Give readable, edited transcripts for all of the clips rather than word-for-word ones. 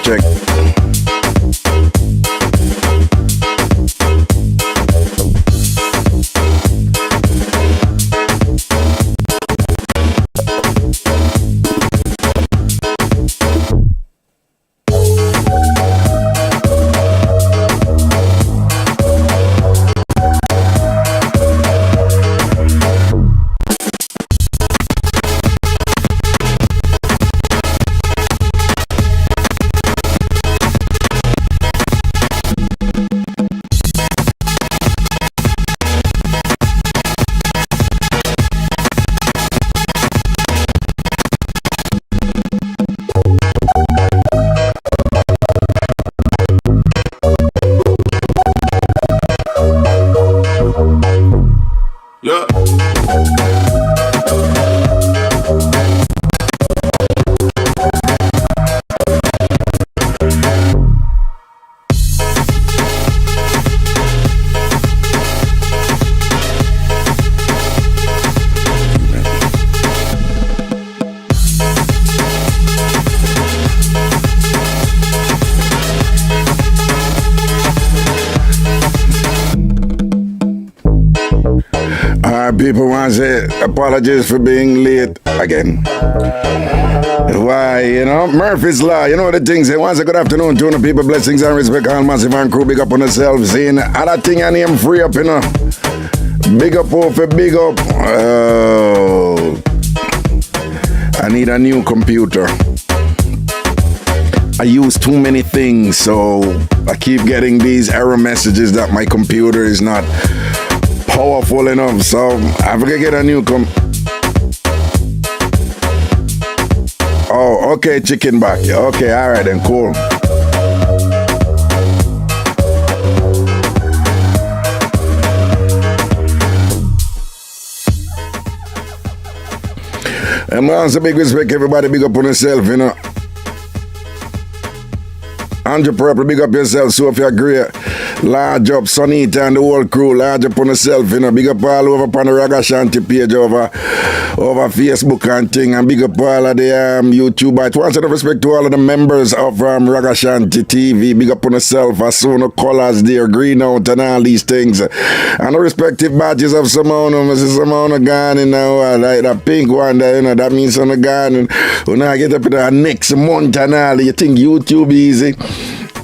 Check. people want to say apologies for being late again. Why, Murphy's Law, the things. Say once a good afternoon to the people, blessings and respect, all massive and crew, big up on yourselves. Saying other thing I name free up, Big up, big up. I need a new computer. I use too many things, so I keep getting these error messages that my computer is not powerful enough, so I have to get a new Oh, okay, chicken back. Okay, all right then, cool. I'm going to big respect, everybody, big up on yourself, Entrepreneurship, big up yourself, Sophia Great. Large up Sonita and the whole crew, large up on yourself, Big up all over on the Ragashanti page over Facebook and thing, and big up all of the YouTube. I want to respect to all of the members of Ragashanti TV. Big up on yourself, I saw no colors there, green out and all these things. And the respective badges of some of them gone now, like that pink one there, that means some of gone. When I get up in the next month and all, you think YouTube easy?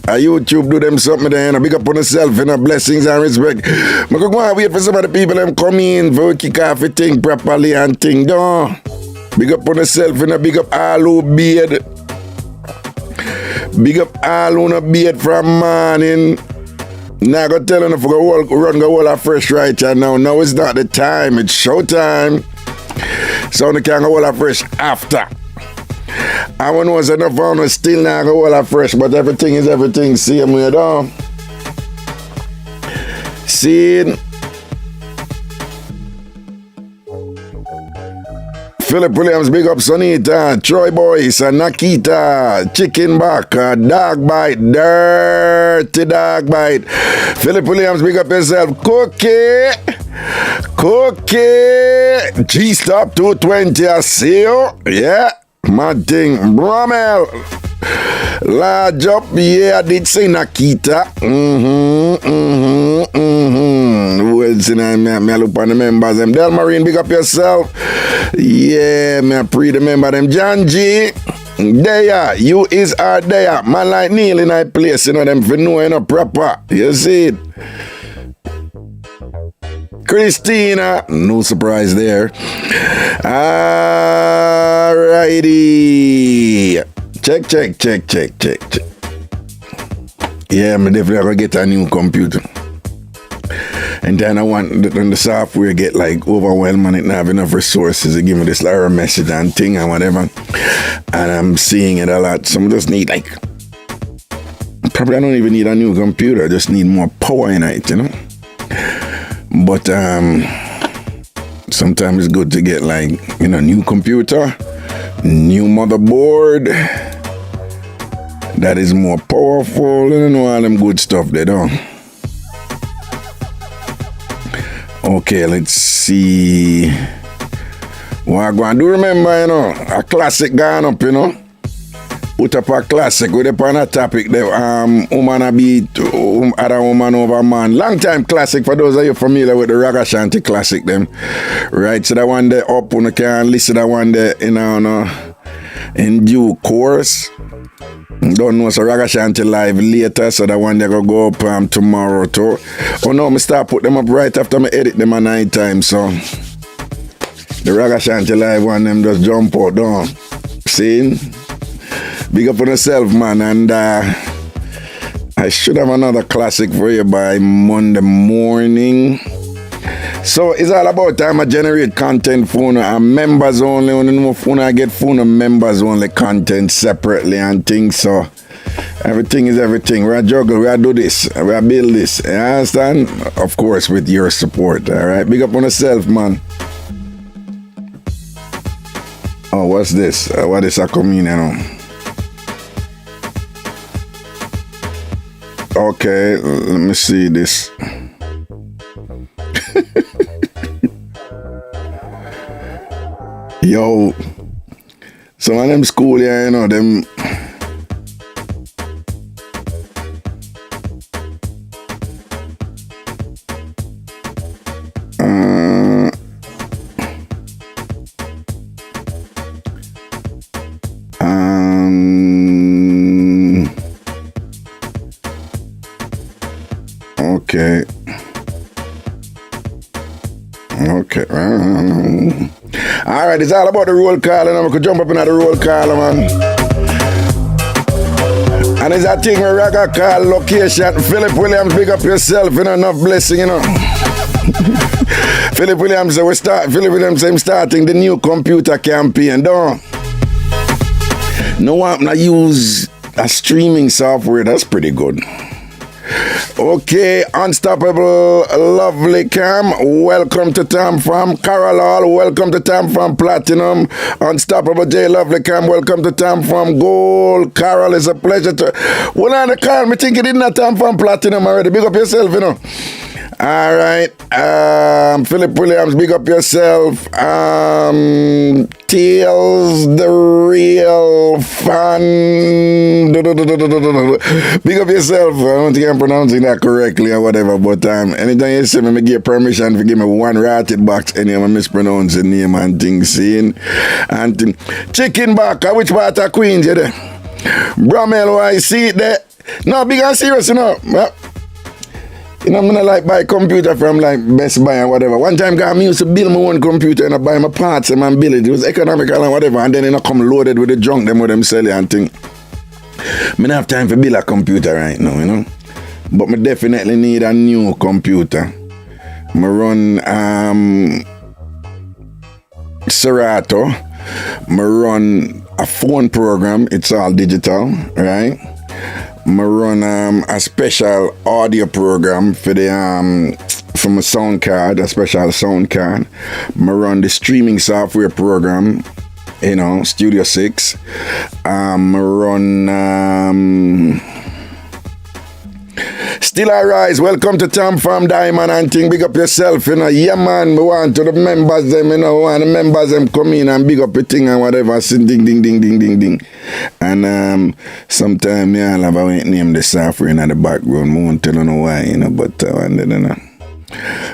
YouTube do them something there, big up on yourself, blessings and respect. I go and wait for some of the people them come in for kick off the thing properly and thing. Don't. Big up on yourself, big up all who beard. Big up all who no beard from morning. Now I go tell them for run go all fresh right now. Now it's not the time, it's showtime. So they can go all fresh after. I want to say enough on still not go all fresh, but everything is everything. Same way down. See, Philip Williams, big up Sonita, Troy Boyce, Nakita, Chicken Back, Dog Bite, Dirty Dog Bite. Philip Williams, big up yourself, Cookie, G-Stop 220, I see you, yeah. My thing, Bromel. Large up, yeah, I did say Nakita. Well, see, I look on the members. Them Delmarine, big up yourself. Yeah, I pre-remember them. John G. There, you is our there. Man like Neil in my place, them for knowing proper. You see it? Christina, no surprise there. Alrighty. Check. Yeah, I'm definitely gonna get a new computer. And then I want the software get like overwhelmed and it not have enough resources to give me this error message and thing and whatever. And I'm seeing it a lot. So I just need probably I don't even need a new computer. I just need more power in it, But sometimes it's good to get new computer, new motherboard that is more powerful, all them good stuff they don't. Okay, let's see. What I'm going to do, remember, a classic gone up, Put up a classic with upon a topic that woman a beat other woman over man. Long time classic for those of you familiar with the Ragashanti classic them. Right, so that one there up you can listen that one there in due course. Don't know, so Ragashanti live later, so that one they go up tomorrow too. Oh no, I start put them up right after I edit them at night time, so the Ragashanti live one them just jump out down. See? Big up on yourself, man, and I should have another classic for you by Monday morning. So it's all about time I generate content for members only. When I get phone members only content separately and things. So everything is everything. We juggle, we do this, we build this. You understand? Of course, with your support. All right, big up on yourself, man. Oh, what's this? What is a communion? Okay, let me see this. Yo, some of them school here, them. Okay. Okay. All right, it's all about the roll call, and I could jump up in the roll call, man. And it's a thing where Raga call location. Philip Williams, big up yourself, you know, enough blessing, you know. Philip Williams say I'm starting the new computer campaign, don't. No, I'm not use a streaming software, that's pretty good. Okay, Unstoppable, lovely Cam, welcome to TamFam. Carol Hall, welcome to TamFam Platinum. Unstoppable J, lovely Cam, welcome to TamFam Gold. Carol, it's a pleasure to... Well, on the call, me think you didn't have TamFam Platinum already. Big up yourself, you know. All right, Philip Williams, big up yourself. Tails, the real fan. Big up yourself. I don't think I'm pronouncing that correctly or whatever, but anytime you see me give permission to give me one ratted box, any of my mispronouncing name and things seen. And chicken back, which part of Queens you there? Bromel, why see it there? No, big and serious, you know. You know, I'm gonna like buy a computer from like Best Buy and whatever. One time, I used to build my own computer and I buy my parts and man build it. It was economical and whatever. And then it come loaded with the junk them with them selling and thing. I don't have time for build a computer right now, you know. But I definitely need a new computer. I run Serato. I run a phone program. It's all digital, right? I run a special audio program for the for my sound card, a special sound card. I run the streaming software program, you know, Studio 6. I run Still I Rise, welcome to TamFam Diamond and thing, big up yourself, you know. Yeah man, we want to the members them, you know, want the members them come in and big up the thing and whatever, sing ding ding ding ding ding ding. And sometime yeah, I'll have a name the software in the background, I won't tell you know why, you know, but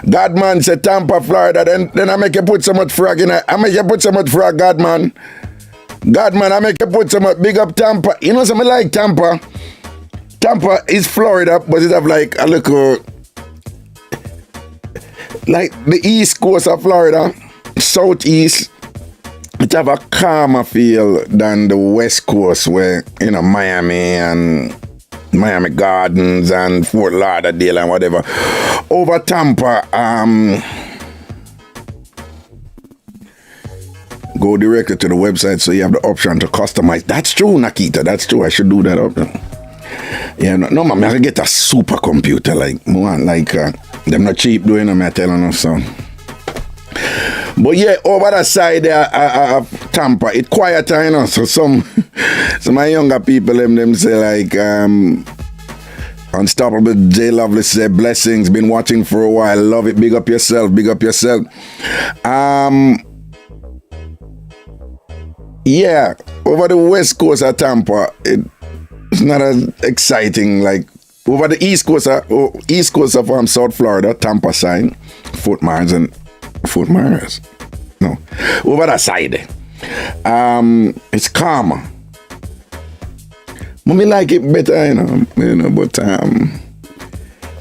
Godman said Tampa, Florida, then I make you put so much frog in it. I make you put so much frog, Godman. Godman, I make you put so much big up Tampa. You know something like Tampa? Tampa is Florida, but it have like a little, like the east coast of Florida, southeast, it have a calmer feel than the west coast where, you know, Miami and Miami Gardens and Fort Lauderdale and whatever. Over Tampa, go directly to the website so you have the option to customize. That's true, Nakita, that's true. I should do that up there. Yeah, no, man, I can get a super computer, like, them not cheap doing them, I telling you so. But yeah, over that side there of Tampa, it's quieter, you know, so some my younger people, them say like, Unstoppable J Lovely say, blessings, been watching for a while, love it, big up yourself, big up yourself. Yeah, over the west coast of Tampa, it's not as exciting like over the east coast of South Florida, Tampa side, Fort Myers. No, over that side, it's calmer. But me like it better, you know. But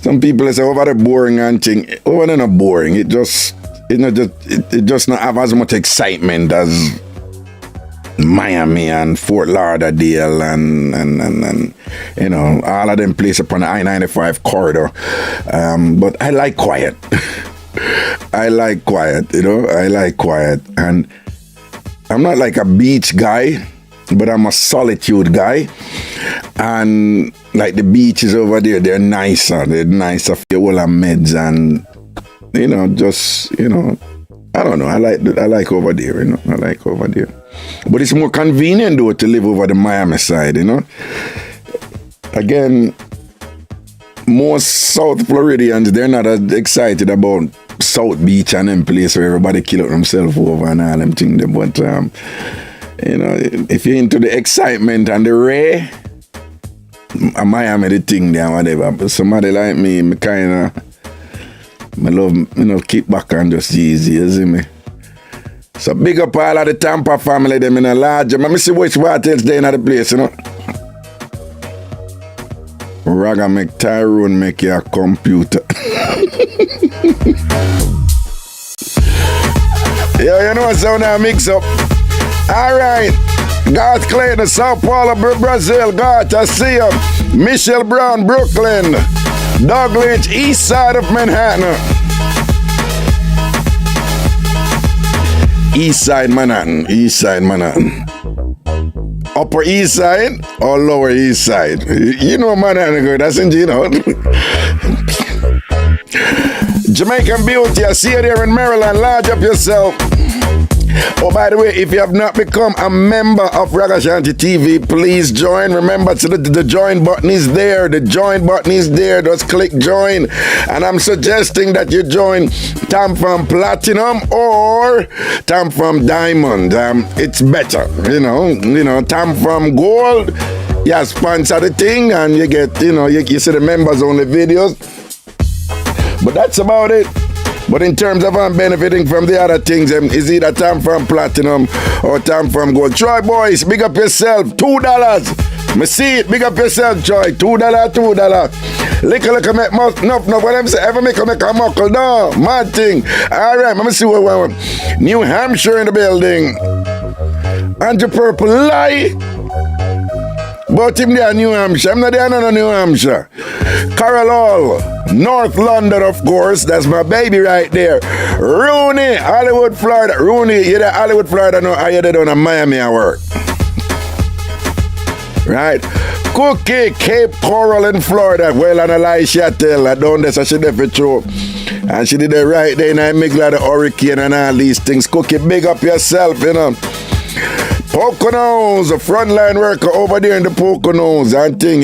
some people say over the boring and thing. Over there not boring. It just not have as much excitement as Miami and Fort Lauderdale and you know, all of them places upon the I-95 corridor. But I like quiet. I like quiet, you know. I like quiet. And I'm not like a beach guy, but I'm a solitude guy. And like the beaches over there, they're nicer. They're nicer for your whole meds and, you know, just, you know, I don't know. I like over there, you know. I like over there. But it's more convenient though to live over the Miami side, you know. Again, most South Floridians, they're not as excited about South Beach and them place where everybody kill out themselves over and all them things. But you know, if you're into the excitement and the ray, Miami the thing there, whatever. But somebody like me kinda I love, you know, kick back and just easy, you see me. So big up all of the Tampa family, them in a large. Let me see which what else they in the place, you know. Raga make Tyrone make your computer. Yeah, you know what's on that mix up. Alright. Garth Clayton, Sao Paulo, Brazil. Garth, I see you. Michelle Brown, Brooklyn. Doug Lynch, east side of Manhattan. East side Manhattan. East side Manhattan. Upper East Side or Lower East Side? You know Manhattan good, that's in you know. Jamaican Beauty, I see you there in Maryland. Large up yourself. Oh, by the way, if you have not become a member of Ragashanti TV, please join. Remember, the join button is there. The join button is there. Just click join. And I'm suggesting that you join TamFam Platinum or TamFam Diamond. It's better, you know, TamFam Gold. You sponsor the thing and you get, you see the members only videos. But that's about it. But in terms of benefiting from the other things, is either TamFam Platinum or TamFam Gold. Troy boys, big up yourself. $2. Me see it. Big up yourself, Troy. $2. Lick make enough. What I'm saying, ever make a muckle. No, mad thing. All right, let me see what we want. New Hampshire in the building. Andrew Purple lie. But him there, New Hampshire. I'm not there, no New Hampshire. Carol Hall, North London, of course. That's my baby right there. Rooney, Hollywood, Florida. Rooney, you're there, Hollywood, Florida. No, you're there down in Miami at work. Right. Cookie, Cape Coral in Florida. Well, and Elisha tell her down there, so she did for true. And she did it right there in the middle of the hurricane and all these things. Cookie, big up yourself, Poconos, a frontline worker over there in the Poconos and thing,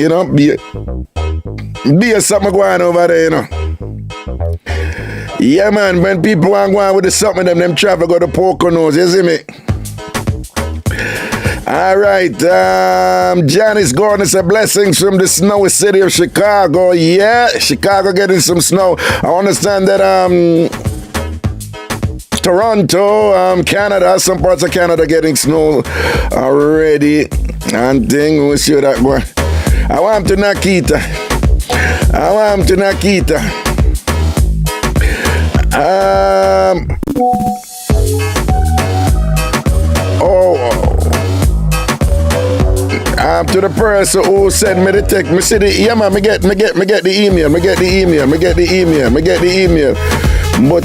be a something going over there, Yeah, man, when people want to go on with the something, them travel go to Poconos, you see me? All right, Janice Gordon said blessings from the snowy city of Chicago. Yeah, Chicago getting some snow. I understand that, Toronto, Canada, some parts of Canada getting snow already. And thing, we'll see that one. I want to Nakita. To the person who sent me the text, me see the man, me get the email. But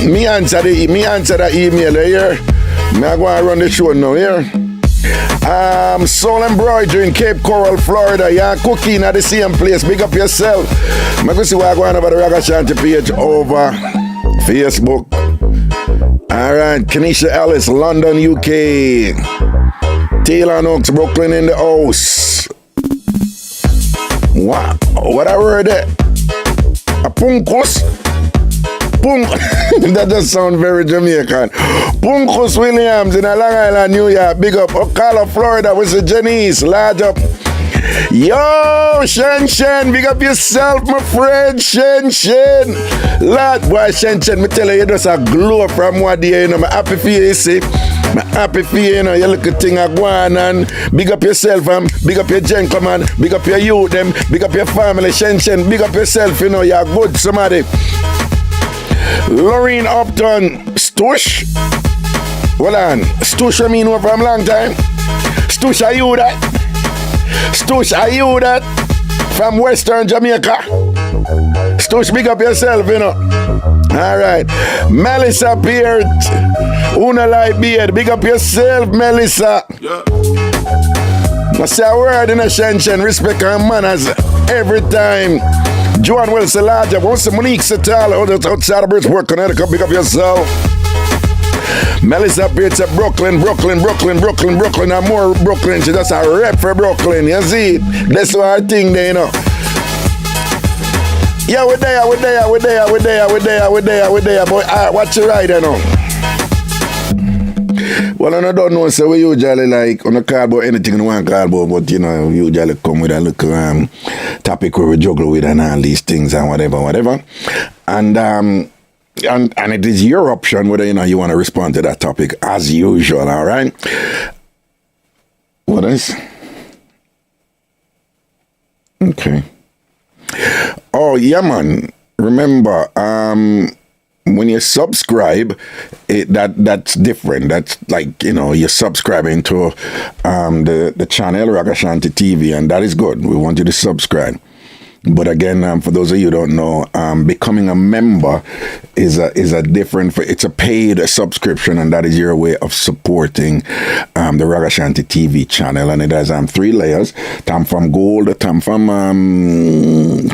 me answer that email here. Me I go and run the show now here. Soul Embroidery in Cape Coral, Florida. Yeah, cooking at the same place. Big up yourself. I go see what I go on over the Ragashanti page over Facebook. Alright, Kenisha Ellis, London, UK. Taylor Oaks, Brooklyn in the house. Wow, what I heard there? A punkus? That does sound very Jamaican. Punkus Williams in Long Island, New York. Big up. Ocala, Florida. What's the Janice? Large up. Yo, Shen. Big up yourself, my friend. Shen. Lord, boy, Shen. Me tell you just a glow from what day, I'm happy for you, see. I'm happy for you, you look at thing I go on and big up yourself, big up your gentleman, big up your youth, them, big up your family, Shen. Big up yourself, you're good somebody. Lorraine Upton, Stush. Hold on. Stush, I mean, from a long time. Stush, are you that? From Western Jamaica. Stush, big up yourself, All right. Melissa Beard. Una Light Beard. Big up yourself, Melissa. Yeah. I say a word in a Shen. Respect and manners every time. Joan Wilson Larger, what's the Monique Satal, outside of Bridgeport, Connecticut, pick up yourself. Melissa Bates at Brooklyn, and more Brooklyn. She just a rep for Brooklyn, you see? That's what I think there, Yeah, we're there, boy. Watch your ride, Well, I don't know, so we usually like, on the cardboard, anything in one cardboard, but we usually come with a little topic where we juggle with and all these things and whatever. And it is your option whether you want to respond to that topic as usual, all right? What is? Okay. Oh yeah, man. Remember, when you subscribe, that's different. That's like, you're subscribing to the channel Ragashanti TV, and that is good. We want you to subscribe. But again, for those of you who don't know, becoming a member is a different. It's a paid subscription, and that is your way of supporting the Ragashanti TV channel. And it has 3 layers: TamFam Gold, TamFam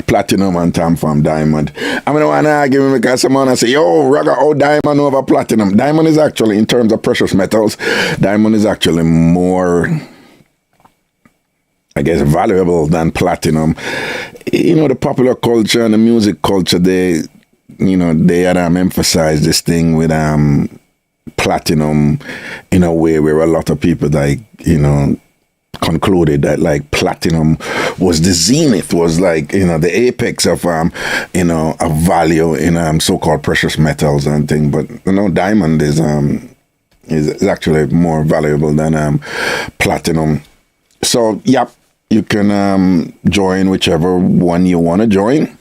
Platinum, and TamFam Diamond. I'm gonna want to argue because someone say, "Yo, Raga, oh, Diamond over Platinum." Diamond is actually, in terms of precious metals, Diamond is actually more, I guess, valuable than platinum. The popular culture and the music culture, they had emphasized this thing with platinum in a way where a lot of people concluded that like platinum was the zenith, was like, the apex of of value in so-called precious metals and thing. But diamond is actually more valuable than platinum. So yep. You can join whichever one you want to join,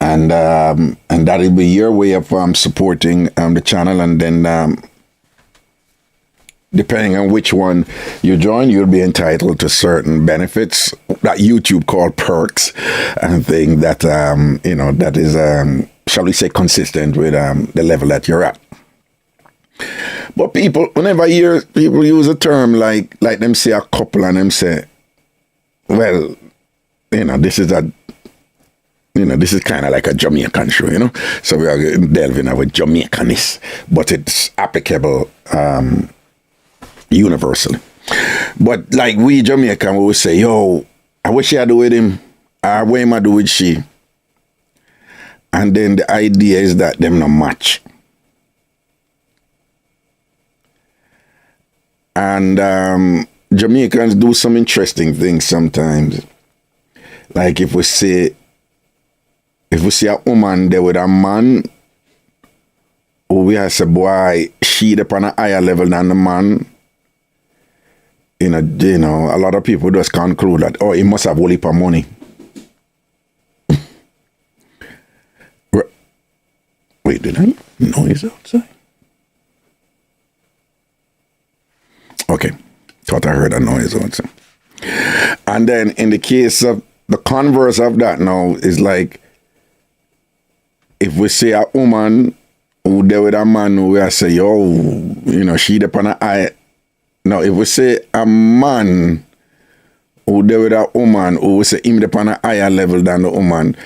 and that'll be your way of supporting the channel. And then, depending on which one you join, you'll be entitled to certain benefits that YouTube called perks, and thing that that is shall we say consistent with the level that you're at. But whenever I hear people use a term like them say a couple, and them say, well, this is this is kind of like a Jamaican show, So we are delving with Jamaicanist, but it's applicable universally. But like we Jamaican, we would say, yo, I wish I do with him, or what am I do with she? And then the idea is that them no match. And Jamaicans do some interesting things sometimes. Like if we see a woman there with a man, or we have say, boy, she up on a higher level than the man, a lot of people just conclude that, oh, he must have a whole heap of money. Wait, did I noise outside? Okay. Thought I heard a noise also. And then in the case of the converse of that now is like, if we say a woman who there with a man who we say, yo, she upon a eye. Now, if we say a man who there with a woman who we say him upon a higher level than the woman,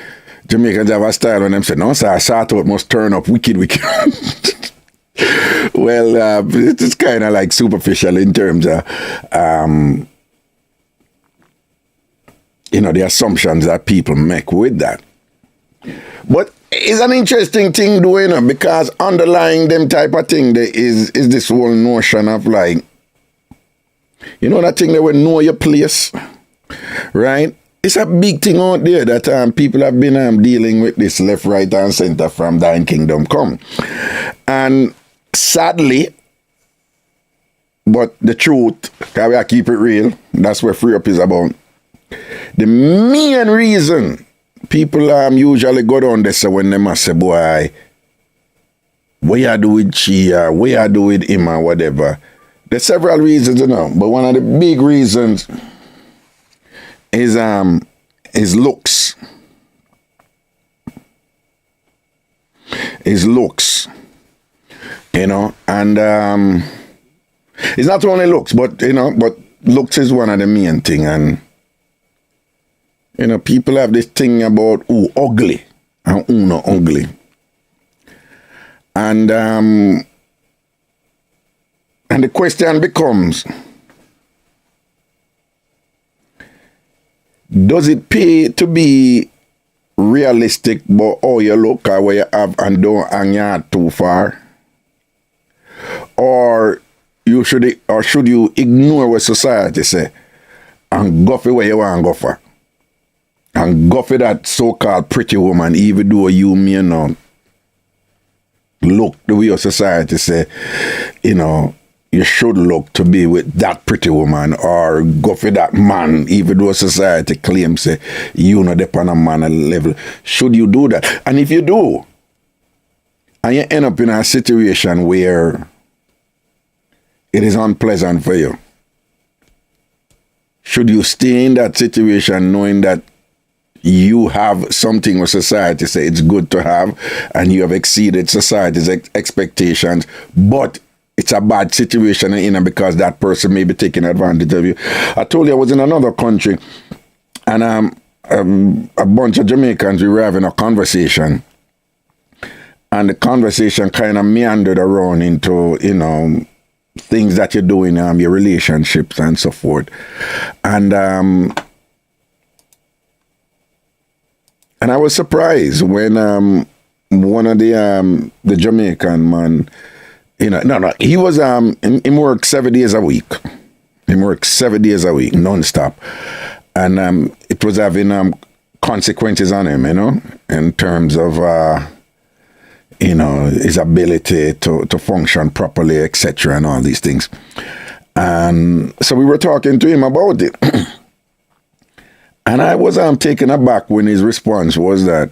Jamaicans have a style when them say, no, sir, shout-out must turn up wicked. Well, it's kind of like superficial in terms of, the assumptions that people make with that. But it's an interesting thing doing, because underlying them type of thing there is this whole notion of like, that thing that we know your place, right? It's a big thing out there that people have been dealing with this left, right, and center from thine kingdom come. And sadly, but the truth, because we keep it real, that's what free up is about. The main reason people usually go down there, so when they must say, boy, what you do with she, or what you do with him, or whatever. There's several reasons, but one of the big reasons is looks. His looks. And it's not only looks, but but looks is one of the main thing. And people have this thing about who ugly and who not ugly. And the question becomes, does it pay to be realistic about how you look or what you have and don't hang your head too far? Or should you ignore what society say and go for where you want to go for? And go for that so-called pretty woman, even though you may not look the way your society say, you should look to be with that pretty woman or go for that man, even though society claims you know depend on a man level. Should you do that? And if you do, and you end up in a situation where it is unpleasant for you, should you stay in that situation knowing that you have something where society say it's good to have and you have exceeded society's expectations, but it's a bad situation because that person may be taking advantage of you? I told you I was in another country and a bunch of Jamaicans, we were having a conversation, and the conversation kind of meandered around into, things that you do in your relationships and so forth. And I was surprised when one of the Jamaican man, he was he worked 7 days a week. He worked 7 days a week, non-stop. And it was having consequences on him, in terms of his ability to function properly, etc., and all these things. And so we were talking to him about it. And I was taken aback when his response was that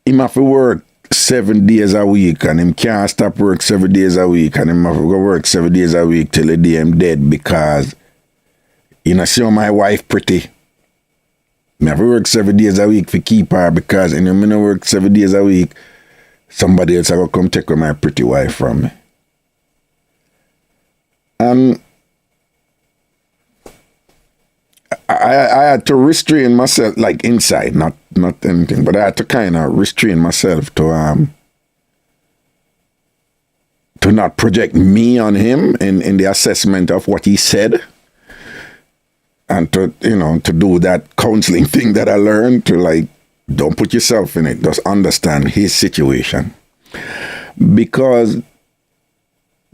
him have to work 7 days a week and him can't stop work 7 days a week and him have to go work 7 days a week till the day him dead because, see how my wife pretty. I have to work 7 days a week to keep her because when I work 7 days a week, somebody else will come take my pretty wife from me. And I had to restrain myself, like inside, not anything, but I had to kind of restrain myself to not project me on him in the assessment of what he said, and to do that counseling thing that I learned to don't put yourself in it, just understand his situation, because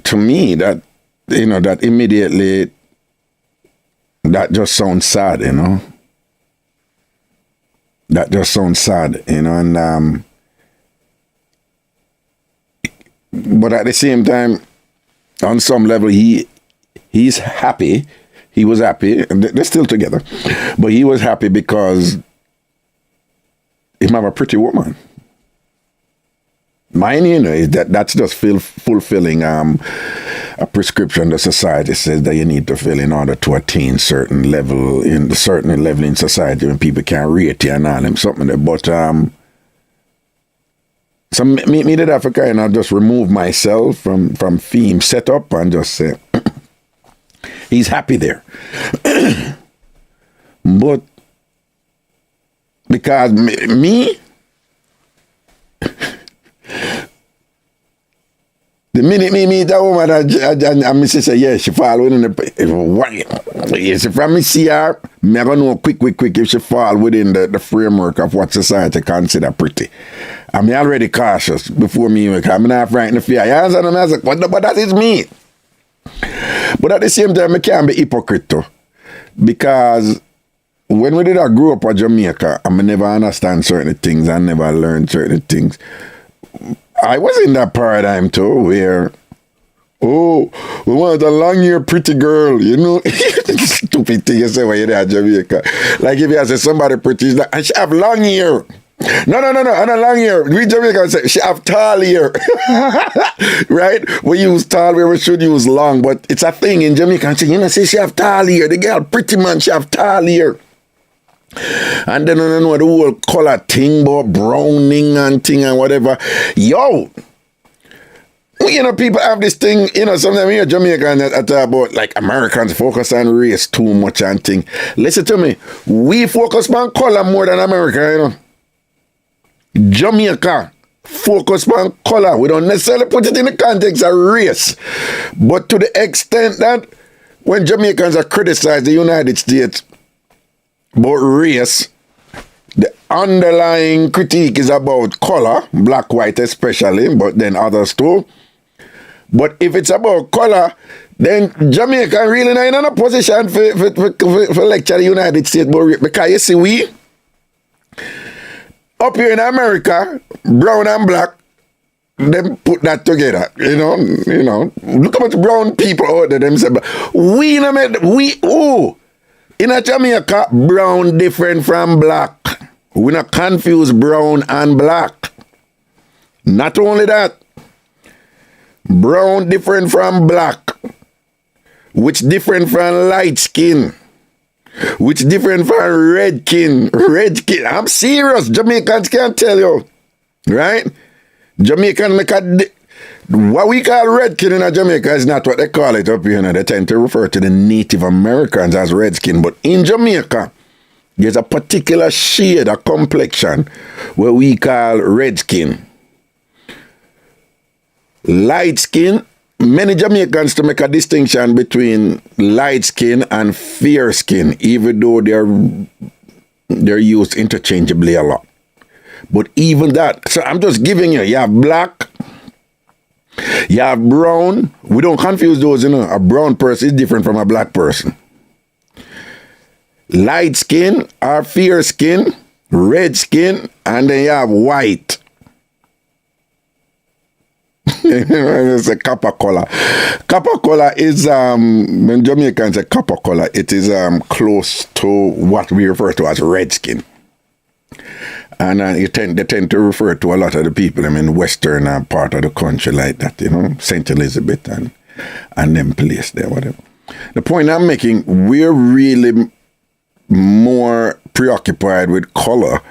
to me that that immediately. That just sounds sad, That just sounds sad, and but at the same time, on some level, he's happy. He was happy, and they're still together, but he was happy because he have a pretty woman. Mine, is that's just fulfilling a prescription the society says that you need to fill in order to attain certain level in society when people can't rate you and all them something there. But so me did have to kind of just remove myself from theme setup and just say he's happy there. But because me the minute me meet that woman and me say, yeah, she fall within if I see her, me I gonna know quick if she fall within the framework of what society consider pretty. I'm already cautious before me, I'm not frightened of fear. You understand? I was like, but that is me. But at the same time, I can't be hypocrite too. Because when we did I grow up in Jamaica, I never understand certain things, I never learned certain things. I was in that paradigm too, where, we want a long hair pretty girl, stupid thing you say when you're there in Jamaica. Like if you say somebody pretty, and she have long hair. No, not long hair. We Jamaicans say she have tall hair. Right? We use tall hair, we should use long, but it's a thing in Jamaica. Say she have tall hair. The girl pretty man, she have tall hair. And then I don't know the whole color thing about browning and thing and whatever. Yo, people have this thing, sometimes here Jamaican that talk about like Americans focus on race too much and thing. Listen to me, we focus on color more than America, Jamaica focus on color. We don't necessarily put it in the context of race. But to the extent that when Jamaicans are criticized the United States about race, the underlying critique is about color, black, white especially, but then others too. But if it's about color, then Jamaica really not in a position for lecture the United States about race. Because you see, we, up here in America, brown and black, them put that together. Look how much brown people out there. Them say, in a Jamaica, brown different from black. We not confuse brown and black. Not only that, brown different from black, which different from light skin, which different from red skin. I'm serious. Jamaicans can't tell you, right? Jamaican what we call red skin in Jamaica is not what they call it up here. They tend to refer to the Native Americans as red skin, but in Jamaica, there's a particular shade of complexion where we call red skin. Light skin, many Jamaicans to make a distinction between light skin and fair skin, even though they're used interchangeably a lot. But even that, so I'm just giving you have black, you have brown. We don't confuse those, A brown person is different from a black person. Light skin or fair skin, red skin, and then you have white. It's a copper color. Copper color is when Jamaicans say copper color, it is close to what we refer to as red skin. And they tend to refer to a lot of the people in the western part of the country like that, St. Elizabeth and them place there, whatever. The point I'm making, we're really more preoccupied with color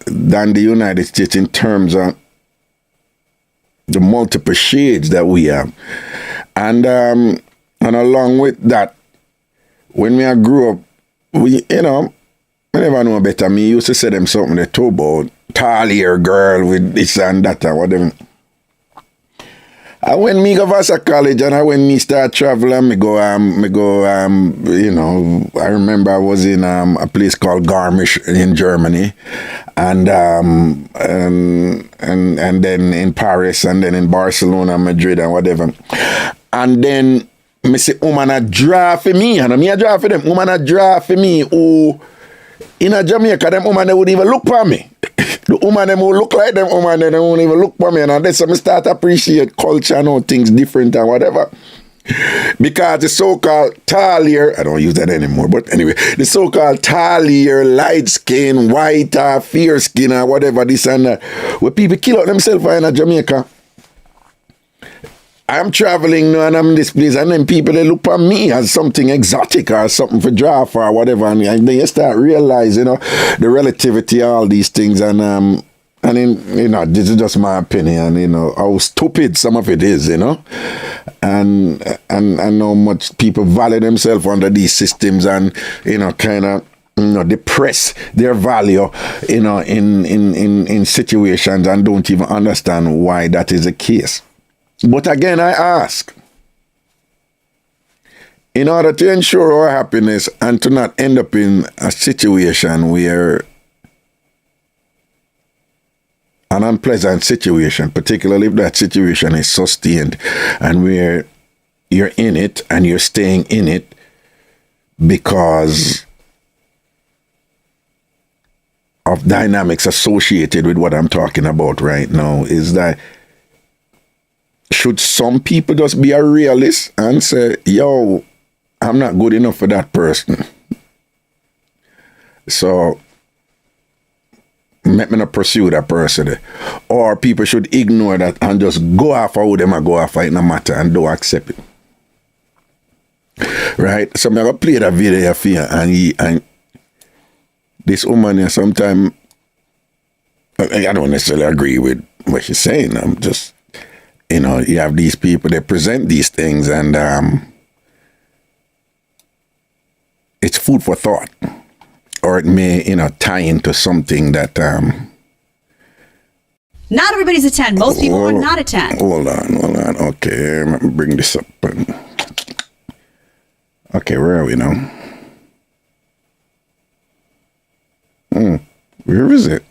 than the United States in terms of the multiple shades that we have. And along with that, when I grew up, I never know better. Me used to say them something they talk about tall hair girl with this and that and whatever. And when me go to college and when me start traveling, I remember I was in a place called Garmisch in Germany, and then in Paris, and then in Barcelona, Madrid, and whatever. And then me say, woman a draw for me, and me a draw for them. Woman a draw for me. Oh, in a Jamaica, them woman they would even look for me. The woman them who look like them woman, they won't even look for me. And that's when I start to appreciate culture and all things different and whatever. Because the so-called tall hair, I don't use that anymore, but anyway, the so-called tall hair, light skin, white or fair skin or whatever, this and that, where people kill out themselves in Jamaica. I'm traveling now and I'm in this place, and then people they look at me as something exotic or something for draft or whatever, and then you start realizing, the relativity of all these things, and this is just my opinion, how stupid some of it is, and how much people value themselves under these systems and kind of depress their value, in situations and don't even understand why that is the case. But again, I ask, in order to ensure our happiness and to not end up in a situation where an unpleasant situation, particularly if that situation is sustained and where you're in it and you're staying in it because of dynamics associated with what I'm talking about right now, is that should some people just be a realist and say, yo, I'm not good enough for that person, so let me not pursue that person? Or people should ignore that and just go after who them go after, it no matter, and don't accept it. Right? So I'm going to play that video for you, and this woman here, sometimes I don't necessarily agree with what she's saying. I'm just, you have these people that present these things, and it's food for thought, or it may, tie into something that. Not everybody's a 10. Most people are not a 10. Hold on. Okay, let me bring this up. Okay, where are we now? Where is it?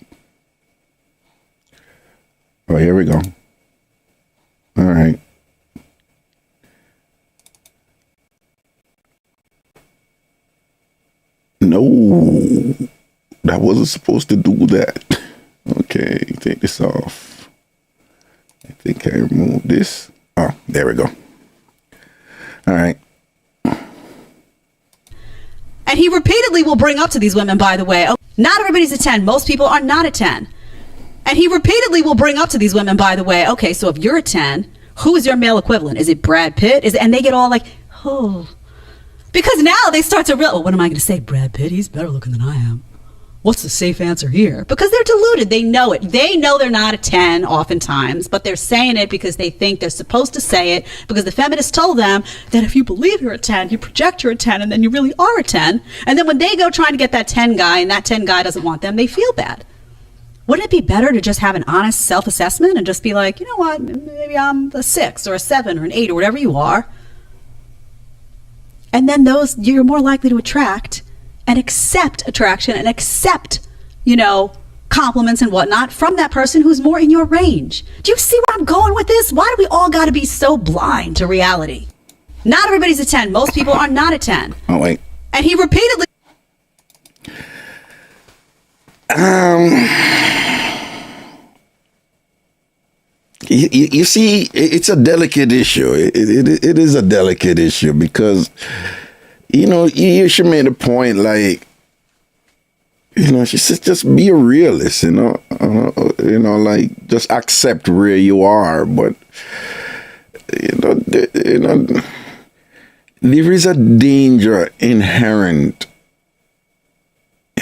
Oh, here we go. All right. No, that wasn't supposed to do that. Okay, take this off. I think I removed this. Oh, there we go. All right. And he repeatedly will bring up to these women, by the way, oh, not everybody's a 10. Most people are not a 10. And he repeatedly will bring up to these women, by the way, okay, so if you're a 10, who is your male equivalent? Is it Brad Pitt? And they get all like, oh. Because now they start to realize, oh, what am I going to say? Brad Pitt, he's better looking than I am. What's the safe answer here? Because they're deluded. They know it. They know they're not a 10 oftentimes, but they're saying it because they think they're supposed to say it because the feminists told them that if you believe you're a 10, you project you're a 10, and then you really are a 10. And then when they go trying to get that 10 guy and that 10 guy doesn't want them, they feel bad. Wouldn't it be better to just have an honest self-assessment and just be like, you know what, maybe I'm a 6 or a 7 or an 8 or whatever you are. And then those you're more likely to attract and accept attraction and accept, compliments and whatnot from that person who's more in your range. Do you see where I'm going with this? Why do we all got to be so blind to reality? Not everybody's a 10. Most people are not a 10. Oh, wait. And he repeatedly... You see, it's a delicate issue. It is a delicate issue because, you should make a point like, she says just be a realist, like just accept where you are. But, there is a danger inherent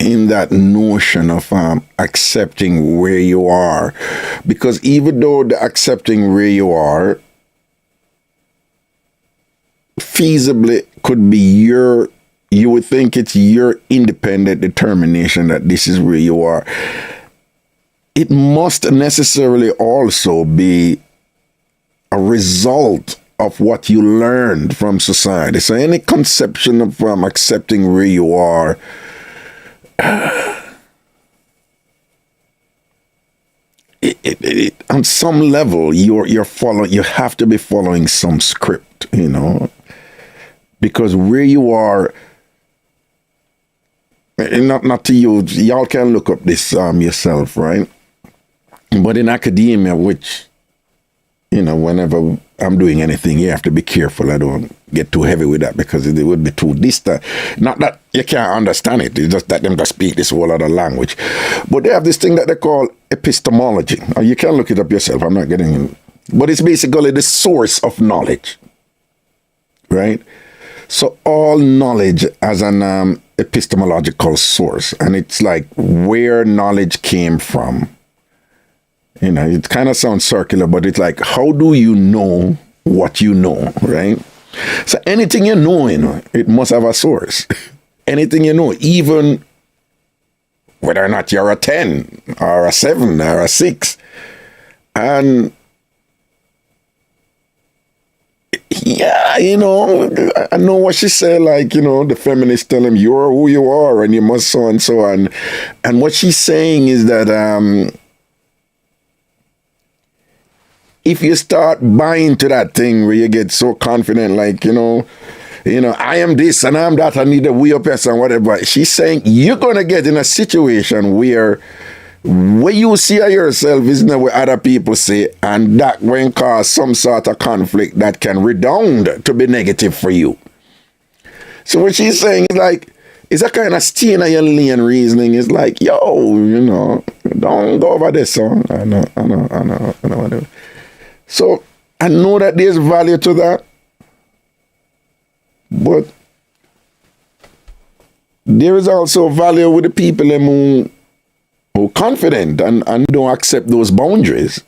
in that notion of accepting where you are, because even though the accepting where you are feasibly could be you would think it's your independent determination that this is where you are, it must necessarily also be a result of what you learned from society. So any conception of accepting where you are on some level you're following, you have to be following some script, because where you are, not to use, y'all can look up this yourself, right? But in academia, which whenever I'm doing anything, you have to be careful. I don't get too heavy with that because it would be too distant. Not that you can't understand it, it's just that them to speak this whole other language. But they have this thing that they call epistemology. You can look it up yourself, I'm not getting in. But it's basically the source of knowledge, right? So all knowledge has an epistemological source, and it's like where knowledge came from. It kind of sounds circular, but it's like, how do you know what you know, right? So anything you know, it must have a source. Anything you know, even whether or not you're a 10 or a 7 or a 6. And yeah, I know what she said, like, the feminists tell him you're who you are and you must so and so. And what she's saying is that if you start buying to that thing where you get so confident, like, I am this and I'm that, I need a way up and whatever. She's saying you're going to get in a situation where you see yourself is not what other people say, and that will cause some sort of conflict that can redound to be negative for you. So what she's saying is like, it's a kind of stay in your lane reasoning. It's like, yo, don't go over this, son. I know, whatever. So I know that there's value to that, but there is also value with the people who are confident and don't accept those boundaries.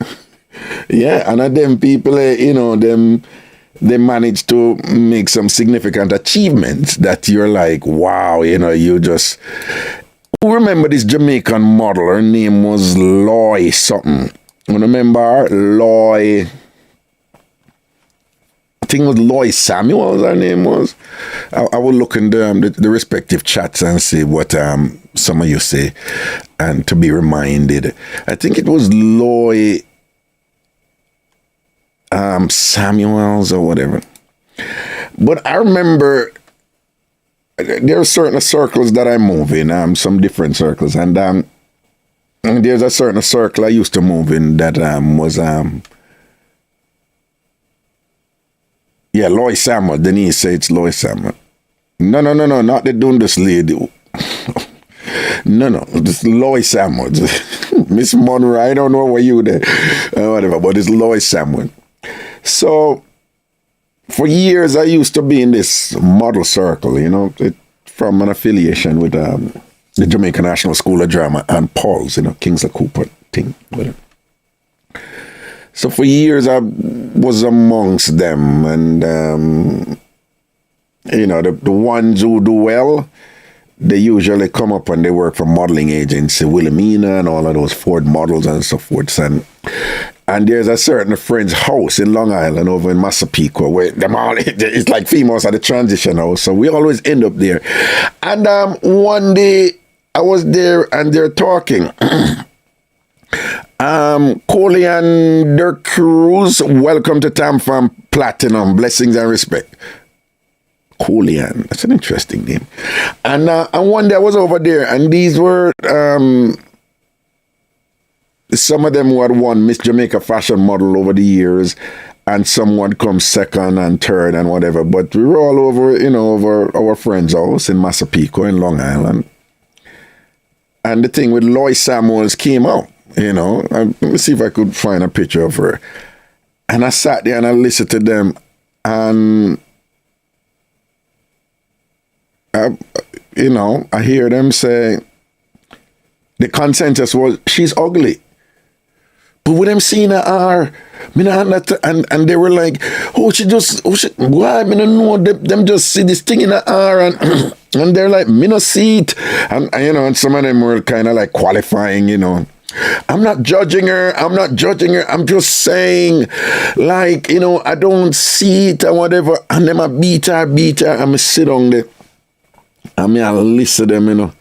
Yeah, and them people, they manage to make some significant achievements that you're like, wow, you just... Remember this Jamaican model, her name was Loy something. You remember Loy? I think it was Loy Samuels, her name was. I will look in the respective chats and see what some of you say, and to be reminded. I think it was Loy Samuels or whatever. But I remember there are certain circles that I move in, some different circles, and there's a certain circle I used to move in that was Yeah, Lois Samuel. Denise say it's Lois Samuel. No, not the Dundas lady. No, it's Lois Samuel. Miss Monroe, I don't know where you there, whatever, but it's Lois Samuel. So, for years I used to be in this model circle, you know, from an affiliation with the Jamaica National School of Drama and Paul's, you know, Kingsley Cooper thing, whatever. So for years I was amongst them, and you know, the ones who do well, they usually come up and they work for modeling agency, Wilhelmina and all of those Ford models and so forth. And there's a certain friend's house in Long Island over in Massapequa where them all, it's like females at the transition house. So we always end up there. And one day I was there and they're talking. Coley and Dirk Cruz, welcome to TamFam Platinum. Blessings and respect. Colian, that's an interesting name. And one day I was over there, and these were some of them who had won Miss Jamaica fashion model over the years, and someone come second and third and whatever. But we were all over, you know, over our friend's house in Massapequa in Long Island. And the thing with Lois Samuels came out, you know. Let me see if I could find a picture of her. And I sat there and I listened to them, and you know, I hear them say the consensus was she's ugly. But with them seeing her, and they were like, why? I don't know, them just see this thing in her and and they're like, me no see it. And you know, and some of them were kind of like qualifying, you know. I'm not judging her. I'm just saying, like, you know, I don't see it and whatever. And then I beat her, and I sit on there. I mean, I listen to them, you know.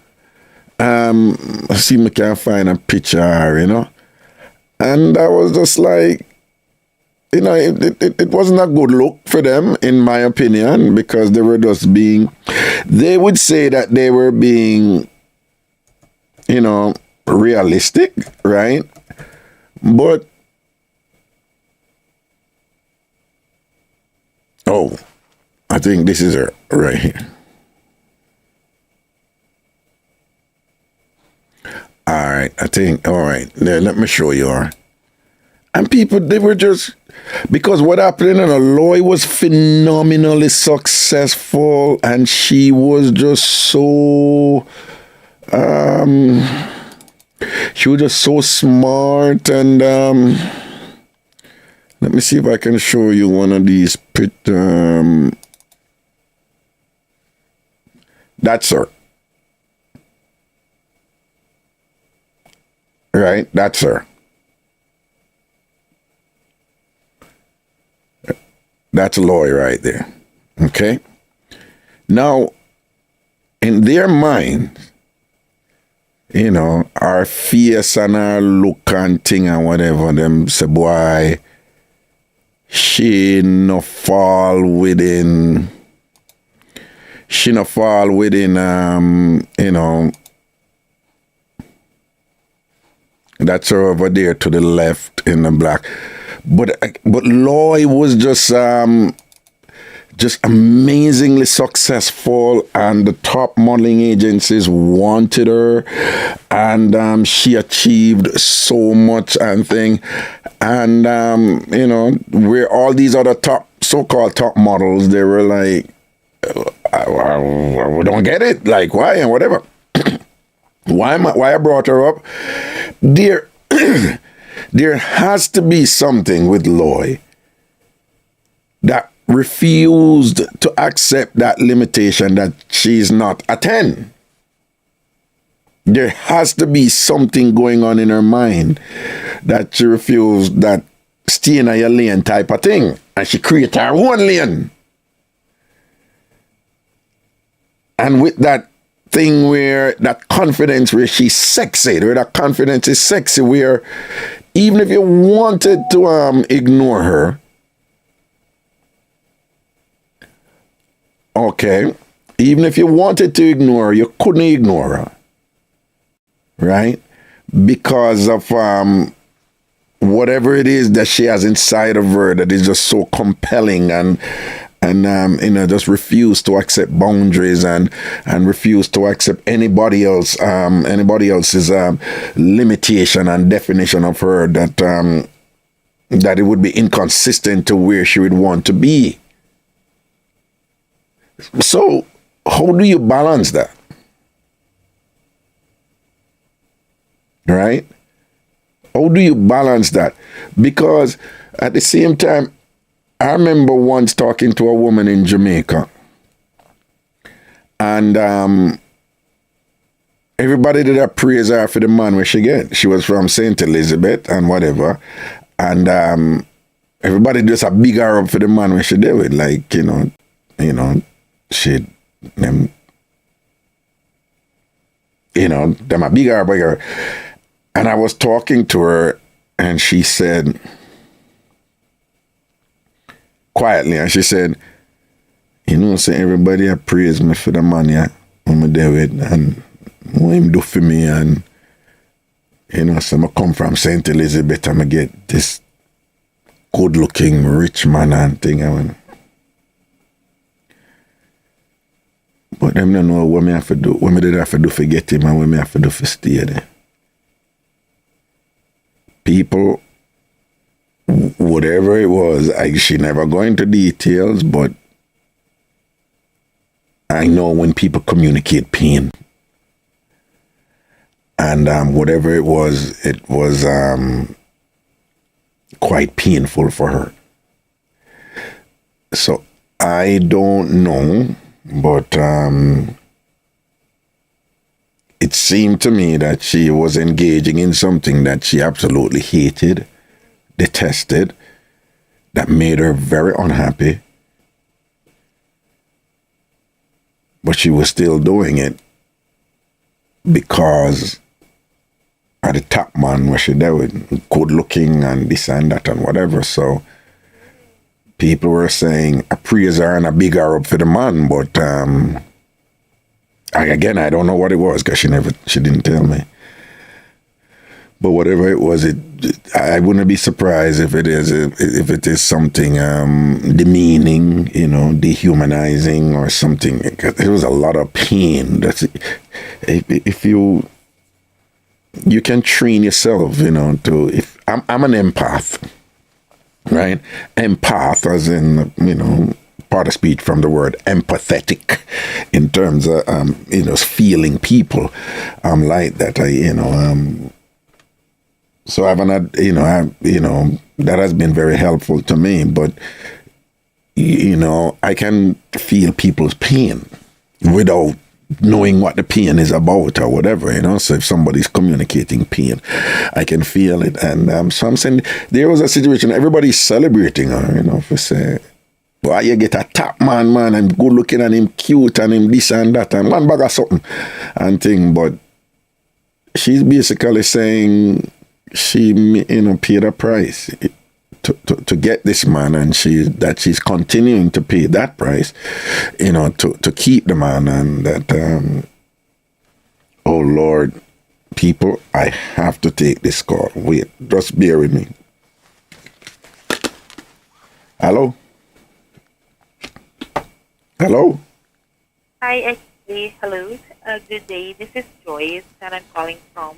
I see me can find a picture, you know. And I was just like, you know, it wasn't a good look for them, in my opinion, because they were just they would say that they were being, you know, realistic, right? But, oh, I think this is her right here. All right, all right, let me show you her. And people, they were just, because what happened, you know, Loy was phenomenally successful, and she was just so, she was just so smart, and let me see if I can show you one of these pictures. That's her. Right, that's her. That's Loy right there. Okay. Now, in their mind, you know, our face and our look and thing and whatever, them say, boy, she no fall within, you know, that's her over there to the left in the black. But Loy was just amazingly successful, and the top modeling agencies wanted her, and she achieved so much and thing. And you know, where all these other so-called top models, they were like, we don't get it, like why and whatever. Why I brought her up? There has to be something with Loy that refused to accept that limitation that she's not a 10. There has to be something going on in her mind that she refused that stay in your lane type of thing, and she created her own lane. And with that thing where that confidence, where she's sexy, where that confidence is sexy, where even if you wanted to ignore her, okay, even if you wanted to ignore her, you couldn't ignore her, right? Because of whatever it is that she has inside of her that is just so compelling, and and just refuse to accept boundaries and refuse to accept anybody else's limitation and definition of her, that it would be inconsistent to where she would want to be. So how do you balance that? Right? How do you balance that? Because at the same time, I remember once talking to a woman in Jamaica, and everybody did a praise her for the man where she get. She was from St. Elizabeth and whatever, and everybody just a big her up for the man where she did with, like, she them them a bigger. And I was talking to her, and she said quietly, and she said, so everybody praise me for the man, yeah, I'm there with, and what him do for me, and so I come from St. Elizabeth, and I get this good looking rich man and thing. But them don't know what me have to do, what me did have to do for get him, and what me have to do for stay there. People, whatever it was, she never go into details, but I know when people communicate pain. And whatever it was quite painful for her. So I don't know, but it seemed to me that she was engaging in something that she absolutely hated, detested, that made her very unhappy. But she was still doing it because of the top man where she there with, good looking and this and that and whatever. So people were saying a praise her and a big her up for the man, but I don't know what it was because she didn't tell me. But whatever it was, I wouldn't be surprised if it is something demeaning, dehumanizing or something. There was a lot of pain. If you can train yourself, to. If I'm an empath, right? Empath, as in part of speech from the word empathetic, in terms of feeling people. I'm like that. So I've had, that has been very helpful to me. But I can feel people's pain without knowing what the pain is about or whatever. So if somebody's communicating pain, I can feel it. And so I'm saying there was a situation, everybody's celebrating her, for say, well, you get a top man, and good looking and him cute and him this and that and one bag of something and thing. But she's basically saying she, paid a price to get this man, and she's continuing to pay that price, to keep the man, and that, oh Lord, people, I have to take this call. Wait, just bear with me. Hello? Hello? Hi, hello. Good day. This is Joyce, and I'm calling from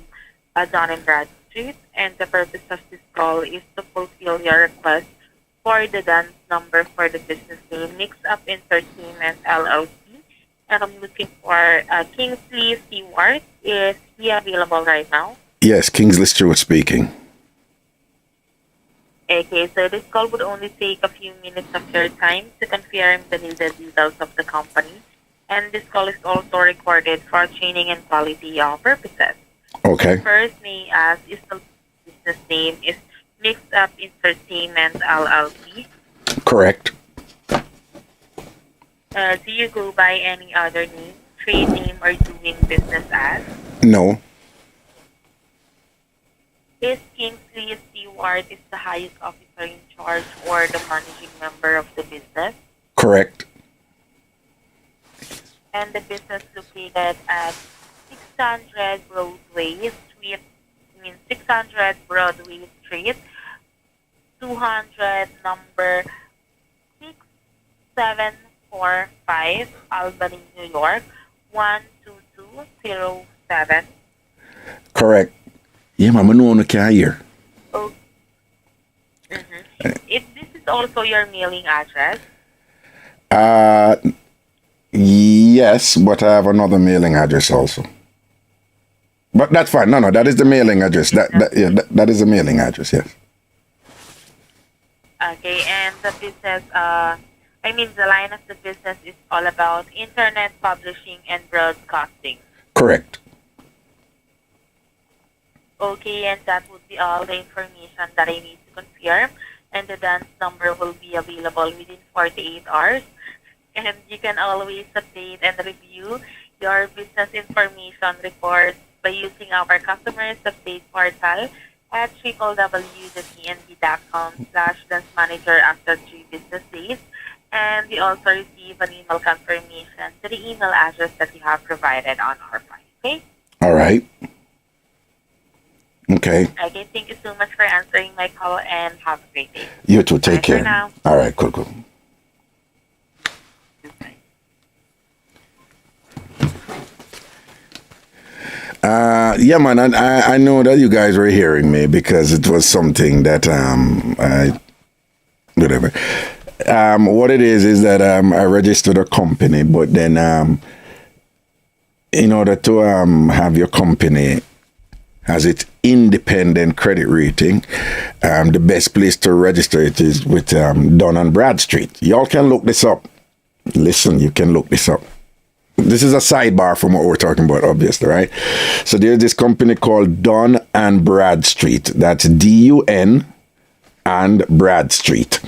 Don and Brad Street. And the purpose of this call is to fulfill your request for the dance number for the business name Mixup Entertainment LLC. And I'm looking for Kingsley Stewart. Is he available right now? Yes, Kingsley Stewart speaking. Okay, so this call would only take a few minutes of your time to confirm the needed details of the company. And this call is also recorded for training and quality purposes. Okay. First, may I ask, is the business name is Mixup Entertainment LLC? Correct. Do you go by any other name, trade name, or doing business as? No. Is Kingsley Stewart is the highest officer in charge or the managing member of the business? Correct. And the business located at 600 Broadway Street, 600 Broadway Street, 200 number 745 Albany, New York, 12207. Correct. Yeah, man, I know you can't hear. Oh. If this is also your mailing address, Yes, but I have another mailing address also. But that's fine. No, that is the mailing address. That is the mailing address, yes. okay, and the business, the line of the business is all about internet publishing and broadcasting. Correct. Okay, and that would be all the information that I need to confirm. And the dance number will be available within 48 hours. And you can always update and review your business information reports by using our customers update portal at www.tnb.com/dance-manager after 3 business days. And you also receive an email confirmation to the email address that you have provided on our file. Okay? All right. Okay. Okay, thank you so much for answering my call and have a great day. You too. Take Bye care. for now. All right. Cool. Yeah, man. I know that you guys were hearing me because it was something that whatever. What it is that I registered a company, but then in order to have your company has its independent credit rating, the best place to register it is with Dun and Bradstreet. Y'all can look this up. Listen, you can look this up. This is a sidebar from what we're talking about, obviously, right? So there's this company called Dun and Bradstreet. That's DUN and Bradstreet.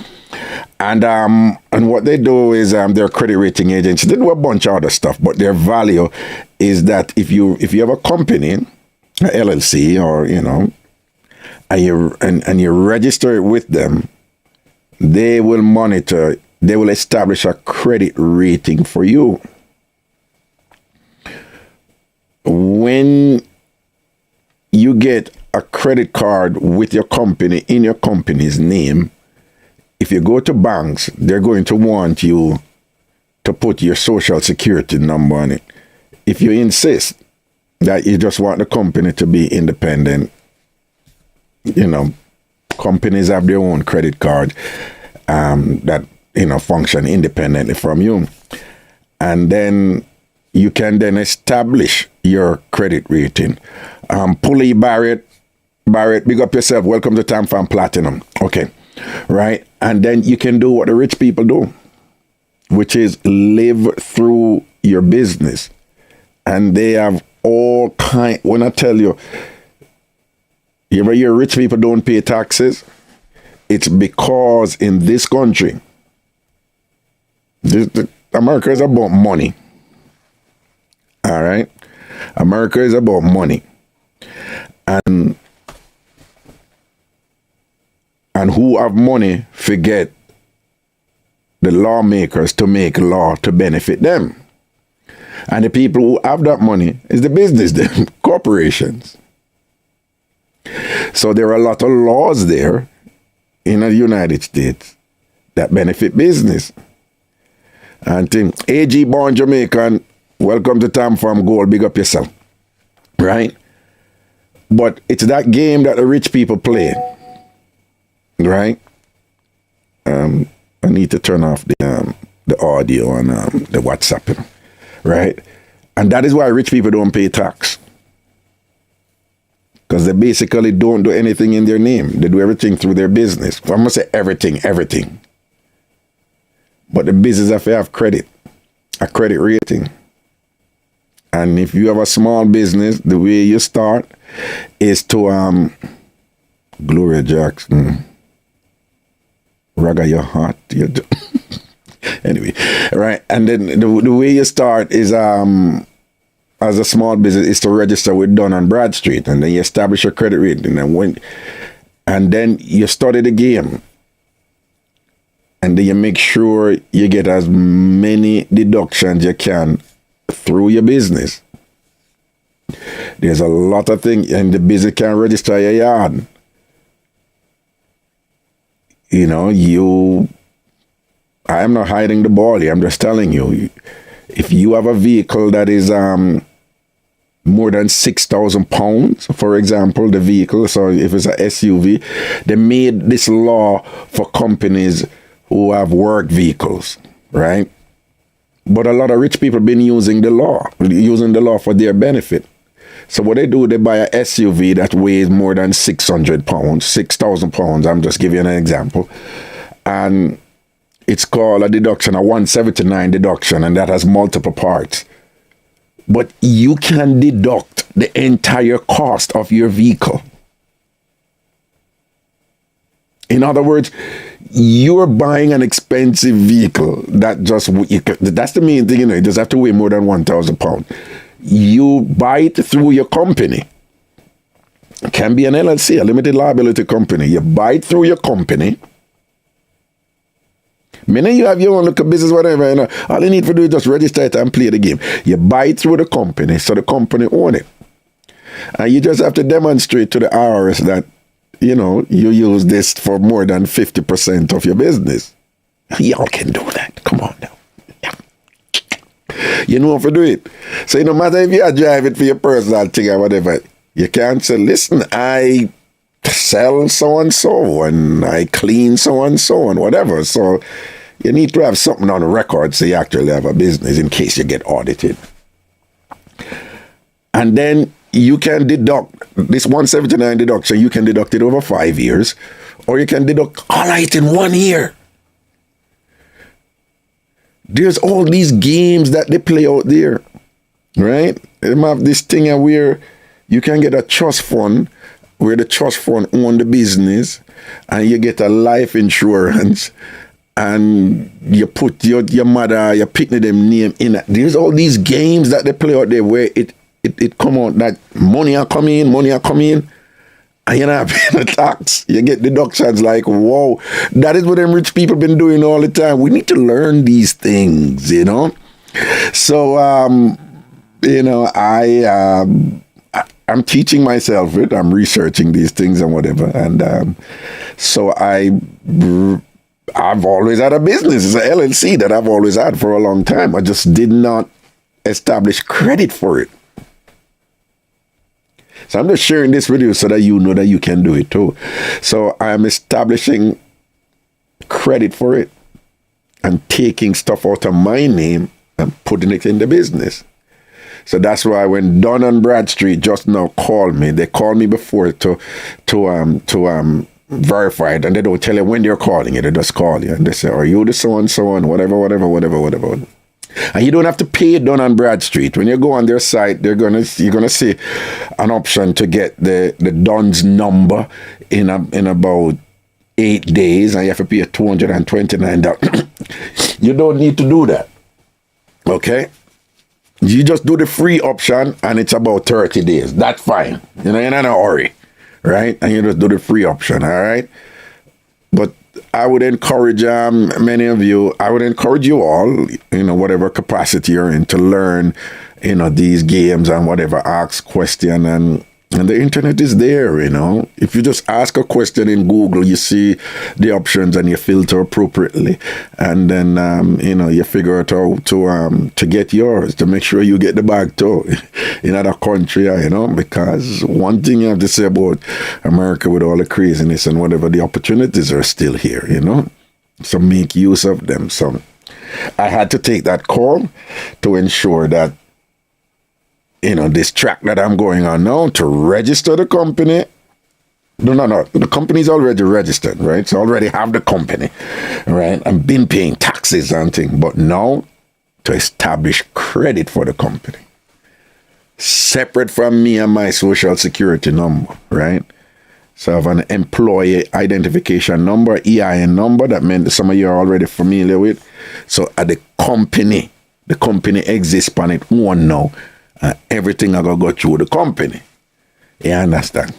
And what they do is they're a credit rating agency. They do a bunch of other stuff, but their value is that if you have a company, a LLC, or and you register it with them, they will monitor. They will establish a credit rating for you. When you get a credit card with your company in your company's name, if you go to banks, they're going to want you to put your social security number on it. If you insist that you just want the company to be independent, companies have their own credit card that function independently from you. And then you can then establish your credit rating. Pulley Barrett, big up yourself. Welcome to TamFam Platinum. Okay, right? And then you can do what the rich people do, which is live through your business. And they have all kind. When I tell you, your rich people don't pay taxes, it's because in this country, America is about money. All right? America is about money. And who have money forget the lawmakers to make law to benefit them. And the people who have that money is the business, the corporations. So there are a lot of laws there in the United States that benefit business. And AG born Jamaican, welcome to TamFam Gold, big up yourself. Right? But it's that game that the rich people play. Right? I need to turn off the audio on the WhatsApp. Right? And that is why rich people don't pay tax. Because they basically don't do anything in their name. They do everything through their business. Well, I'm going to say everything. But the business have to have credit, a credit rating. And if you have a small business, the way you start is to Gloria Jackson, Raga your heart. Anyway, right? And then the way you start is as a small business is to register with Dun and Bradstreet, and then you establish your credit rating, and then you study the game, and then you make sure you get as many deductions you can through your business. There's a lot of things, and the business can register your yard. You I am not hiding the ball here. I'm just telling you, if you have a vehicle that is more than 6,000 pounds, for example, the vehicle, so if it's a SUV, they made this law for companies who have work vehicles, right? But a lot of rich people have been using the law for their benefit. So what they do, they buy a SUV that weighs more than 600 pounds, 6,000 pounds. I'm just giving you an example. And it's called a deduction, a 179 deduction, and that has multiple parts. But you can deduct the entire cost of your vehicle. In other words, you're buying an expensive vehicle that that's the main thing, it just have to weigh more than 1,000 pounds. You buy it through your company. It can be an LLC, a limited liability company. You buy it through your company. Meaning you have your own little business, whatever, all you need to do is just register it and play the game. You buy it through the company, so the company own it. And you just have to demonstrate to the IRS that, you use this for more than 50% of your business. Y'all can do that. Come on now. Yeah. You know how to do it. So no matter if you drive it for your personal thing or whatever, you can't say, listen, I sell so-and-so and I clean so-and-so and whatever. So you need to have something on the record so you actually have a business in case you get audited. And then you can deduct this 179 deduction. You can deduct it over 5 years, or you can deduct all of it in 1 year. There's all these games that they play out there, right? They have this thing where you can get a trust fund, where the trust fund own the business, and you get a life insurance, and you put your mother, your pitney them name in it. There's all these games that they play out there where it come out that money are coming in, and you're not paying the tax. You get deductions like, whoa, that is what them rich people been doing all the time. We need to learn these things, So, I'm teaching myself it. I'm researching these things and whatever. And so I've always had a business. It's an LLC that I've always had for a long time. I just did not establish credit for it. So I'm just sharing this with you so that you know that you can do it too. So I'm establishing credit for it and taking stuff out of my name and putting it in the business. So that's why when Don and Bradstreet just now called me, they called me before to verify it, and they don't tell you when they're calling you. They just call you and they say, "Are you the so and so and whatever." And you don't have to pay Dun and Bradstreet. When you go on their site, you're gonna see an option to get the Dun's number in about 8 days, and you have to pay $229. You don't need to do that. Okay? You just do the free option, and it's about 30 days. That's fine. You're not in a hurry, right? And you just do the free option, all right? But I would encourage many of you, I would encourage you all, whatever capacity you're in, to learn, these games and whatever, ask question, and the internet is there, If you just ask a question in Google, you see the options and you filter appropriately. And then, you figure out how to get yours, to make sure you get the bag too in other country, because one thing you have to say about America with all the craziness and whatever, the opportunities are still here, So make use of them. So I had to take that call to ensure that, this track that I'm going on now, to register the company. No. The company's already registered, right? So I already have the company, right? I've been paying taxes and things, but now to establish credit for the company. Separate from me and my social security number, right? So I have an employee identification number, EIN number, that meant some of you are already familiar with. So at the company exists on its own now. Everything I gotta go through the company. You understand?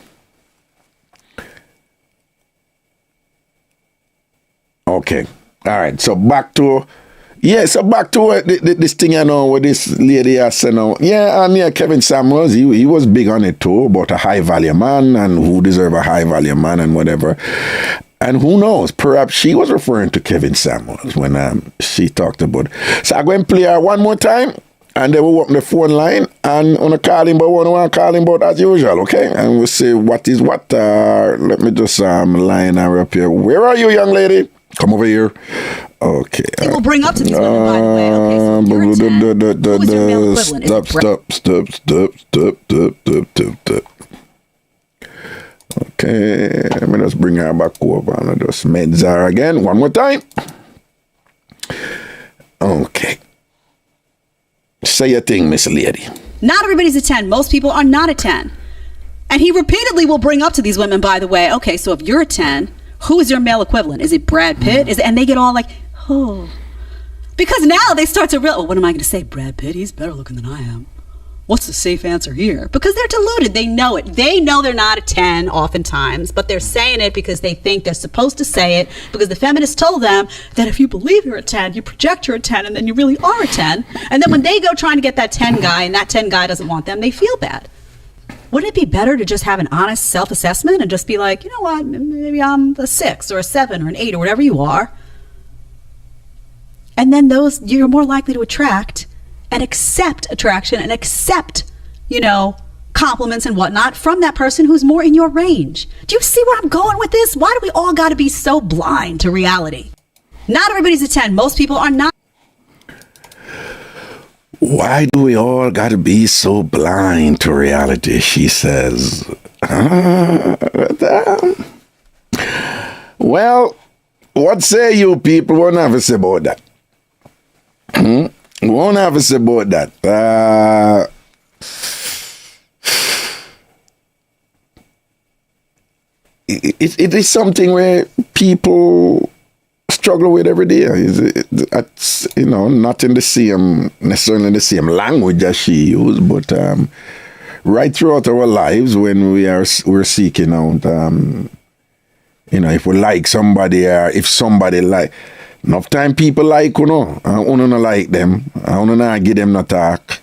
Okay. All right. So back to this thing, with this lady I said now. Yeah, and Kevin Samuels, he was big on it too, about a high value man and who deserve a high value man and whatever. And who knows, perhaps she was referring to Kevin Samuels when she talked about it. So I'm going to play her one more time, and then we'll open the phone line, and on a call him, but we want to call him about as usual, okay? And we'll see what is what. Let me just line her up here. Where are you, young lady? Come over here. Okay. He will bring up to these women, by the way. Okay, so if you're a 10, who is your male equivalent? Is it Stop. Okay, let me just bring her back over and just meds her again. One more time. Okay. Say your thing, Miss Lady. Not everybody's a 10. Most people are not a 10. And he repeatedly will bring up to these women, by the way, okay, so if you're a 10, who is your male equivalent? Is it Brad Pitt? And they get all like, oh. Because now they start to realize, oh, what am I going to say? Brad Pitt, he's better looking than I am. What's the safe answer here? Because they're deluded. They know it. They know they're not a 10 oftentimes, but they're saying it because they think they're supposed to say it because the feminists told them that if you believe you're a 10, you project you're a 10, and then you really are a 10. And then when they go trying to get that 10 guy and that 10 guy doesn't want them, they feel bad. Wouldn't it be better to just have an honest self-assessment and just be like, you know what, maybe I'm a 6 or a 7 or an 8 or whatever you are. And then those you're more likely to attract and accept attraction and accept, compliments and whatnot from that person who's more in your range. Do you see where I'm going with this? Why do we all got to be so blind to reality? Not everybody's a 10. Most people are not. Why do we all got to be so blind to reality, she says. Well, what say you people? Won't have to say about that. Won't have to say about that. It is something where people struggle with every day. It's not in the same necessarily in the same language as she used, but right throughout our lives when we're seeking out, if we like somebody or if somebody like. Enough time people like not like them. I not give them no talk.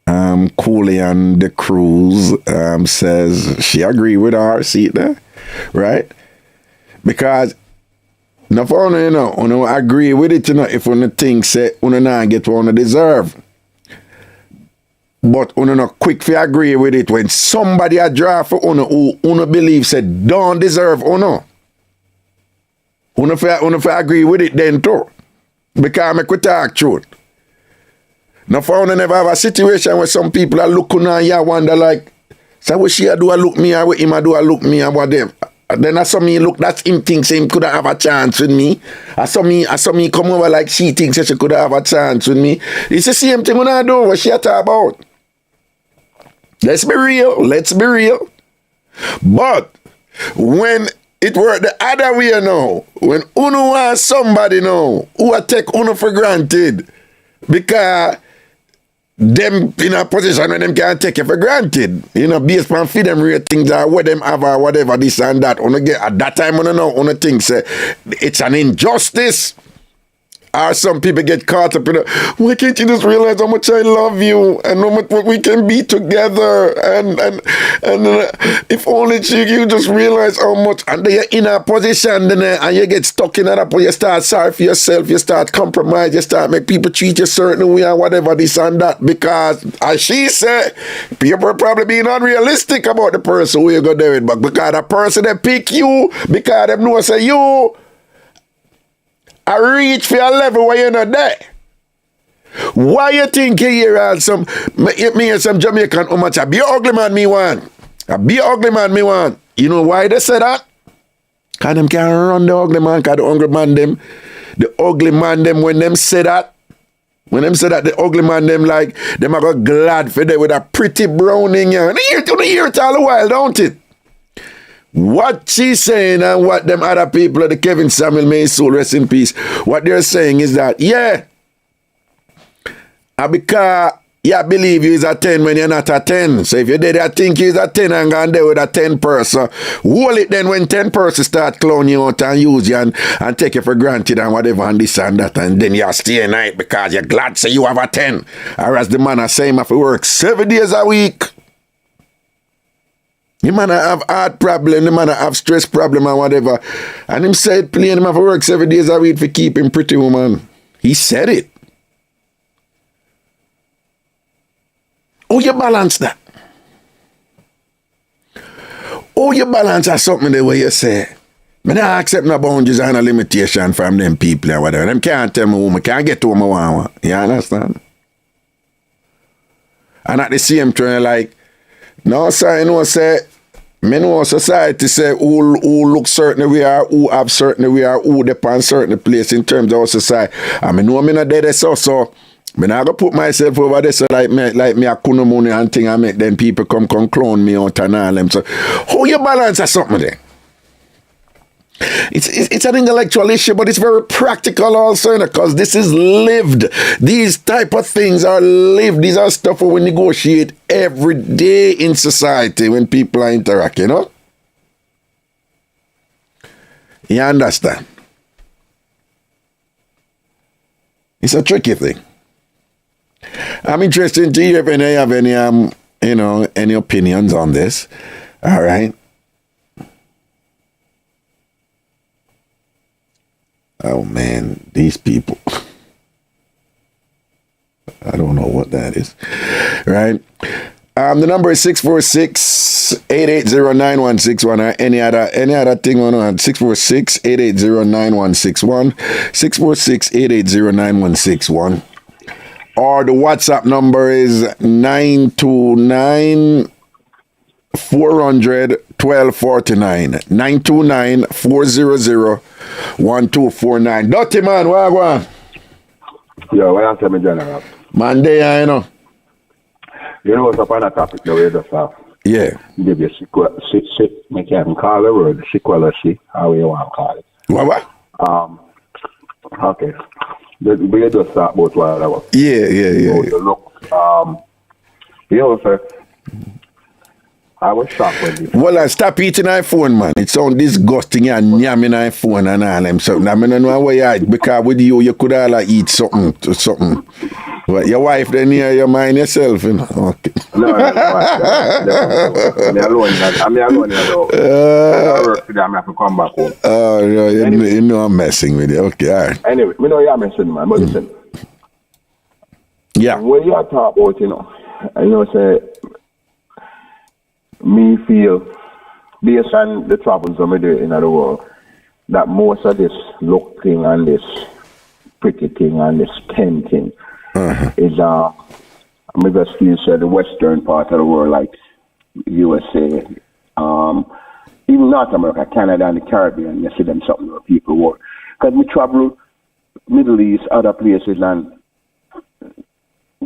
Cooley and the Cruise says she agree with her. See it there, right? Because enough agree with it. If one think say not get what one deserve, but not quick to agree with it when somebody a draw for who believe said don't deserve Una agree with it then too. Because I could talk truth. Now for never have a situation where some people are looking at you and wonder like, so what she do a look me or what him a do a look me and what them. Then I saw me look, that's him thinks him could have a chance with me. I saw me come over like she thinks that she could have a chance with me. It's the same thing when I do what she talk about. Let's be real. But when it work the other way now. When uno want somebody now who will take uno for granted because them in a position where them can't take you for granted. Based on feed them ratings or what them have or whatever, this and that. At that time, uno think say it's an injustice. Or some people get caught up in it. Why can't you just realize how much I love you and how much we can be together and if only you just realize how much and then you're in a position then and you get stuck in that point, you start sorry for yourself, you start compromise, you start make people treat you certain way or whatever this and that because as she said, people are probably being unrealistic about the person who you go there with, but because the person they pick you, because they know say you I reach for a level where you're not there. Why you think you hear some Jamaican how much a be ugly man me want? A be ugly man me want. You know why they say that? Because them can't run the ugly man, because the ugly man them when them say that, the ugly man them like them are go glad for them with a pretty browning yarn. You hear it all the while, don't it? What she's saying and what them other people, the Kevin Samuel, may his soul rest in peace, what they're saying is that, because you believe you is a 10 when you're not a 10. So if you did, I think you is a 10 and gone there with a 10 person, hold it then when 10 person start clown you out and use you and take you for granted and whatever and this and that, and then you stay night because you're glad say you have a 10. Or as the man is saying, if you work 7 days a week, The man have heart problem, the man have stress problem and whatever. And him said plain him have to work 7 days a week for keep him pretty woman. He said it. Oh, you balance that. Oh, you balance that something the way you say. I don't accept no boundaries and no limitation from them people and whatever. Them can't tell me who I can't get to who I want. You understand? And at the same time, like, no, sir, you know, say, me know society say who look certain we are, who have certain we are, who depend certain place in terms of our society. And I know me not dead so me not gonna put myself over there so like me a kunumuni and thing and make them people come clone me out and all them. So how you balance or something there? It's an intellectual issue, but it's very practical also, because this is lived. These type of things are lived. These are stuff we negotiate every day in society when people are interacting, you know? You understand? It's a tricky thing. I'm interested to hear if any have any any opinions on this. All right. Oh man, these people. I don't know what that is. Right? The number is 646-880-9161 or any other thing on 646-880-9161, 646-880-9161. Or the WhatsApp number is 929 400 1249 929 400 1249. Dirty man, what go on? Yo, what answer me, General? Monday, you know. You know what's up on that topic, the way just have. Yeah. Give you me can call the word sequelacy, how you want to call it. What? Okay. We just talk about whatever. Yeah. Look, you know, sir, I was shocked when this. Well, I stop eating iPhone, man. It sounds disgusting and yamming iPhone and all them something. I mean, I don't know why you eat, because with you could all like eat something. But your wife then hear your mind yourself, you know. Okay. No. I'm alone. I work today, I have to come back home. Oh, no, you know I'm messing with you. Okay, all right. Anyway, me know you're messing, man. But listen. Yeah. When you talk about, say, me feel, based on the travels I'm doing in the world, that most of this look thing and this pretty thing and this pen thing is, maybe as you said, the western part of the world, like USA, even North America, Canada, and the Caribbean, you see them something where people work. Because we travel Middle East, other places, and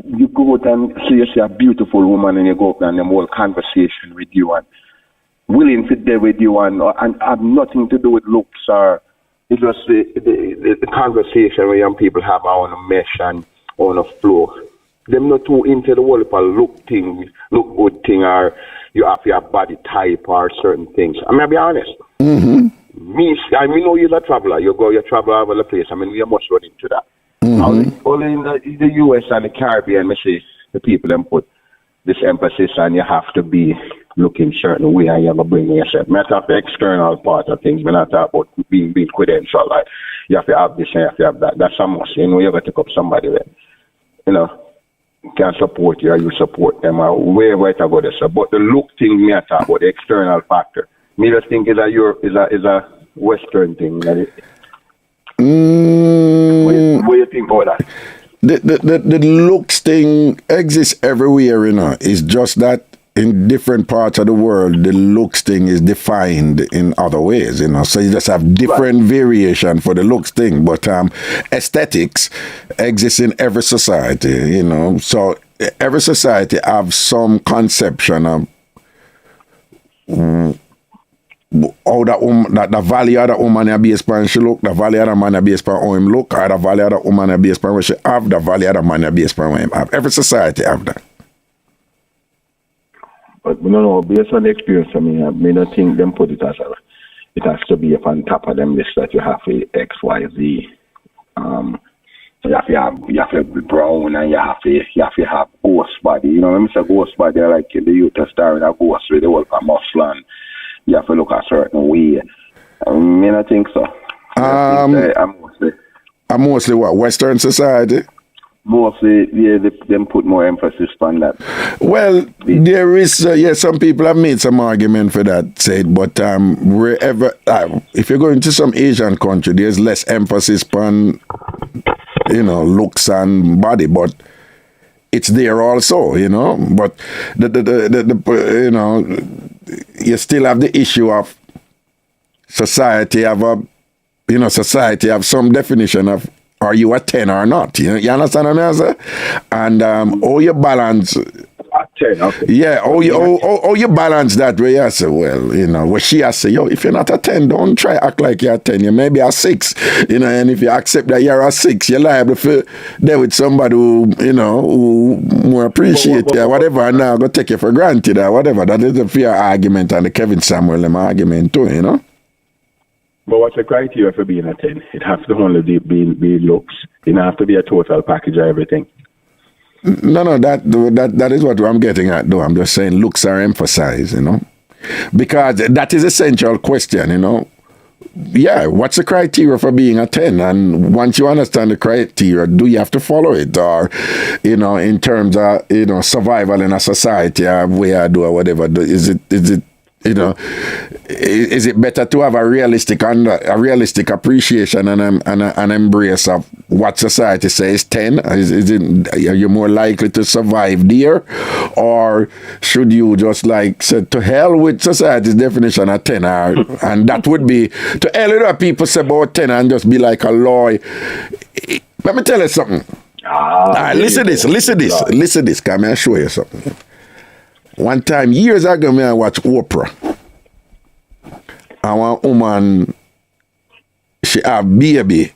you go out and see a beautiful woman and you go up and them whole conversation with you and willing to there with you and have nothing to do with looks or it's just the conversation where young people have on a mesh and on a flow. Them not too into the whole look good thing or you have your body type or certain things. I mean, I'll be honest. Mm-hmm. Me, I mean, know you're a traveler. You travel all over the place. I mean, we must run into that. Mm-hmm. Only in the US and the Caribbean, I see the people them put this emphasis on you have to be looking certain way and you have to bring yourself. Not of the external part of things, but not about being credential. Like you have to have this and you have to have that. That's a must. You know, you have to take up somebody that, can support you or you support them or wherever it go there. But the look thing, me I talk about the external factor. Me just think is a Western thing. What do you think about that? The looks thing exists everywhere, It's just that in different parts of the world, the looks thing is defined in other ways, So you just have different variation for the looks thing. But aesthetics exists in every society, So every society have some conception of how the value of the woman is based upon she look, the value of the man is based upon how him look, or the value of the woman is based upon what she have, the value of the man is based upon what him have. Every society have that. But based on the experience I don't think them put it as it has to be up on top of them list that you have a X, Y, Z You have to be brown and you have to have ghost body. You know, when I say ghost body, like the youth are starring a ghost with the whole muscle and you have to look a certain way. I mean, I think so. I'm mostly what? Western society? Mostly, yeah, them put more emphasis on that. Well, there is, some people have made some argument for that, said, but wherever, if you're going to some Asian country, there's less emphasis on, looks and body, but it's there also, but you still have the issue of society have some definition of are you a 10 or not? You understand what I mean? And how you balance. 10, okay. Yeah, how you balance that way? I say, where she has say, if you're not a 10, don't try act like you're a 10. You may be a 6, and if you accept that you're a 6, you're liable to there with somebody who more appreciate you, whatever, and now go take you for granted or whatever. That is the fair argument and the Kevin Samuel argument too, But what's the criteria for being a 10? It has to only be looks. It have to be a total package of everything. No, that is what I'm getting at, though. I'm just saying looks are emphasized, because that is a central question, Yeah, what's the criteria for being a 10? And once you understand the criteria, do you have to follow it? Or, in terms of, survival in a society, where I do or whatever, is it is it better to have a realistic appreciation and an embrace of what society says 10? Are you more likely to survive there, or should you just say to hell with society's definition of 10? And that would be to hell with what people say about 10 and just be like a lawyer. Let me tell you something. Listen to this. Come here, I'll show you something. One time, years ago, I watched Oprah. And one woman, she have baby.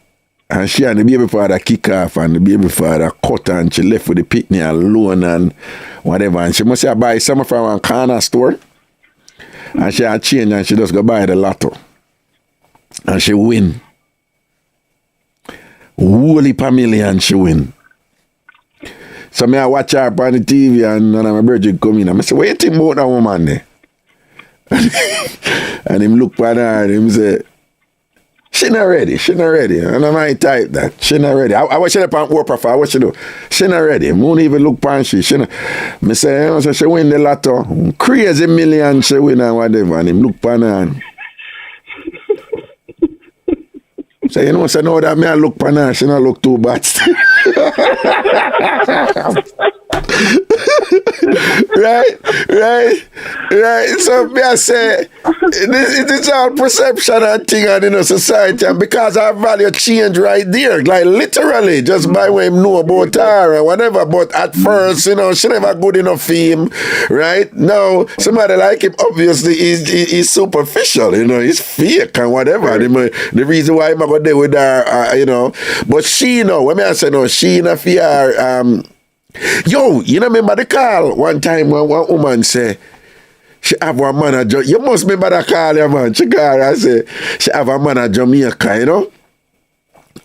And she and the baby father kick off and the baby father cut and she left with the picnic alone and whatever. And she must have buy something from one corner store. And she had change and she just go buy the lotto. And she win. Whole heap of million she win. So I watch her on the TV and my brother come in and I say, what you think about that woman there? And him look at her and him say, she not ready. And I might type that. She not ready. I watch her on Oprah for what she do. She not ready. I won't even look at she. I say, so she win the lotto. Crazy million she win and whatever. And him look at her and say, no, that me I look at her, she not look too bad. Right. So me I say, it is all perception and thing and society, and because our value change right there, like literally, just by what him know about her or whatever. But at first, she never good enough for him, right? Now, somebody like him, obviously, he's superficial, he's fake and whatever. The reason why I'm going there with her, but she, when I say no, she in a fear. Yo, you remember the call one time when one woman say she have one man at Jamaica. You must remember that call, yeah, man. She called and say she have a man at Jamaica,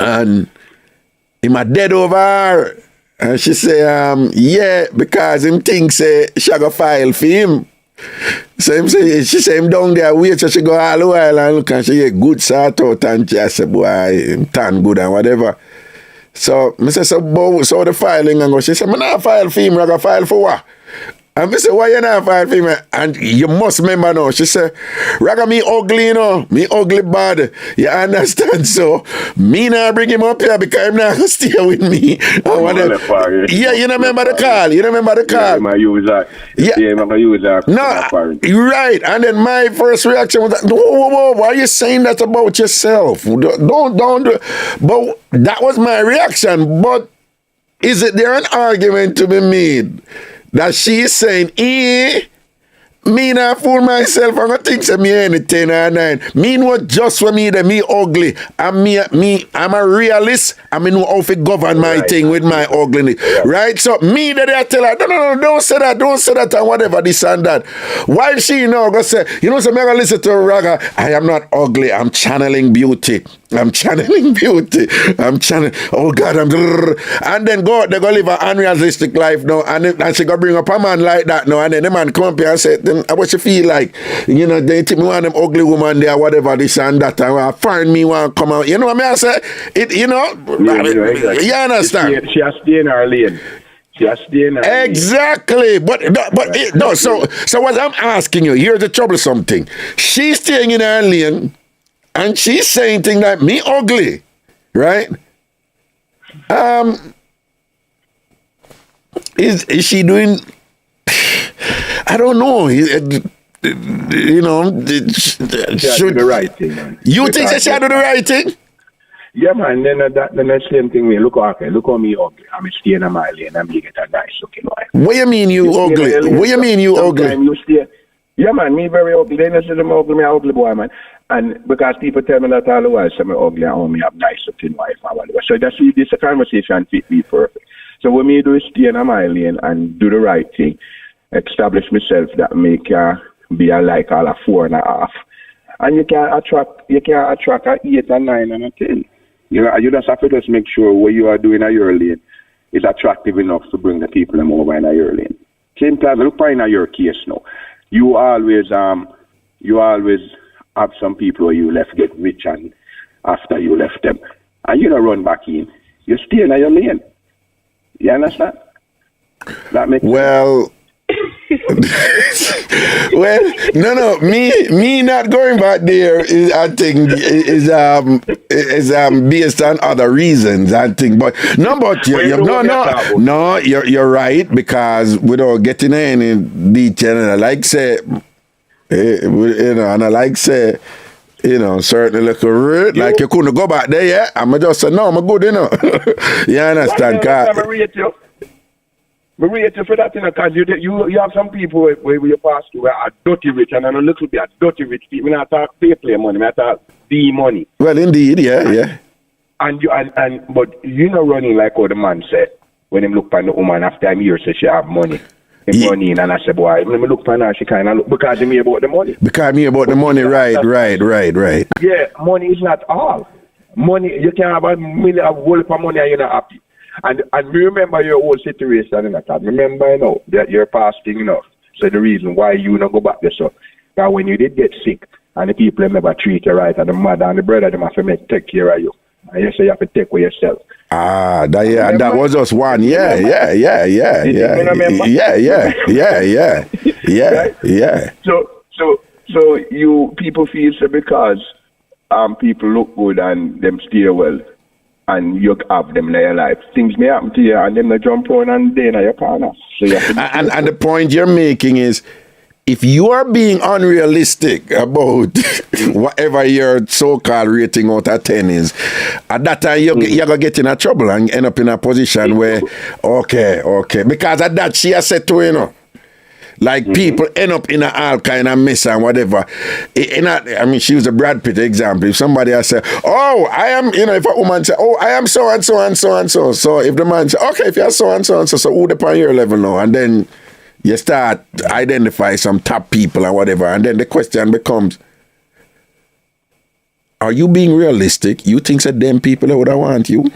and him a dead over her. And she say, yeah, because him think say she go file for him. So she say him down there wait so she go all the while and look and she get good sort out and she say, boy, him tan good and whatever. So I say, so the filing and go. She said, I not file for him, I go file for what? And I say, why you not file for him? And you must remember now. She said, Raga, me ugly, me ugly bad. You understand? So me not bring him up here because him not going to stay with me. Or whatever. Yeah, you remember the call? Yeah, my user. Yeah, my user. No, you're right. And then my first reaction was, whoa, why are you saying that about yourself? Don't do it. But that was my reaction. But is it there an argument to be made that she is saying, Me not fool myself. I'm gonna think say me any 10 or 9. Me know just for me that me ugly. I'm a realist. I mean know how to govern my thing with my ugliness. Right? So me that I tell her, no, don't say that and whatever, this and that. While she go say, so me gonna listen to Raga, I am not ugly, I'm channeling beauty. Oh God, and then they go live an unrealistic life now, and she go bring up a man like that now, and then the man come up here and say, then what you feel like? They think me want them ugly woman there, whatever, this and that, and find me want to come out. You know what I mean? I say, Exactly. You understand? She has to stay in her lane. Exactly, but so what I'm asking you, here's the troublesome thing. She's staying in her lane, and she's saying things like me ugly, right? Is she doing? I don't know. Should do the right thing, man. You think that she do the right thing? Yeah, man. Then the same thing. Look how me ugly. I'm staying in my lane and me get a nice looking wife. What you mean you ugly? What you mean you ugly? You stay. Yeah, man. Me very ugly. They say I'm ugly. Me ugly boy, man. And because people tell me that all the while, say me ugly and how me have nice looking wife and whatever. So that's this a conversation fit me perfect. So what me do is stay in my lane and do the right thing. Establish myself that me can be like all a 4.5. And you can attract a 8 and 9 and a 10. You just have to just make sure what you are doing at your lane is attractive enough to bring the people them over in your lane. Same time, look in your case now. You always have some people where you left get rich and after you left them. And you don't run back in. You stay in your lane. You understand? That makes sense. Well, no. Me not going back there is, I think, is based on other reasons. I think, but you're right, because without getting any detail, and I like say, and I like say, certainly look like you couldn't go back there, yeah. I'm just say no, I'm good, You understand? We rate you for that, because you have some people where you pass through where are dirty rich, and a little bit of dirty rich people. I talk play money, I talk the money. Well, indeed, yeah. But you know running like how the man said when him look at the woman after him years say she have money. Money and I said, boy, when I look at her, she kind of look because me about the money. Because me about the money, right. Yeah, money is not all. Money, you can have a million, a whole heap of money and you're not happy. And remember your whole situation in that. Remember, that you're fasting enough. So the reason why you not go back there, so that when you did get sick and the people never treat you right, and the mother and the brother them have to take care of you, and you say you have to take care of yourself. That was us one. Yeah. So you people feel so because people look good and them stay well, and you have them in your life. Things may happen to you, and them they jump on and they in your corner. So you have to and the point you're making is, if you are being unrealistic about whatever your so-called rating out of 10 is, at that time you're going to get in a trouble and end up in a position where, okay, because at that she has said to people end up in all kind of mess and whatever. She was a Brad Pitt example. If somebody has said, I am, if a woman say, I am so and so and so and so. So if the man say, okay, if you're so and so and so, who upon your level now? And then you start identify some top people and whatever. And then the question becomes, are you being realistic? You think that them people would want you?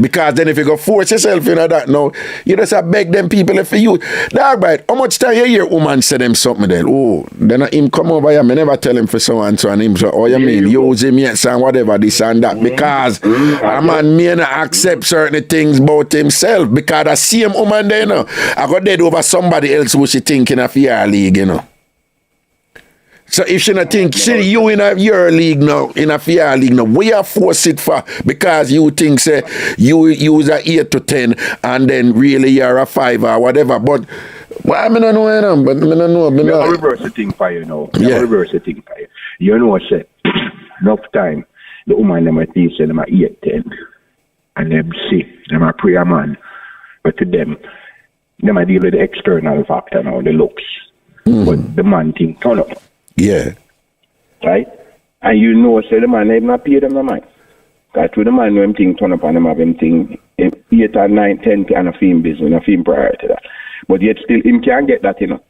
Because then if you go force yourself into that now, you just have beg them people for you. Dog, right, how much time you hear woman say them something then? Then him come over here, me never tell him for so and so, and him so, you mean, use him yes and whatever, this and that. Because a man may not accept certain things about himself, because the same woman there, I got dead over somebody else who she thinking of your league, So if she not think, you in your league now, in a fair league now, we are forced it for, because you think, say, you use a 8 to 10, and then really you're a 5 or whatever. But, I don't know, but I don't know. I'll reverse the thing for you now. You know what I said? Enough time, the woman, them at least say them are 8, 10, and them see, them are prayer man. But to them, Them I deal with the external factor now, the looks. But the man thing turn up. Yeah. Right? And you know, say the man, they not pay them no mind. Because to the man, when thing turn up and them have them thing, 8 or 9, 10 and a film business, a film prior to that. But yet still, him can't get that, you know.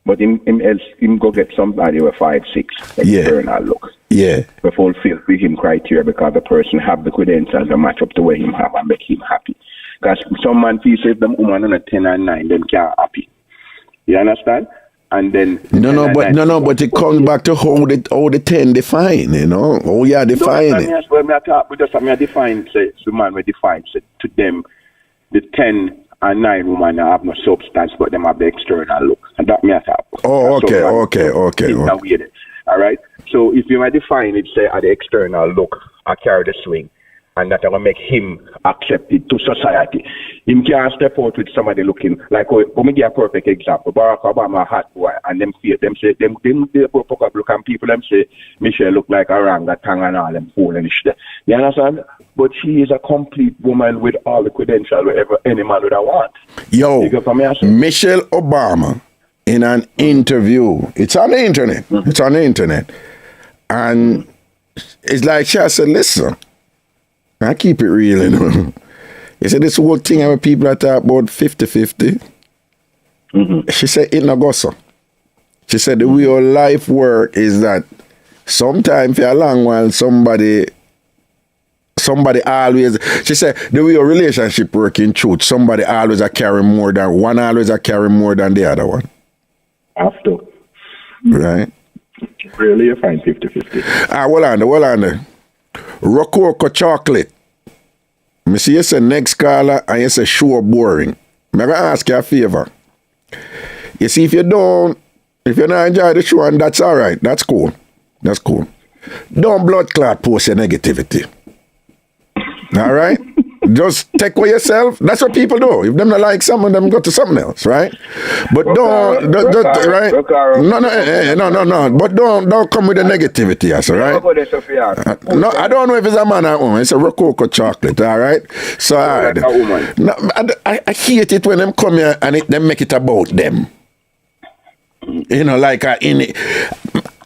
But him go get somebody with 5, 6 external look. Yeah. To fulfill with him criteria because the person have the credentials that match up the way him have and make him happy. Because some man feels if them woman on a 10 and 9, them can't happy. You understand? And then but it comes back to how the 10 define, you know. Oh yeah, define it. Well, I define say the man we define say to them the 10 and 9 women have no substance, but them have the external look. And that me attack. Oh, okay. All right. So if you might define it, say at the external look, I carry the swing, and that will make him accepted to society. Him can't step out with somebody looking like, let me give a perfect example. Barack Obama, a hot boy, and them say, them look and people, them say, Michelle look like a orangutan and all them fool and shit. You understand? But she is a complete woman with all the credentials whatever any man would want. Yo, Michelle Obama, in an interview, it's on the internet, and it's like she said, listen, I keep it real, you know. You see, this whole thing where people are talking about 50-50. She said, it not go so. She said, the way your life work is that sometimes for a long while, somebody always, she said, the way your relationship work in truth, somebody always a carry more than the other one. After. Right? Really, you find 50-50. Hold on there. Rococo chocolate. Me see you say next caller and you say sure boring. I'm going to ask you a favor. You see, if you not enjoy the show, and that's all right. That's cool. Don't blood clot post your negativity. All right? Just take away yourself. That's what people do. If them not like something, them go to something else, right? But don't right? No. But don't come with the negativity, yes, all right? No, I don't know if it's a man or woman. It's a Rococo chocolate, all right? So no, I hate it when them come here and them make it about them. You know, like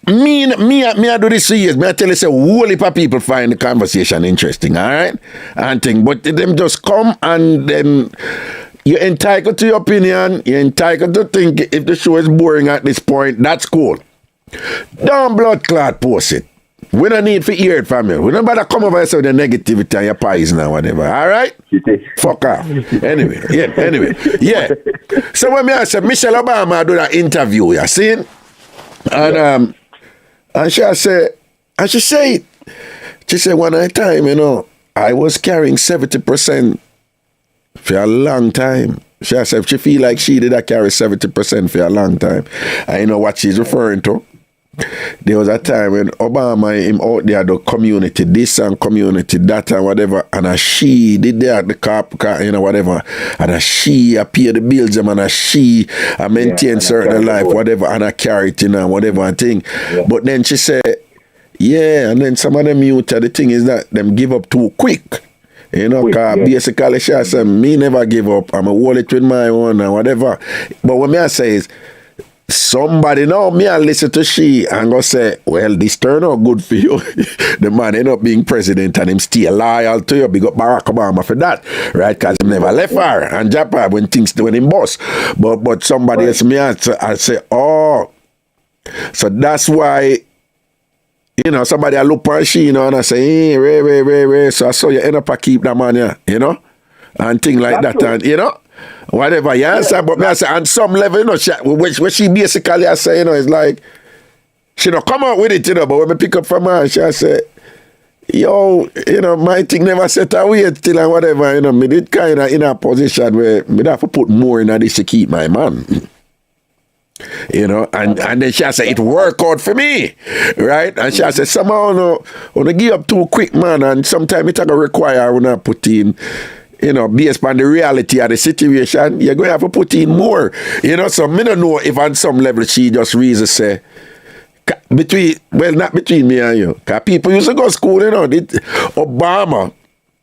me, I do this for years. Me, I tell you, say, whole heap of people find the conversation interesting, all right? And thing, but them just come and then you're entitled to your opinion. You're entitled to think if the show is boring at this point, that's cool. Don't blood clot post it. We don't need to hear it from you. We don't bother come over here with the negativity and your poison or whatever, all right? Fuck off. Anyway. So when I said Michelle Obama do that interview, you seen? And she said, one at a time, you know, I was carrying 70% for a long time. She said she feel like she did carry 70% for a long time. And you know what she's referring to? There was a time when Obama him out there the community this and community that and whatever, and she did that the car, you know, whatever, and she pay the bills and she maintain certain life, whatever, and I carry it, you know, whatever and thing. Yeah. But then she said, and then some of them youth, the thing is that them give up too quick. You know, because basically she said, me never give up. I'm a hold it with my own and whatever. But what I say is, somebody know me and listen to she and go say, well, this turn out good for you. The man end up being president and him still loyal to you. Big up Barack Obama for that, right? Because he never left her and Japan when him boss. But somebody else me and I say, oh, so that's why, you know, somebody I look on she, you know, and I say, hey, Ray. So I saw you end up keep that man here, you know, and thing like that, and you know. Whatever, but me I say on some level, you know, she basically I say, you know, it's like she don't come out with it, you know, but when me pick up from her, she say, yo, you know, my thing never set away till and whatever, you know, me did kind of in a position where me have to put more in this to keep my man. You know, and then she say it work out for me, right? And she say somehow, no, when I give up too quick, man, and sometimes it gonna require when I put in, you know, based on the reality of the situation, you're going to have to put in more. You know, so I don't know if on some level she just reason say, not between me and you. Because people used to go to school, you know, Obama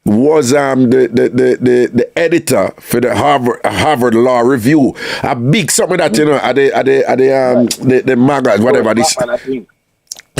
was the editor for the Harvard Law Review. A big something that, you know, at the magazine, whatever this.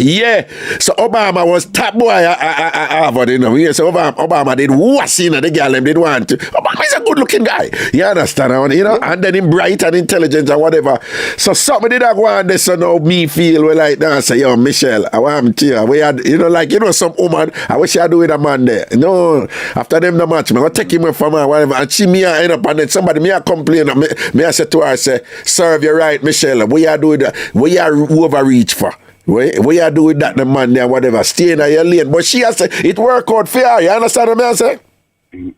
Yeah, so Obama was top boy at Harvard, you know. Yeah, so Obama did what's in the girl, them did want to. Obama is a good looking guy. You understand? You know, and then him bright and intelligent and whatever. So somebody did that go on this, so now me feel well like that. Say, yo, Michelle, I want to, we had, you know, like, you know, some woman, I wish I do with a man there. No, after them the match, I'm gonna take him away from her, whatever. And she me end up and then somebody me a complain. Me I say to her, I say, serve you right, Michelle. We are doing that. We are overreach for. What you do with that, the man there, whatever, stay in your lane. But she has said, it work out for her. You understand what I say?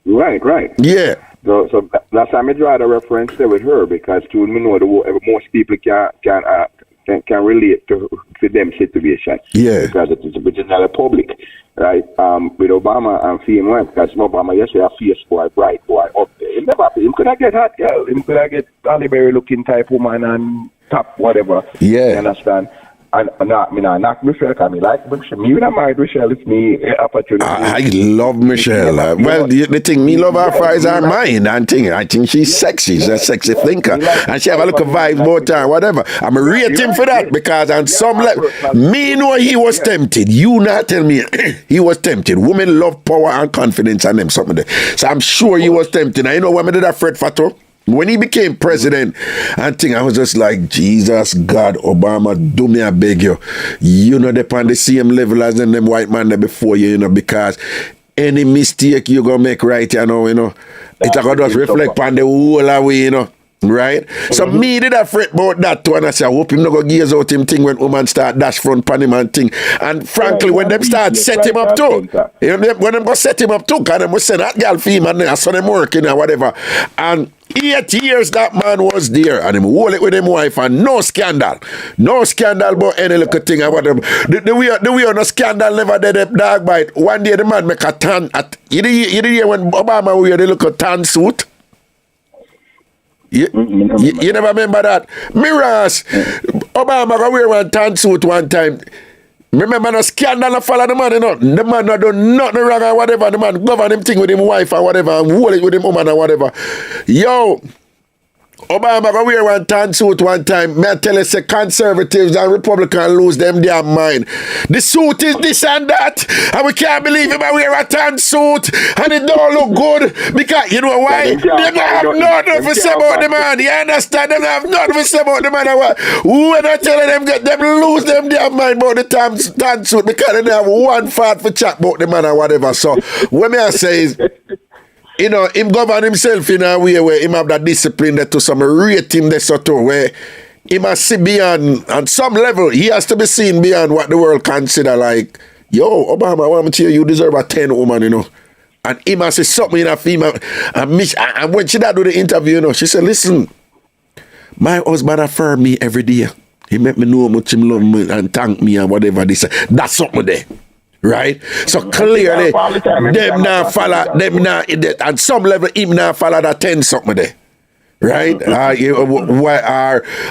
Right. Yeah. So that's why I draw the reference there with her, because to me know most people can relate to them situation. Yeah. Because it's not a public, right? With Obama and Fame One, because Obama yesterday a fierce boy, bright boy up there. Him could have get hot girl. Him could have get Halle Berry looking type woman and top whatever. Yeah. You understand? And not Michelle, because I like Michelle. Me would have married Michelle if me opportunity. I love Michelle. Well, the thing me love her for is her mind and thing. I think she's sexy. She's a sexy thinker. And she have a look of vibes more time, whatever. I'm a rate him for that, because on some level, me know he was tempted. You not tell me he was tempted. Women love power and confidence and them something there. So I'm sure he was tempted. And you know what I did that Fred Fato? When he became president, I think I was just like, Jesus, God, Obama, do me, I beg you. You know, they're on the same level as them white man there before you, you know, because any mistake you gonna make right, you know, it's gonna just reflect on the whole away, you know. Right? So me did a fret about that too, and I say, I hope him not go gears out him thing when woman start dash front pan him and thing. And frankly, when them start set him up too, when them go set him up too, because them was send that girl female and I saw them working or whatever. And 8 years that man was there, and him hold it with him wife, and no scandal about any little thing or whatever. The way on a scandal never did a dog bite. One day the man make a tan at you hear when Obama wear the little tan suit. You never remember that? Mirrors, Obama go wear one tan suit one time. Remember no scandal no follow the man, you know. The man not done nothing wrong or whatever. The man govern him thing with him wife or whatever and hold it with him woman or whatever. Yo, Obama go wear one tan suit one time. May I tell you, say conservatives and Republicans lose them their mind. The suit is this and that, and we can't believe him. I wear a tan suit and it don't look good because you know why? They don't have nothing to say about the man. You understand? They don't have nothing to say about the man. When I tell them get them lose them their mind about the tan suit because they don't have one fart for chat about the man or whatever. So what me I say is, you know, him govern himself in a way where him have that discipline that to some rate him there sort of where he must see beyond, on some level, he has to be seen beyond what the world consider like, yo, Obama, I want to tell you, you deserve a 10 woman, you know. And he must say something in a female. And when she did do the interview, you know, she said, listen, my husband affirm me every day. He make me know how much him love me and thank me and whatever they say. That's something there. Right? So clearly, them now follow, them now, at some level, him now follow that 10 something there. Right?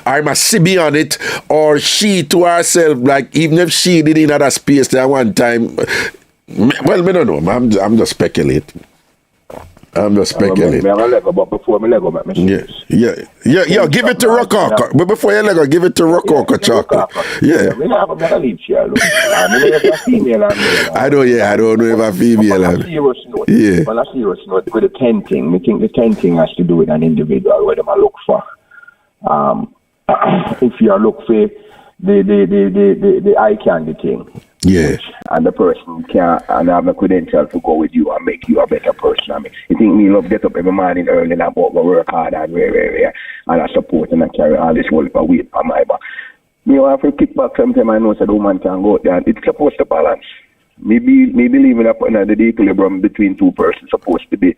I must see beyond it, or she to herself, like, even if she did in other space there one time, well, I don't know, I'm just speculating. I'm just speculating. But before me Lego, Yeah, give it to Rococo. But before you Lego, give it to Rococo chocolate. Yeah. I don't know if a female. On a serious note, with the 10 thing, I think the 10 thing has to do with an individual, where them I look for. If you look for the eye candy thing. Yeah. And the person can and have the credential to go with you and make you a better person. I mean, you think me love get up every morning early and I work hard and and I support and I carry all this whole weight on my back. Me have to kick back sometimes. I know that the woman can go there. It's supposed to balance. Maybe leaving up in the equilibrium between two persons supposed to be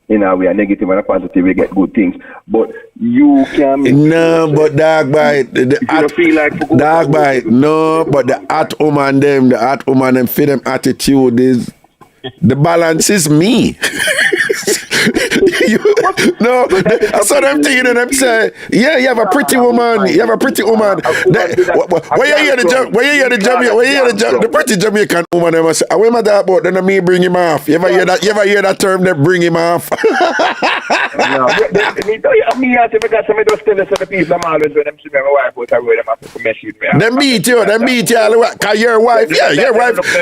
in a way, a negative and a positive, we get good things. But you can... No, but dog bite... Dog bite, no, but the hot woman them, for them attitude is... The balance is me. No, I saw them thinking and them say, yeah, you have a pretty woman. You have a pretty woman. Where you hear the pretty Jamaican woman? They must say, "Where am I that about?" Then me bring him off. You ever hear that term? They bring him off. No, me I because some of those tell us the people I'm always when them see my wife out I them have to mess with me. Them beat you. Cause your wife,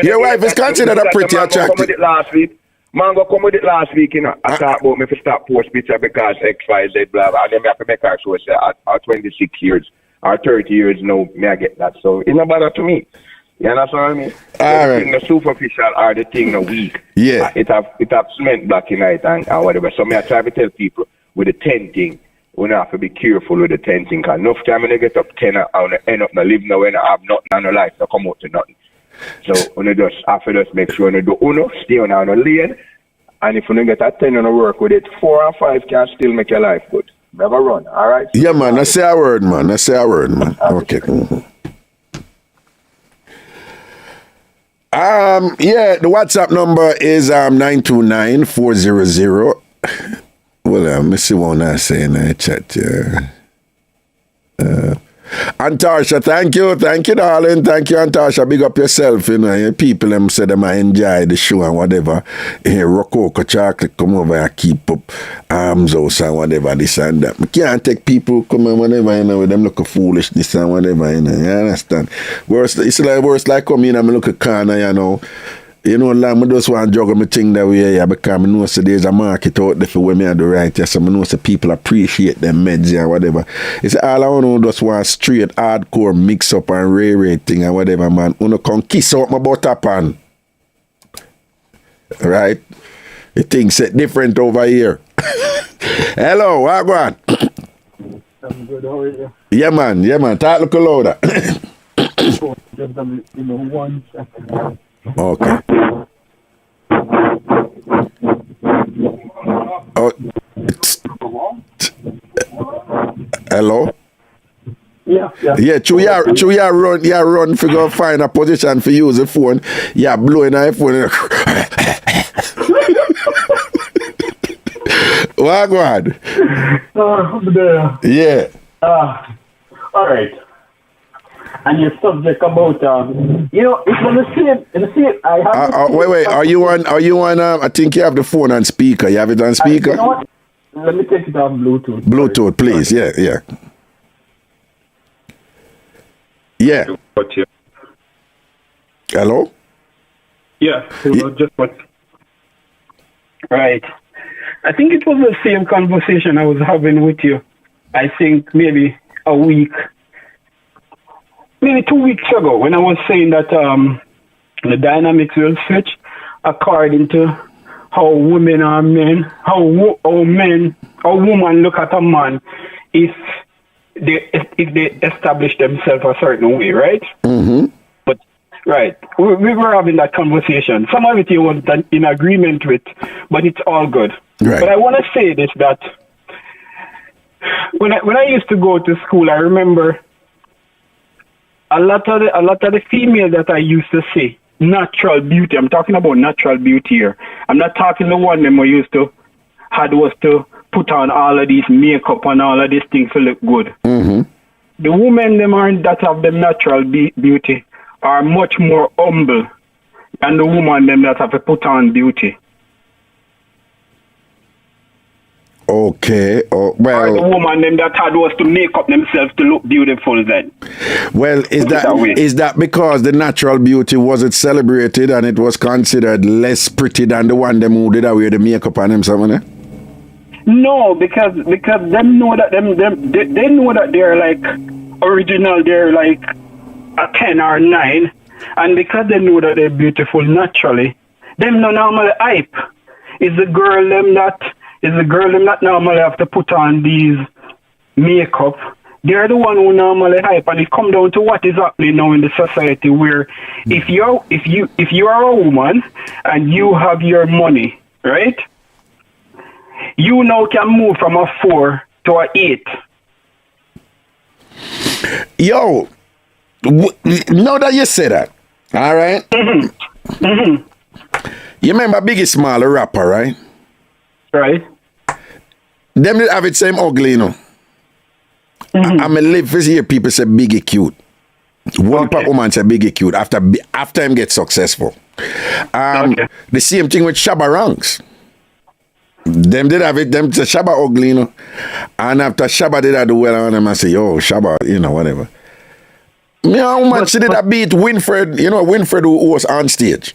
your wife is considered a pretty attractive. Mango come with it last week, you know. I thought about me to stop post picture because X, Y, Z, blah, blah. And then I have to make her show say, at 26 years or 30 years now, may I get that. So it's not bother to me. You understand what I mean? All right. The thing the superficial or the thing the weak. Yeah. It have cement black in it and whatever. So me I try to tell people with the 10 thing, we have to be careful with the 10 thing. Because enough time when I get up 10 and end up not live now when I have nothing in the life to come out to nothing. So when you just have to just make sure you do stay on the lane, and if you don't get a 10 and work with it, 4 or 5 can still make your life good. Never run, all right? Yeah, man. I say a word, man. Okay. Mm-hmm. Yeah, the WhatsApp number is 929-400. Well, let me see what I say in the chat. Antarsha, thank you, darling. Thank you, Antarsha. Big up yourself. You know, people them say they might enjoy the show and whatever. Hey, Rococo Chocolate come over and keep up arms house and whatever, this and that. I can't take people come and whatever, you know, with them look a foolishness and whatever, you know. You understand? It's like come in and look a corner, you know. You know, like, I just want to juggle my thing that way, yeah, because I know so there's a market out there for when I do right, yeah, so I know so people appreciate them meds and whatever. It's all I want to just want straight, hardcore mix up and Ray thing and whatever, man. I want to come kiss out my butter pan. Right? The thing set different over here. Hello, what go on? I'm good, how are you? Yeah, man. Talk a little louder. Just one second. Okay. Oh. Hello? Yeah. Yeah, you run for go find a position for use the phone. Yeah, blowing the phone. What go on? I'm there. Yeah. All right. And your subject about you know, it's the same. I have. Wait. Are you on? I think you have the phone on speaker. You have it on speaker. You know what? Let me take it off Bluetooth. Bluetooth, please. Yeah. Yeah. Hello. Yeah. Just what? Right. I think it was the same conversation I was having with you. I think maybe a week. Maybe 2 weeks ago, when I was saying that the dynamics will switch according to how women are men, how women look at a man if they establish themselves a certain way, right? Mm-hmm. But right, we were having that conversation. Some of it you was in agreement with, but it's all good. Right. But I want to say this, that when I used to go to school, I remember. A lot of the female that I used to see, natural beauty. I'm talking about natural beauty here. I'm not talking the one them I used to was to put on all of these makeup and all of these things to look good. Mm-hmm. The women that have them natural beauty are much more humble than the woman them that have to put on beauty. Okay. Well, or the woman them that was to make up themselves to look beautiful then. Well, is that because the natural beauty wasn't celebrated and it was considered less pretty than the one them who did wear the makeup on them something? No, because them know that they know that they're like original, they're like a 10 or 9, and because they know that they're beautiful naturally, them no normally hype. Is the girl them that normally have to put on these makeup. They're the one who normally hype, and it come down to what is happening now in the society, where if you are a woman and you have your money, right? You now can move from a 4 to a 8. Yo, now that you say that, all right? Mm-hmm. Mm-hmm. You remember Biggie Small, a rapper, right? Right. Them did have it same ugly, you know. I live for hear people say biggie cute. One part woman say biggie cute after him get successful. The same thing with Shabba Ranks. Them did have it, them say Shabba ugly, you know. And after Shabba did I do well on them, I say, yo, Shabba, you know, whatever. Me how much she did I beat Winfred, you know, Winfred who was on stage.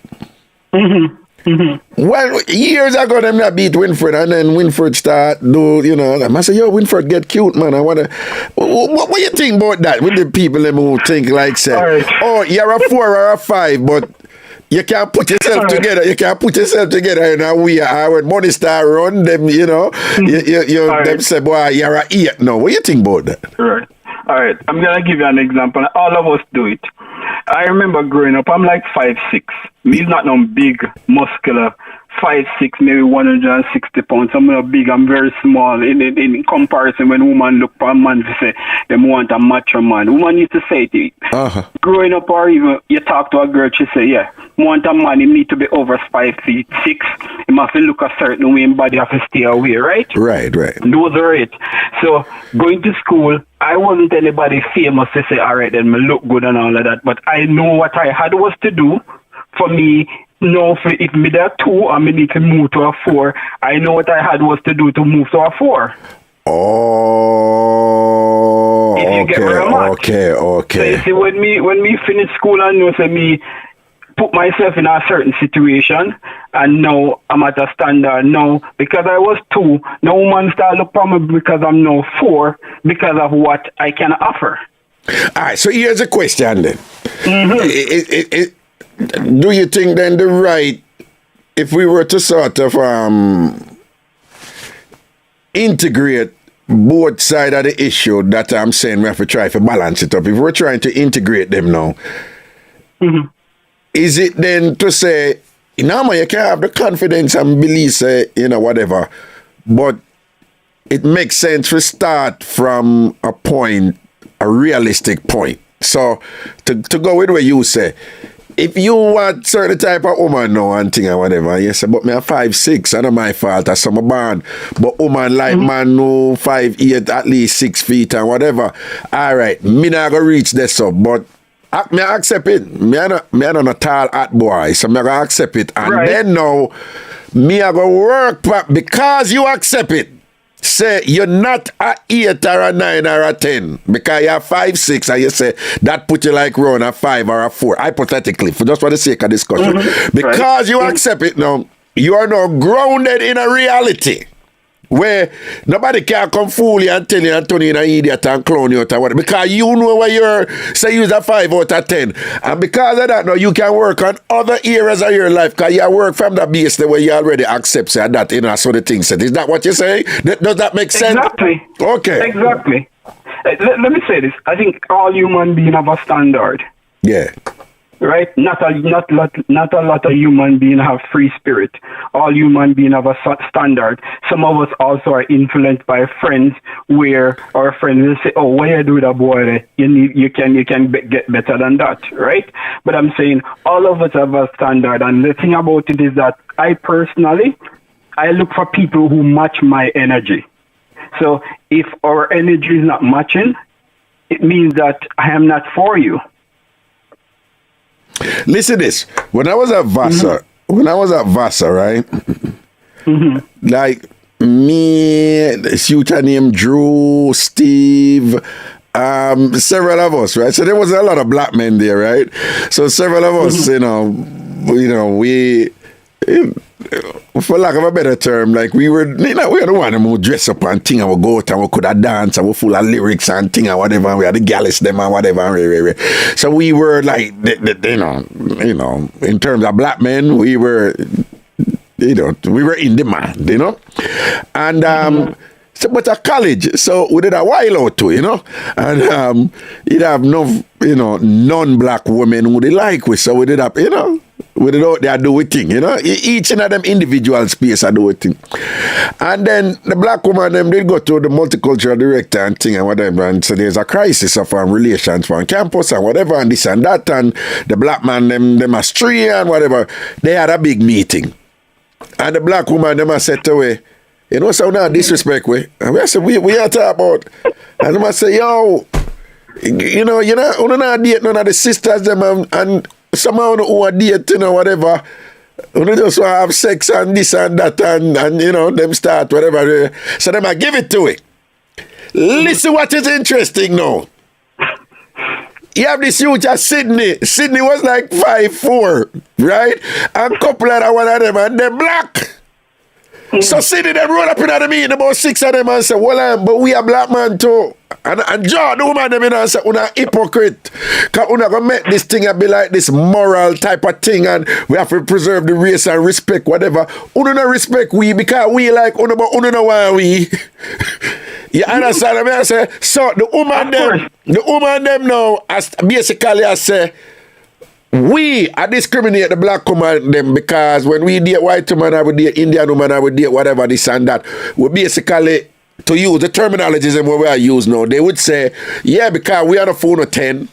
Well, years ago, them that beat Winfred, and then Winfred start do, you know, I say, yo, Winfred get cute, man. I wanna. What you think about that? With the people them who think like, say, oh, you're a 4 or a 5, but you can't put yourself together. You can't put yourself together in a way. When money start run, them, you know, them say, boy, you're a 8. No, what you think about that? Right. All right, I'm going to give you an example. All of us do it. I remember growing up, I'm like 5'6". Me's not no big, muscular, 5'6", maybe 160 pounds. I'm not big, I'm very small. In comparison, when women look for a man to say, they want a macho man. Woman used to say to it. Growing up, or even you talk to a girl, she say, yeah, want a man, he need to be over 5'6". He must look a certain way, and body have to stay away, right? Right. Those are it. So, going to school, I wasn't anybody famous to say, all right, then me look good and all of that. But I know what I had was to do for me. No, if me there 2 and me need to move to a 4, I know what I had was to do to move to a 4. Oh, if you get very much. Okay. So you see, when me finish school and know, say me put myself in a certain situation, and now I'm at a standard now because I was 2. No woman start look for me because I'm now 4 because of what I can offer. All right. So here's a question then. Do you think then the right, if we were to sort of integrate both sides of the issue that I'm saying we have to try to balance it up, if we're trying to integrate them now, is it then to say, you know, man, you can have the confidence and belief, say, you know, whatever, but it makes sense to start from a point, a realistic point. So to go with what you say, if you want certain type of woman now and thing and whatever, you say, but me a 5'6", I know my fault, that's some born. But woman like man no 5'8", at least 6 feet and whatever. All right, me not gonna reach this up, but me accept it. Me not a tall hot boy, so me gonna accept it. And then now, me a go work because you accept it. Say you're not a 8 or a 9 or a 10 because you're 5'6", and you say that put you like around a 5 or a 4, hypothetically, for just for the sake of discussion. Because you accept it now, you are now grounded in a reality where nobody can come fool you and tell you and turn you an idiot and clown you out or whatever, because you know where you're, say you're a 5 out of 10, and because of that now you can work on other areas of your life because you work from the base the way you already accept say, that, you know, so the thing said. Is that what you're saying? Does that make sense? Exactly. Okay. Exactly. Let me say this. I think all human beings have a standard. Yeah. Right? Not a lot of human beings have free spirit. All human beings have a standard. Some of us also are influenced by friends where our friends will say, oh, what you do with a boy? You can get better than that, right? But I'm saying all of us have a standard, and the thing about it is that I personally look for people who match my energy. So if our energy is not matching, it means that I am not for you. Listen to this. When I was at Vassar, right? Like me, the shooter named Drew, Steve, several of us, right? So there was a lot of black men there, right? So several of us, you know, we, for lack of a better term, like we were the one who dress up and thing and we go out and we could have dance and we full of lyrics and thing and whatever, and we had the galleys them and whatever. So we were like, you know, in terms of black men, we were, we were in demand, you know, and so, but at college, so we did a while out too, you know, and you'd have no, non-black women who they like with, so we did up, we did out there do a thing, each of them individual space I do a thing. And then the black woman, them did go to the multicultural director and thing and whatever, and so there's a crisis of relations on campus and whatever, and this and that, and the black man, them astray and whatever. They had a big meeting. And the black woman, them said away, You know, so now disrespect we. And I say, we are talking about. And I say, yo, you know, not date none of the sisters them and somehow who are date, you know, whatever. You just want to have sex and this and that and you know, them start whatever. So them I give it to it. Listen what is interesting now. You have this huge as Sydney. Sydney was like 5'4", right? And a couple of one of them and they're black. So Sydney them roll up in the meeting, about 6 of them and say, well, but we are black man too. And John, the woman them in and say, una hypocrite. Because una gonna make this thing be like this moral type of thing and we have to preserve the race and respect whatever. Una no respect we because we like una, but una know why we. You understand what I say? So the woman them now as basically I say we are discriminate the black woman them because when we date white woman, I would date Indian woman, I would date whatever this and that. We basically to use the terminologies and what we are using now, they would say, yeah, because we are the phone of 10.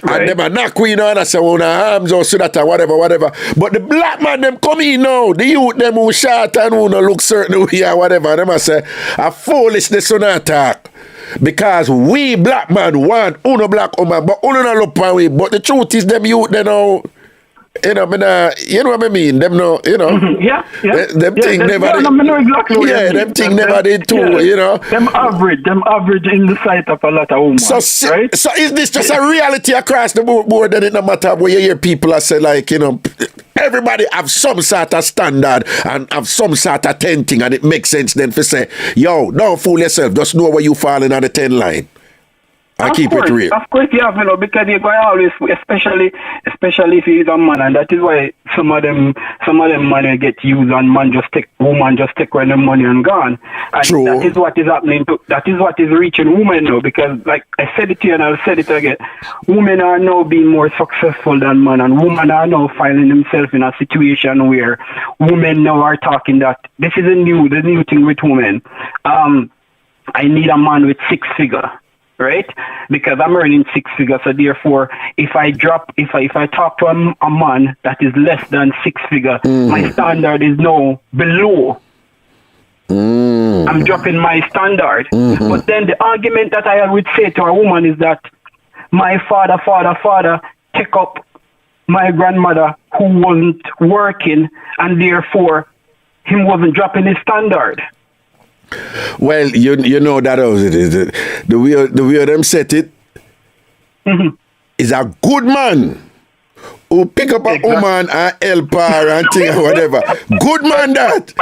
Right. And them are not queen on us on our arms or so that or whatever. But the black man them come in now, the youth them who short and who no look certain way or whatever, them I say, a foolishness on attack. Because we black man want uno black woman, but uno not look for we. But the truth is them youth they know. You know, you know what I mean? Them no, you know. Yeah. Them thing never did. Know exactly what them thing never did too, you know. Them average in the sight of a lot of women. Right? So is this just a reality across the board? Then it no matter where you hear people are say like, you know, everybody have some sort of standard and have some sort of 10 thing, and it makes sense then to say, yo, don't fool yourself, just know where you falling on the 10 line. I keep it real. Of course, you have, you know, because you're going always, especially if he's a man, and that is why some of them money get used, and woman just take when the money and gone. And true. That is what is happening. That is what is reaching women now. Because, like I said it here, and I'll say it again, women are now being more successful than men, and women are now finding themselves in a situation where women now are talking that this is the new thing with women. I need a man with 6 figure. Right? Because I'm earning 6 figures, so therefore, if I talk to a man that is less than 6 figure, my standard is now below. I'm dropping my standard. But then the argument that I would say to a woman is that my father take up my grandmother who wasn't working, and therefore, him wasn't dropping his standard. Well, you know that the way them set it is a good man who pick up a woman and help her and thing or whatever. Good man that.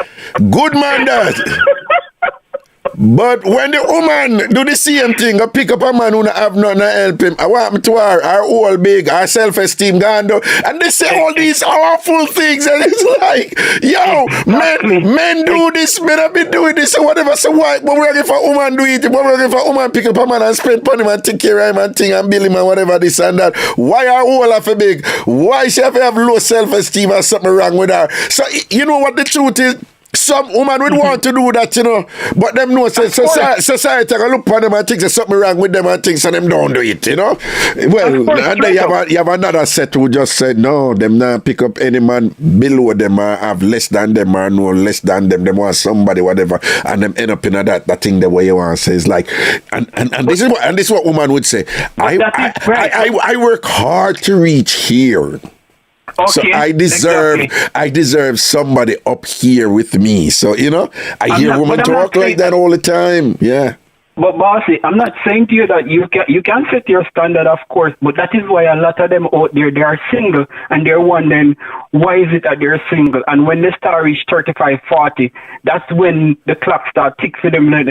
But when the woman do the same thing, or pick up a man who not have nothing to help him, I want to her all big, her self-esteem gone down, and they say all these awful things, and it's like, yo, men do this, men have been doing this, or whatever, so why, but we're if a woman do it, but we're if a woman pick up a man and spend money and take care of him and thing and bill him and whatever, this and that, why are all of a big? Why she have to have low self-esteem or something wrong with her? So, you know what the truth is? Some woman would want to do that, you know, but them know society can look upon them and think there's something wrong with them and things, and them don't do it, you know. Well, and then you have another set who just said no, them not pick up any man below them or have less than them or no less than them. Them want somebody whatever, and them end up in that thing the way you want to say. It's like, and this is what woman would say. I work hard to reach here. Okay, so I deserve somebody up here with me. So, you know, I hear women talk like that all the time. Yeah. But bossy, I'm not saying to you that you can set your standard, of course, but that is why a lot of them out there, they are single, and they're wondering, why is it that they're single? And when they start reach 35, 40, that's when the clock start tick for them, and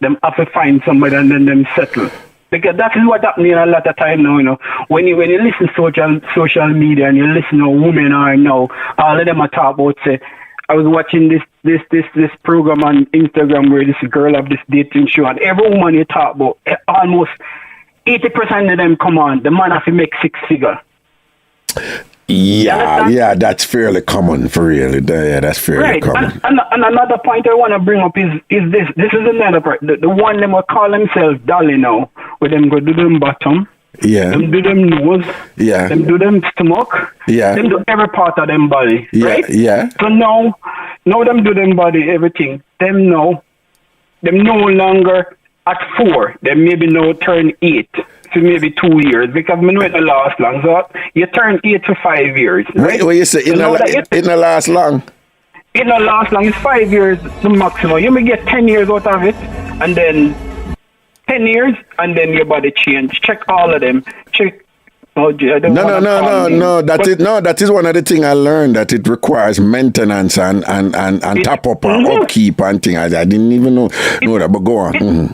them have to find somebody and then them settle. Because that is what happening a lot of time now, you know. When you listen to social media and you listen to women are now, all of them are talk about, say, I was watching this program on Instagram where this girl of this dating show, and every woman you talk about, almost 80% of them come on, the man has to make 6 figure. Yeah, that's fairly common for real. Yeah, that's fairly common. And another point I want to bring up is this. This is another part. The one them will call themselves dolly now, where them go do them bottom. Yeah. Them do them nose. Yeah. Them do them stomach. Yeah. Them do every part of them body. Yeah. Right? Yeah. So now them do them body, everything. them now, them no longer at 4. They maybe now turn 8 to maybe 2 years because I know it don't last long. So you turn 8 to 5 years. Right? What you say? It don't last long. It don't last long. It's 5 years the maximum. You may get 10 years out of it, and then 10 years, and then your body change. Check all of them. Check. Oh, no. That is one of the things I learned, that it requires maintenance and top up and upkeep and things. I didn't even know that, but go on. Mm-hmm.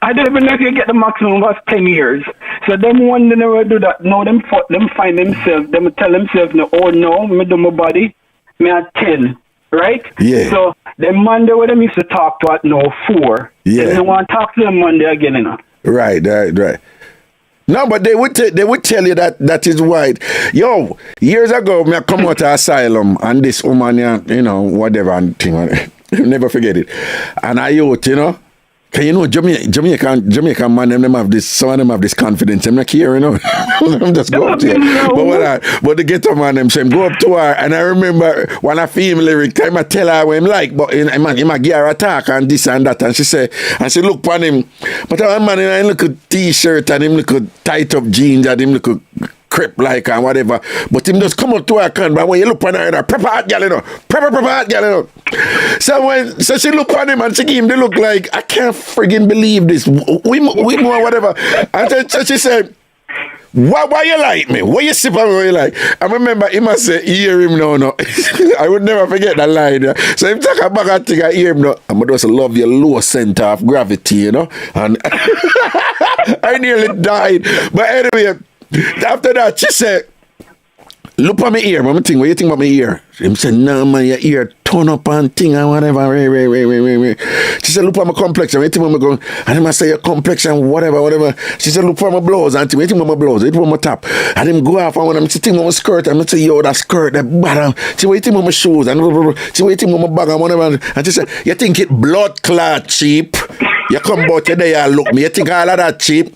I don't even know if you get the maximum of 10 years. So them one they never do that. No, them find themselves, them tell themselves, no, oh no, me do my body, me at 10, right? Yeah. So them Monday where them used to talk to at no 4. Yeah. They want to talk to them Monday again, you know. Right. No, but they would tell you that is white. Yo, years ago, me come out of asylum and this woman, you know, whatever and thing, never forget it. And I youth, you know. Can you know Jamaican man, some of them have this confidence. I'm not here, you know. I'm just go up to her. But the ghetto man, them say, go up to her. And I remember when I feel lyric, I tell her what I'm like, but he might give her a talk and this and that. And she look upon him. But a man in a little t-shirt and him little tight up jeans and him little crepe like and whatever. But him just come up to her but when you look on her, proper hot girl, you know. Proper hot girl, you know. So she look on him and she give him the look like, I can't friggin' believe this. We more whatever. And so she said, why you like me? What you sip on me? What you like? I remember him must say, hear him now, no. I would never forget that line. Yeah. So him talk about that thing, I hear him now. I'm just love your low center of gravity, you know. And I nearly died. But anyway, after that, she said, look at my ear. Mama think, what you think about my ear? Him said, no man, your ear turn up and thing and whatever. She said, look at my complexion. What you think about my going? And him say your complexion, whatever. She said, look for my blouse. And what you think about my blouse? What you think about my top? And him go off and when I'm sitting on my skirt, I'm say, yo, that skirt, that bottom. She what you think about my shoes? And she what you think about my bag and whatever. And she said, you think it blood clot cheap? You come out your day and look me, you think all of that cheap?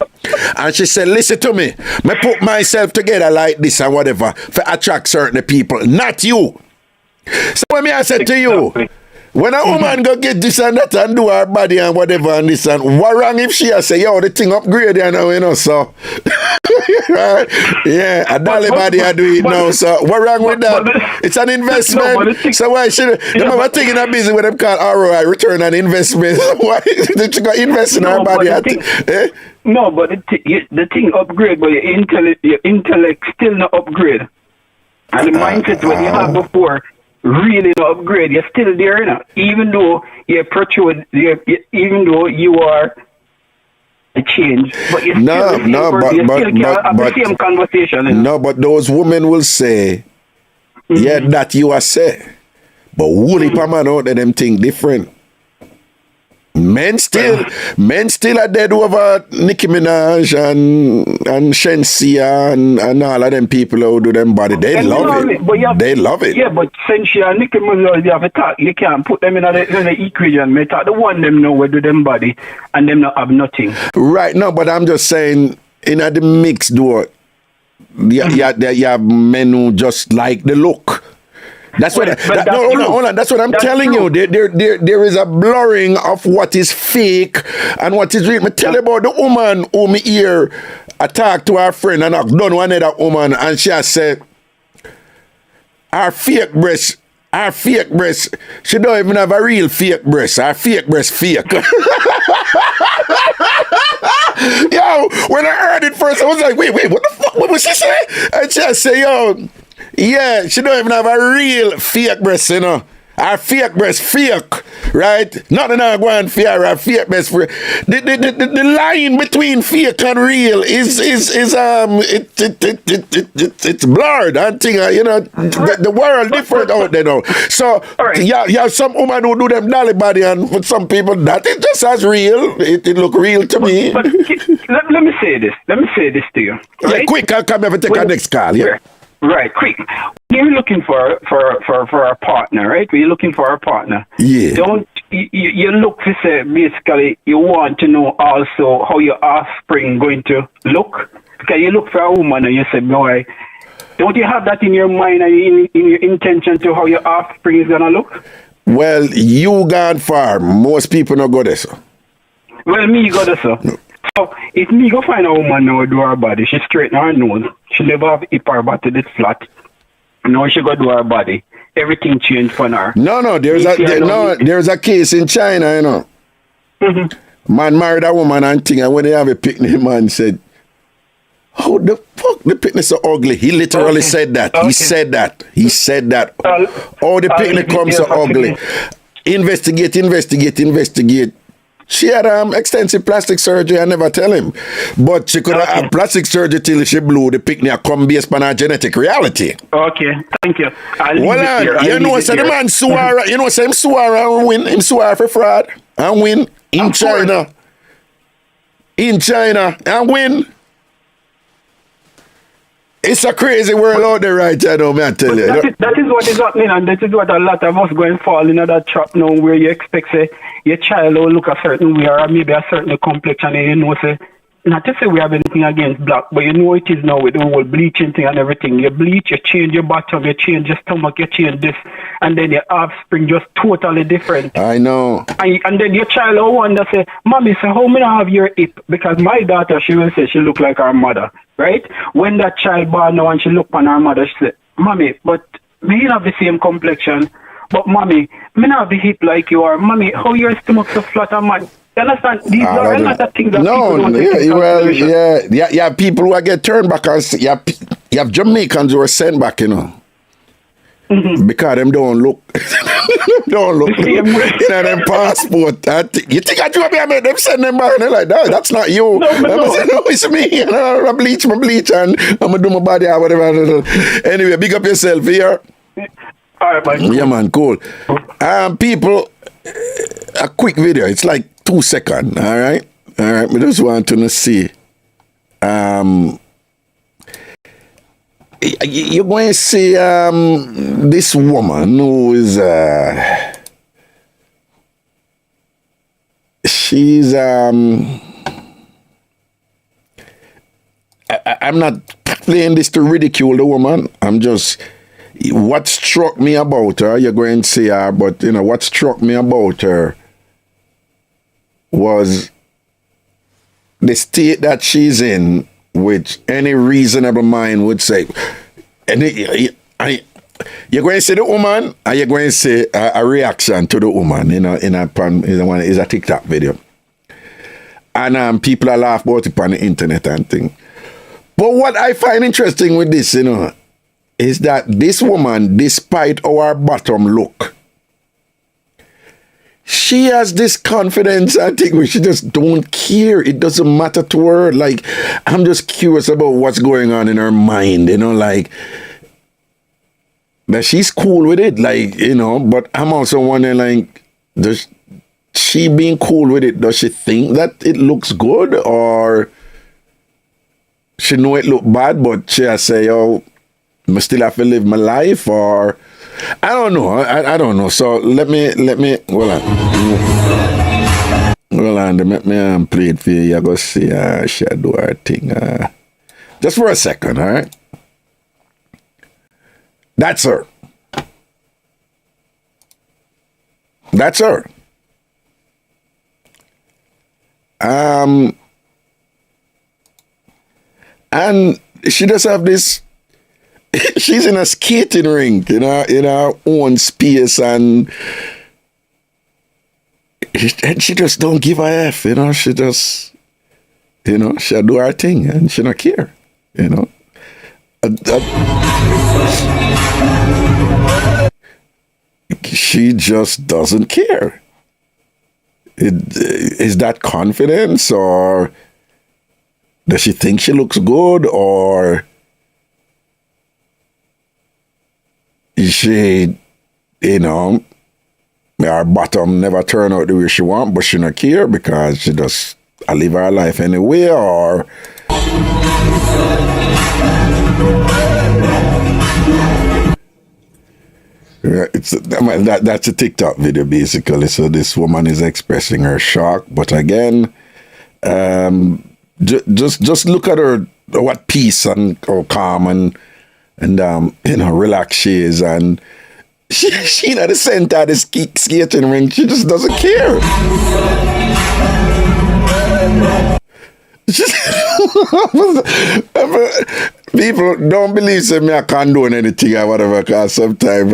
And she said, listen to me. Me put myself together like this and whatever for attract certain people, not you. So when I said to you, when a woman go get this and that and do her body and whatever and this and what wrong if she say, yo, the thing upgrade you know, so right? Yeah, a dolly body I do it now, so what wrong with that? It's an investment. So why should them have a thing in a business with them called ROI, return on investment? Why did you go invest in her body? No, but the thing upgrade, but your intellect still not upgrade. And the mindset what you had before really not upgrade. You're still there, you know? Even though you're protrude, even though you are a change, but you're still the same conversation. You know? No, but those women will say, yeah, that you are say. But woolly man out there, them think different. Men still are dead over Nicki Minaj and Shensia and all of them people who do them body. They love it. They love it. Yeah, but Shensia and Nicki Minaj, you have a talk. You can't put them in the equation. Me talk the one them know where do them body and them not have nothing. Right, no, but I'm just saying in the mix door, you have men who just like the look. That's what. Hold on. That's what I'm telling you. There is a blurring of what is fake and what is real. Me tell you about the woman who me hear attack to her friend and knock down one other woman, and she has said, her fake breast. She don't even have a real fake breast. Her fake breast fake. Yo, when I heard it first, I was like, wait, what the fuck? What was she say? And she say, yo. Yeah, she don't even have a real fake breast, you know. Her fake breast fake, right? Nothing I go and fear her fake breast. The line between fake and real is it's blurred. I think you know the world different out there now. So you have some woman who do them dolly body, and for some people that is just as real. It look real to me. But let me say this. Let me say this to you. Right? Yeah, quick. I'll come here and take our next call. Yeah. Right, quick. You're looking for a partner, right? You're looking for a partner. Yeah. Don't you look to say basically you want to know also how your offspring going to look? Because you look for a woman and you say, boy, don't you have that in your mind and in your intention to how your offspring is gonna look? Well, you gone far. Most people not go there, so. Well, me got this, sir. So, if me go find a woman now do her body, she straighten her nose, she never have hip or body that's flat. Now she go do her body. Everything changed for her. No, there's a case in China, you know. Mm-hmm. Man married a woman and thing, and when they have a picnic, man said, "How the fuck the picnic so ugly?" He literally said that. Okay. He said that. Oh, the picnic comes so ugly. Investigate. She had extensive plastic surgery. I never tell him, but she could have plastic surgery till she blew the picnic. Come based on her genetic reality. Okay, thank you. You know, so the man Suara. You know, same Suara and win. Him Suara for fraud and win in China. In China and win. It's a crazy world out there right now, man, I tell you. That is what is happening, and that is what a lot of us going fall into that trap now, where you expect, say, your child will look a certain way or maybe a certain complexion, and you know, say, not to say we have anything against black, but you know it is now with the whole bleaching thing and everything. You bleach, you change your bottom, you change your stomach, you change this, and then your offspring just totally different. I know. And then your child will wonder, say, "Mommy, so how many have your hip?" Because my daughter, she will say she look like her mother, right? When that child born now and she look on her mother, she say, "Mommy, but me have the same complexion. But mommy, me not have the hip like you are. Mommy, how your stomach so flat and man?" You understand? These are another things that people don't take into consideration. You have people who get turned back, as you have Jamaicans who are sent back, you know. Mm-hmm. Because them don't look you know, them passport. You think I do I make them send them back and they're like, "No, that's not you." No, it's me. I bleach and I'm gonna do my body or whatever. Anyway, big up yourself here. All right, man. Yeah, man, cool. People, a quick video. It's like 2 seconds. All right. We just want to see. You're going to see this woman who is she's I'm not playing this to ridicule the woman. I'm just, what struck me about her, you're going to see her, but you know what struck me about her was the state that she's in, which any reasonable mind would say. And you're going to see the woman, and you're going to see a reaction to the woman, you know, in a TikTok video. And people are laughing about it on the internet and things. But what I find interesting with this, you know, is that this woman, despite our bottom look, she has this confidence, I think, where she just don't care. It doesn't matter to her. Like, I'm just curious about what's going on in her mind, you know, like, that she's cool with it, like, you know, but I'm also wondering, like, does she being cool with it, does she think that it looks good, or she know it look bad, but she say, "Oh, I still have to live my life," or I don't know. I don't know. So let me hold on. Let me play it for you. You go see she do her thing. Just for a second, all right? That's her. That's her. And she does have this. She's in a skating rink, in her own space, and she just don't give a F, you know. She just, you know, she'll do her thing and she don't care, you know. She just doesn't care. Is that confidence, or does she think she looks good, or she, you know, her bottom never turn out the way she want, but she not care because she just live her life anyway, or that's a TikTok video basically. So this woman is expressing her shock, but again, just look at her, what peace and how calm and you know, relax she is, and She at the center of the skating ring. She just doesn't care. People don't believe me I condone anything or whatever, because sometimes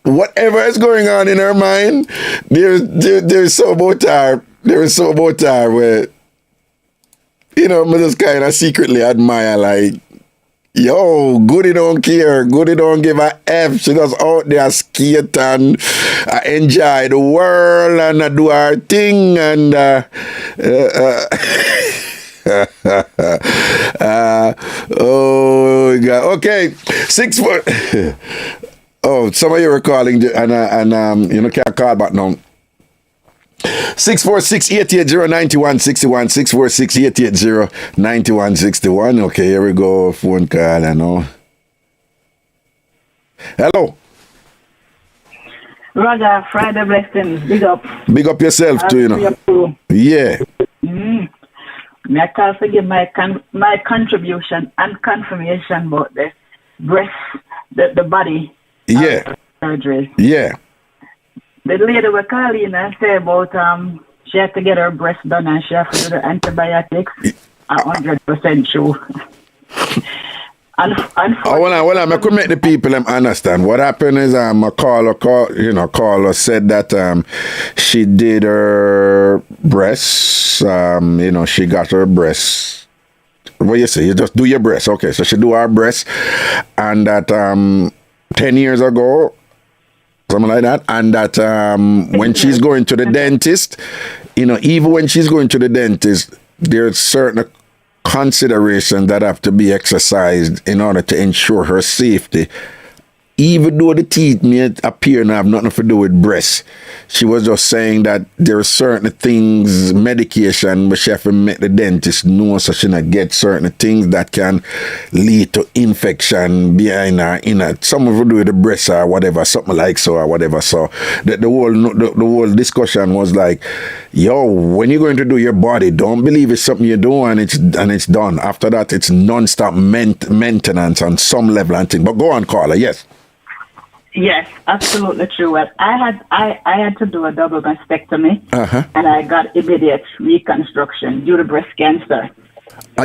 whatever is going on in her mind, there's so about her. There is so about her where, you know, me just kind of secretly admire, like, yo, Goody don't care. Goody don't give a F. She just out there skate and enjoy the world and do her thing. And oh God. Okay, 6 foot. Oh, some of you were calling and you know, can't call back now. 646-880-9161, 646-880-9161. Okay, here we go. Phone call, I know. Hello. Raga, Friday blessings. Big up. Big up yourself too, you know. Yeah. Mm-hmm. I call to give my contribution and confirmation about the breast, the body. Yeah. Surgery. Yeah. The lady was calling and say about she had to get her breast done and she has to do the antibiotics. 100% true. Well, I could make the people understand. What happened is a caller said that she did her breasts. You know, she got her breasts. What you say? You just do your breasts. Okay, so she do her breasts, and that 10 years ago, something like that, and that when she's going to the dentist, you know, even when she's going to the dentist, there's certain considerations that have to be exercised in order to ensure her safety. Even though the teeth may appear and have nothing to do with breasts, she was just saying that there are certain things, medication, but she have to make the dentist know so she not get certain things that can lead to infection behind her inner. Some of it do with the breast or whatever, something like so or whatever. So the whole discussion was like, yo, when you're going to do your body, don't believe it's something you do and it's done. After that, it's non-stop maintenance on some level and thing. But go on, caller, yes. Yes, absolutely true. Well, I had to do a double mastectomy, and I got immediate reconstruction due to breast cancer.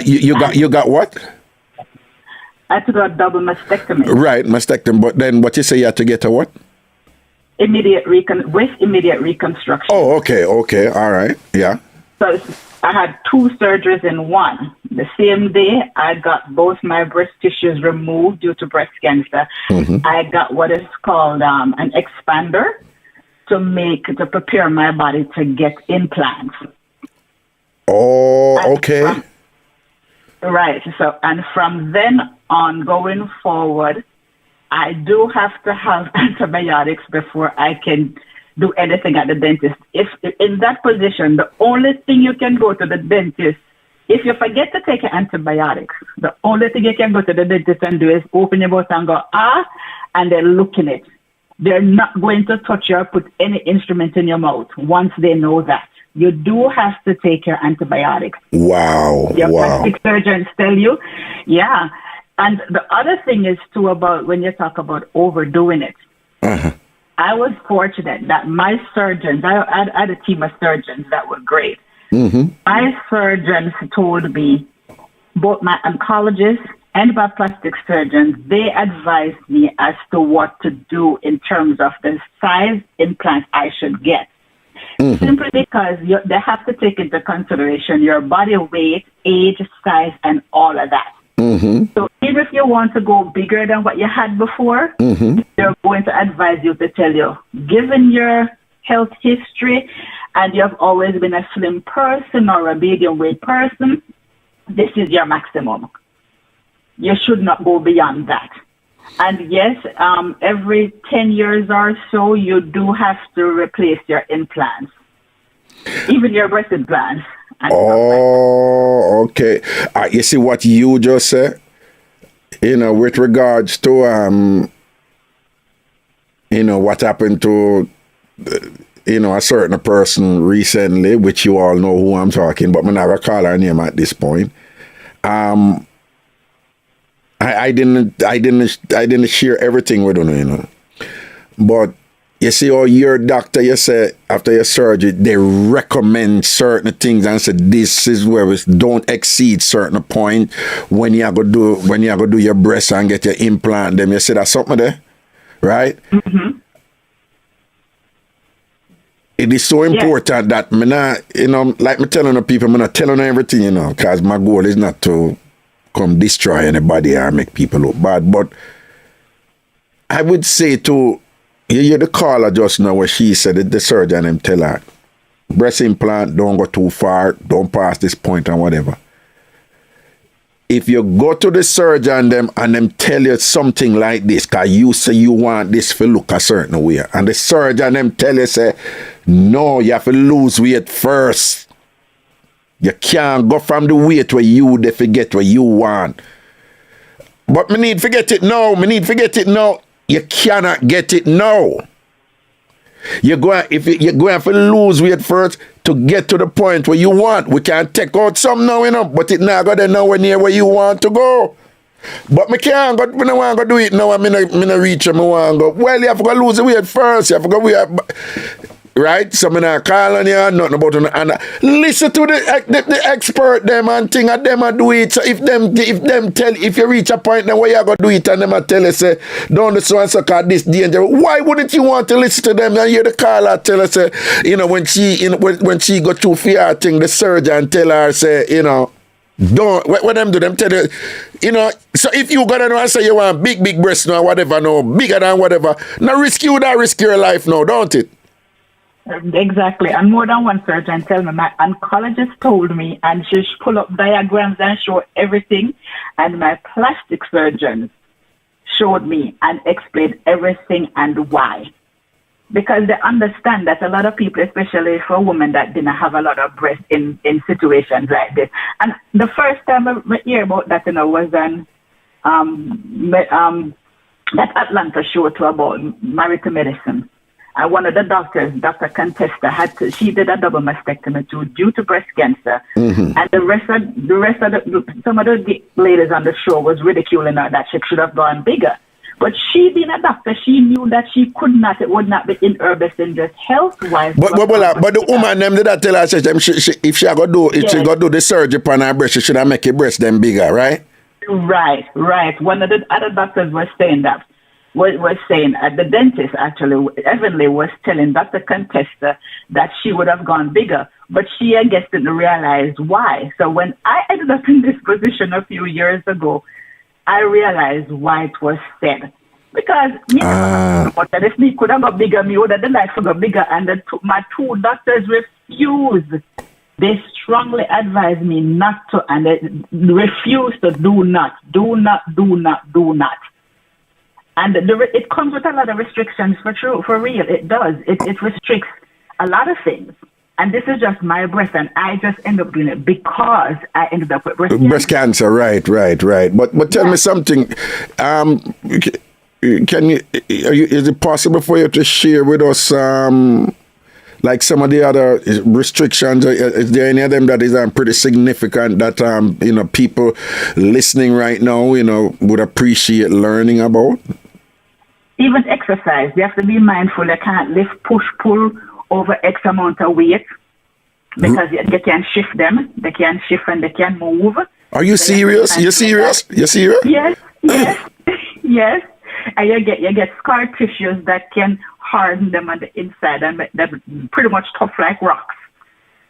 You got what? I had to do a double mastectomy. Right, mastectomy. But then what you say you had to get a what? Immediate reconstruction. Oh, okay, all right, yeah. So I had 2 surgeries in one. The same day, I got both my breast tissues removed due to breast cancer. Mm-hmm. I got what is called an expander to prepare my body to get implants. Oh, okay. Right. So, and from then on going forward, I do have to have antibiotics before I can do anything at the dentist. If in that position, the only thing you can go to the dentist, if you forget to take your antibiotics, the only thing you can go to the dentist and do is open your mouth and go, and they're looking at it. They're not going to touch you or put any instrument in your mouth once they know that. You do have to take your antibiotics. Wow. Your plastic surgeons tell you. Yeah. And the other thing is, too, about when you talk about overdoing it. Uh-huh. I was fortunate that my surgeons, I had a team of surgeons that were great. Mm-hmm. My surgeons told me, both my oncologist and my plastic surgeons, they advised me as to what to do in terms of the size implant I should get. Mm-hmm. Simply because they have to take into consideration your body weight, age, size, and all of that. Mm-hmm. So even if you want to go bigger than what you had before, mm-hmm. they're going to advise you to tell you, given your health history and you have always been a slim person or a medium weight person, this is your maximum. You should not go beyond that. And yes, every 10 years or so, you do have to replace your implants, even your breast implants. Oh, okay. You see what you just said? You know, with regards to, you know, what happened to, you know, a certain person recently, which you all know who I'm talking, but I'm not going to call her name at this point. I didn't share everything with her, you know. But you see how your doctor, you say after your surgery, they recommend certain things and say this is where we don't exceed certain point when you go do your breast and get your implant. Them you see that something there, right? Mm-hmm. It is so important that me not, like me telling the people, me not telling them everything, because my goal is not to come destroy anybody or make people look bad. But I would say to you hear the caller just now where she said that the surgeon them tell her breast implant, don't go too far, don't pass this point and whatever. If you go to the surgeon them and them tell you something like this, because you say you want this to look a certain way, and the surgeon them tell you, say, no, you have to lose weight first. You can't go from the weight where you they forget what you want. But me need to get it now. You cannot get it now. If you're going to lose weight first to get to the point where you want. We can take out some now, but it not going to nowhere near where you want to go. But me can't go, me don't want to do it now. Me not reach me want to go. Well, you have to go lose the weight first. You have to go weight. Right? So me not call on you, nothing about it. And listen to the expert them and thing and them and do it. So if you reach a point then where you go do it and them a tell you say, don't do so and so cause this danger. Why wouldn't you want to listen to them and hear the caller tell her say, when she go through fear thing, the surgeon tell her say, don't what them do them tell you, so if you gotta know and say you want big breast now, whatever, no, bigger than whatever, now risk your life now, don't it? Exactly. And more than one surgeon tell me, my oncologist told me, and she pull up diagrams and show everything, and my plastic surgeons showed me and explained everything and why. Because they understand that a lot of people, especially for women that didn't have a lot of breast in situations like this. And the first time I hear about that, was on that Atlanta show about married to medicine. And one of the doctors, Dr. Contesta, she did a double mastectomy too due to breast cancer. Mm-hmm. And the rest of some of the ladies on the show was ridiculing her that she should have gone bigger. But she being a doctor, she knew that it would not be in her best interest health-wise. But the woman them did that tell her, if she go do the surgery on her breast, she should have make her breast them bigger, right? Right. One of the other doctors was saying that. Was saying the dentist actually, Evanly was telling Dr. Contesta that she would have gone bigger, but she, I guess, didn't realize why. So when I ended up in this position a few years ago, I realized why it was said. Because if me could have got bigger, me would have the life got bigger, and my two doctors refused. They strongly advised me not to, and they refused to do not. And it comes with a lot of restrictions for real. It does. It restricts a lot of things. And this is just my breast, and I just end up doing it because I ended up with breast cancer. Right. But tell me something. Is it possible for you to share with us like some of the other restrictions? Is there any of them that is pretty significant that people listening right now would appreciate learning about? Even exercise, you have to be mindful. You can't lift, push, pull over X amount of weight because you can shift them. They can shift and they can move. Are you serious? You serious? Yes. And you get scar tissues that can harden them on the inside and make them pretty much tough like rocks.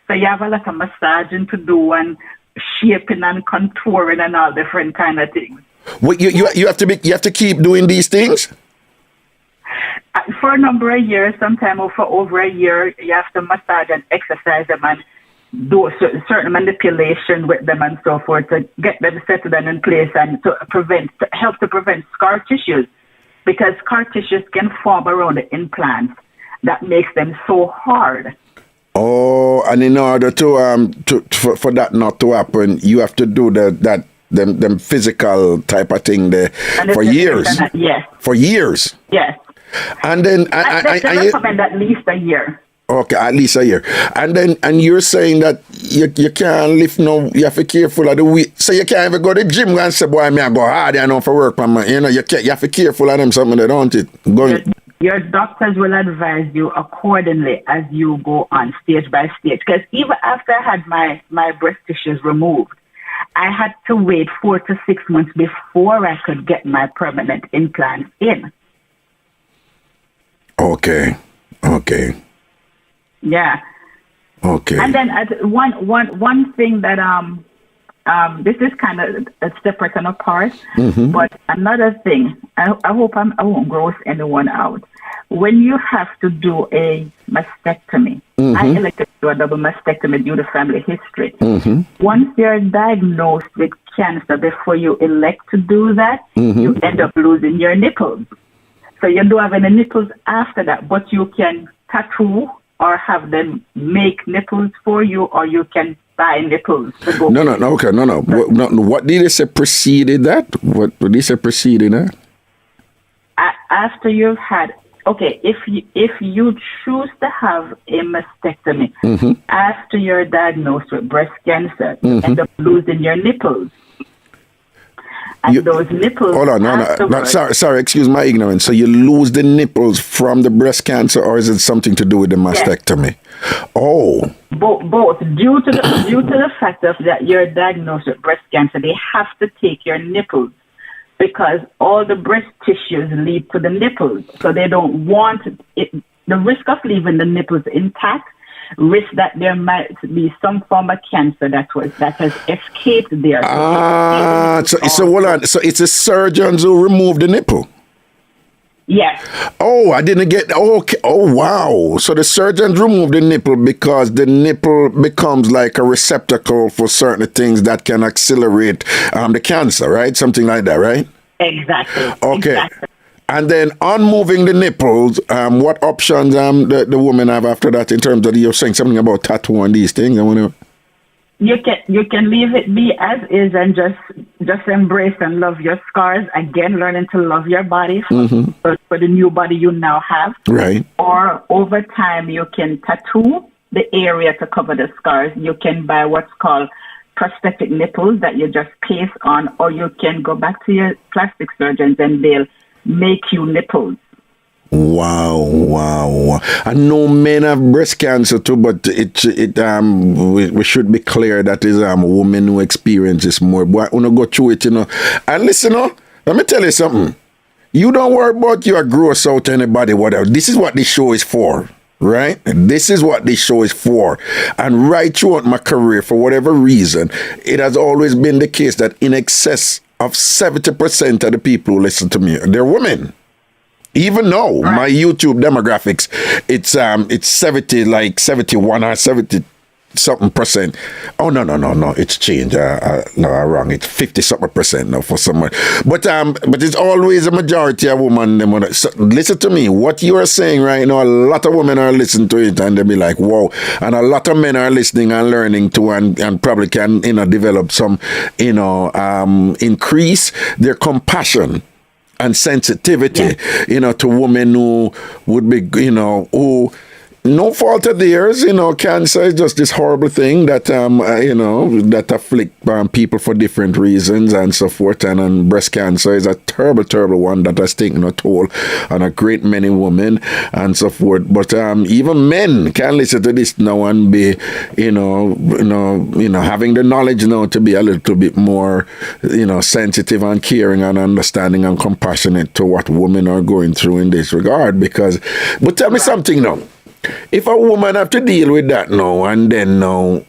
So you have a lot of massaging to do and shaping and contouring and all different kind of things. Well, you have to keep doing these things? For a number of years, sometimes for over a year, you have to massage and exercise them and do certain manipulation with them and so forth to get them settled and in place and to help to prevent scar tissues, because scar tissues can form around the implants that makes them so hard. Oh, and in order for that not to happen, you have to do them physical type of thing there for years. Yes. For years. Yes. And then I recommend at least a year. Okay, at least a year. And you're saying that you can't lift no, you have to be careful of the weight. So you can't even go to the gym and say, boy, I go hard for work, man. You have to be careful of them something, don't it? your doctors will advise you accordingly as you go on stage by stage. Because even after I had my breast tissues removed, I had to wait 4 to 6 months before I could get my permanent implants in. Okay. Yeah. Okay. And then one thing that this is kind of separate and apart, but another thing, I hope I won't gross anyone out. When you have to do a mastectomy, I elected to do a double mastectomy due to family history. Once you're diagnosed with cancer, before you elect to do that, you end up losing your nipples. So you don't have any nipples after that, but you can tattoo or have them make nipples for you, or you can buy nipples to go. No. What did they say preceded that? What did they say preceded that? After you've had, if you choose to have a mastectomy after you're diagnosed with breast cancer, you end up losing your nipples. And those nipples. Hold on, no. Sorry, excuse my ignorance. So you lose the nipples from the breast cancer, or is it something to do with the mastectomy? Yes. Oh. Both. Due to the fact that you're diagnosed with breast cancer, they have to take your nipples because all the breast tissues lead to the nipples. So they don't want it. The risk of leaving the nipples intact, risk that there might be some form of cancer that has escaped there. So hold on. So it's the surgeons who remove the nipple? Yes. Oh, I didn't get. Okay. Oh, wow. So the surgeons remove the nipple because the nipple becomes like a receptacle for certain things that can accelerate the cancer, right? Something like that, right? Exactly. Okay. Exactly. And then on moving the nipples, what options the women have after that in terms of, you're saying something about tattoo and these things? You can leave it be as is and just embrace and love your scars. Again, learning to love your body for the new body you now have. Right. Or over time, you can tattoo the area to cover the scars. You can buy what's called prosthetic nipples that you just paste on, or you can go back to your plastic surgeons and they'll make you nipples. Wow. I know men have breast cancer too, but we should be clear that is women who experience this more. But I want to go through it, And listen, let me tell you something. You don't worry about your gross out anybody, whatever. This is what this show is for. Right? This is what this show is for. And right throughout my career, for whatever reason, it has always been the case that in excess of 70% of the people who listen to me, they're women. Even though my YouTube demographics, it's 71 or 70 something percent. Oh no, it's changed. I'm wrong. It's 50 something percent now for someone. But it's always a majority of women. So listen to me. What you are saying right now, a lot of women are listening to it and they'll be like, whoa. And a lot of men are listening and learning too, and probably can develop some increase their compassion and sensitivity, to women who would be, who, no fault of theirs, cancer is just this horrible thing that, that afflict people for different reasons and so forth. And breast cancer is a terrible, terrible one that has taken a toll on a great many women and so forth. But even men can listen to this now and be, having the knowledge now to be a little bit more, sensitive and caring and understanding and compassionate to what women are going through in this regard. But tell me something now. If a woman have to deal with that now and then now,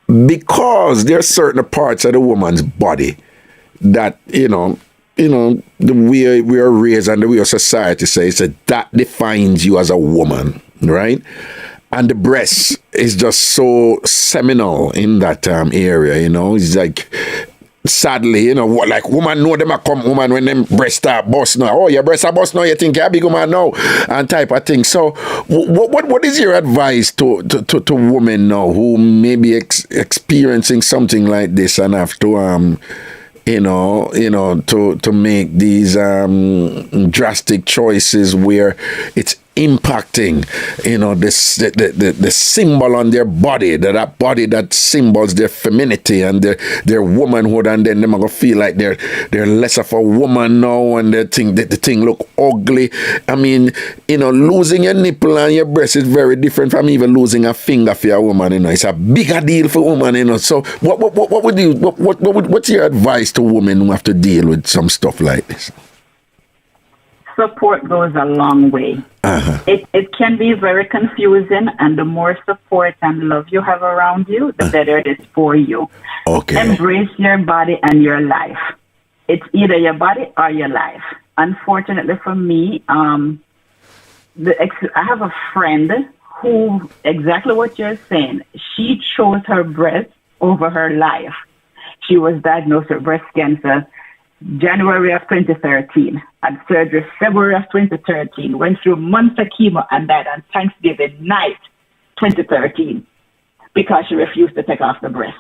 because there are certain parts of the woman's body that, the way we are raised and the way our society says that defines you as a woman, right? And the breast is just so seminal in that area, it's like, sadly, like woman know them a come woman when them breast are bust now. Oh, your breast are bust now, you think you're a big woman now, and type of thing. So what is your advice to women now who may be experiencing something like this and have to to make these drastic choices where it's impacting, the symbol on their body, that body that symbols their femininity and their womanhood, and then they're gonna feel like they're less of a woman now, and they think that the thing look ugly. I mean, losing your nipple and your breast is very different from even losing a finger for a woman. It's a bigger deal for women. So what's your advice to women who have to deal with some stuff like this? Support goes a long way. It can be very confusing, and the more support and love you have around you, the better it is for you. Okay. Embrace your body and your life. It's either your body or your life. Unfortunately for me, I have a friend who, exactly what you're saying, she chose her breast over her life. She was diagnosed with breast cancer January of 2013, had surgery February of 2013, went through months of chemo and died on Thanksgiving night 2013 because she refused to take off the breast.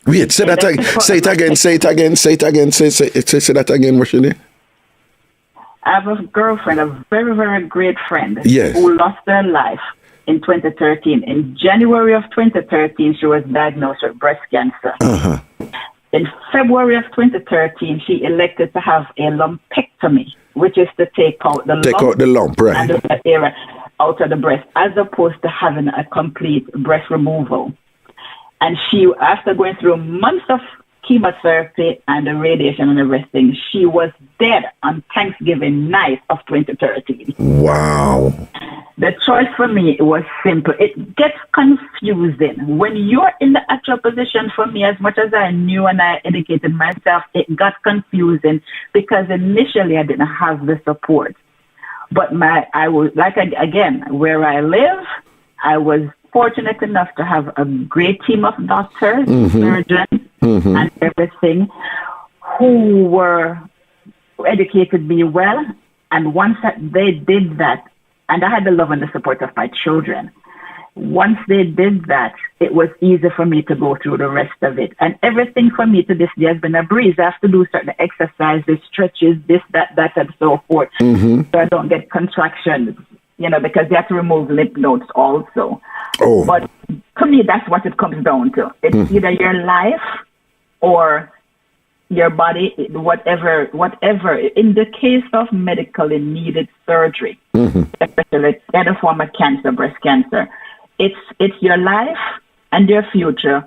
Wait, say that again. Say it again. Say that again, what's your name? I have a girlfriend, a very, very great friend, yes, who lost her life in 2013. In January of 2013, she was diagnosed with breast cancer. In February of 2013, she elected to have a lumpectomy, which is to take out the lump, right, and the area out of the breast, as opposed to having a complete breast removal. And she, after going through months of chemotherapy and the radiation and everything, she was dead on Thanksgiving night of 2013. Wow. The choice for me was simple. It gets confusing. When you're in the actual position, for me, as much as I knew and I educated myself, it got confusing because initially I didn't have the support. But I was, again, where I live, I was fortunate enough to have a great team of doctors, surgeons, and everything, who were educated me well. And once they did that, and I had the love and the support of my children, once they did that, it was easy for me to go through the rest of it. And everything for me to this day has been a breeze. I have to do certain exercises, stretches, this, that, and so forth, so I don't get contractions, because you have to remove lymph nodes also. Oh. But to me, that's what it comes down to. It's either your life or your body, whatever. In the case of medically needed surgery, especially any form of cancer, breast cancer, it's your life and your future,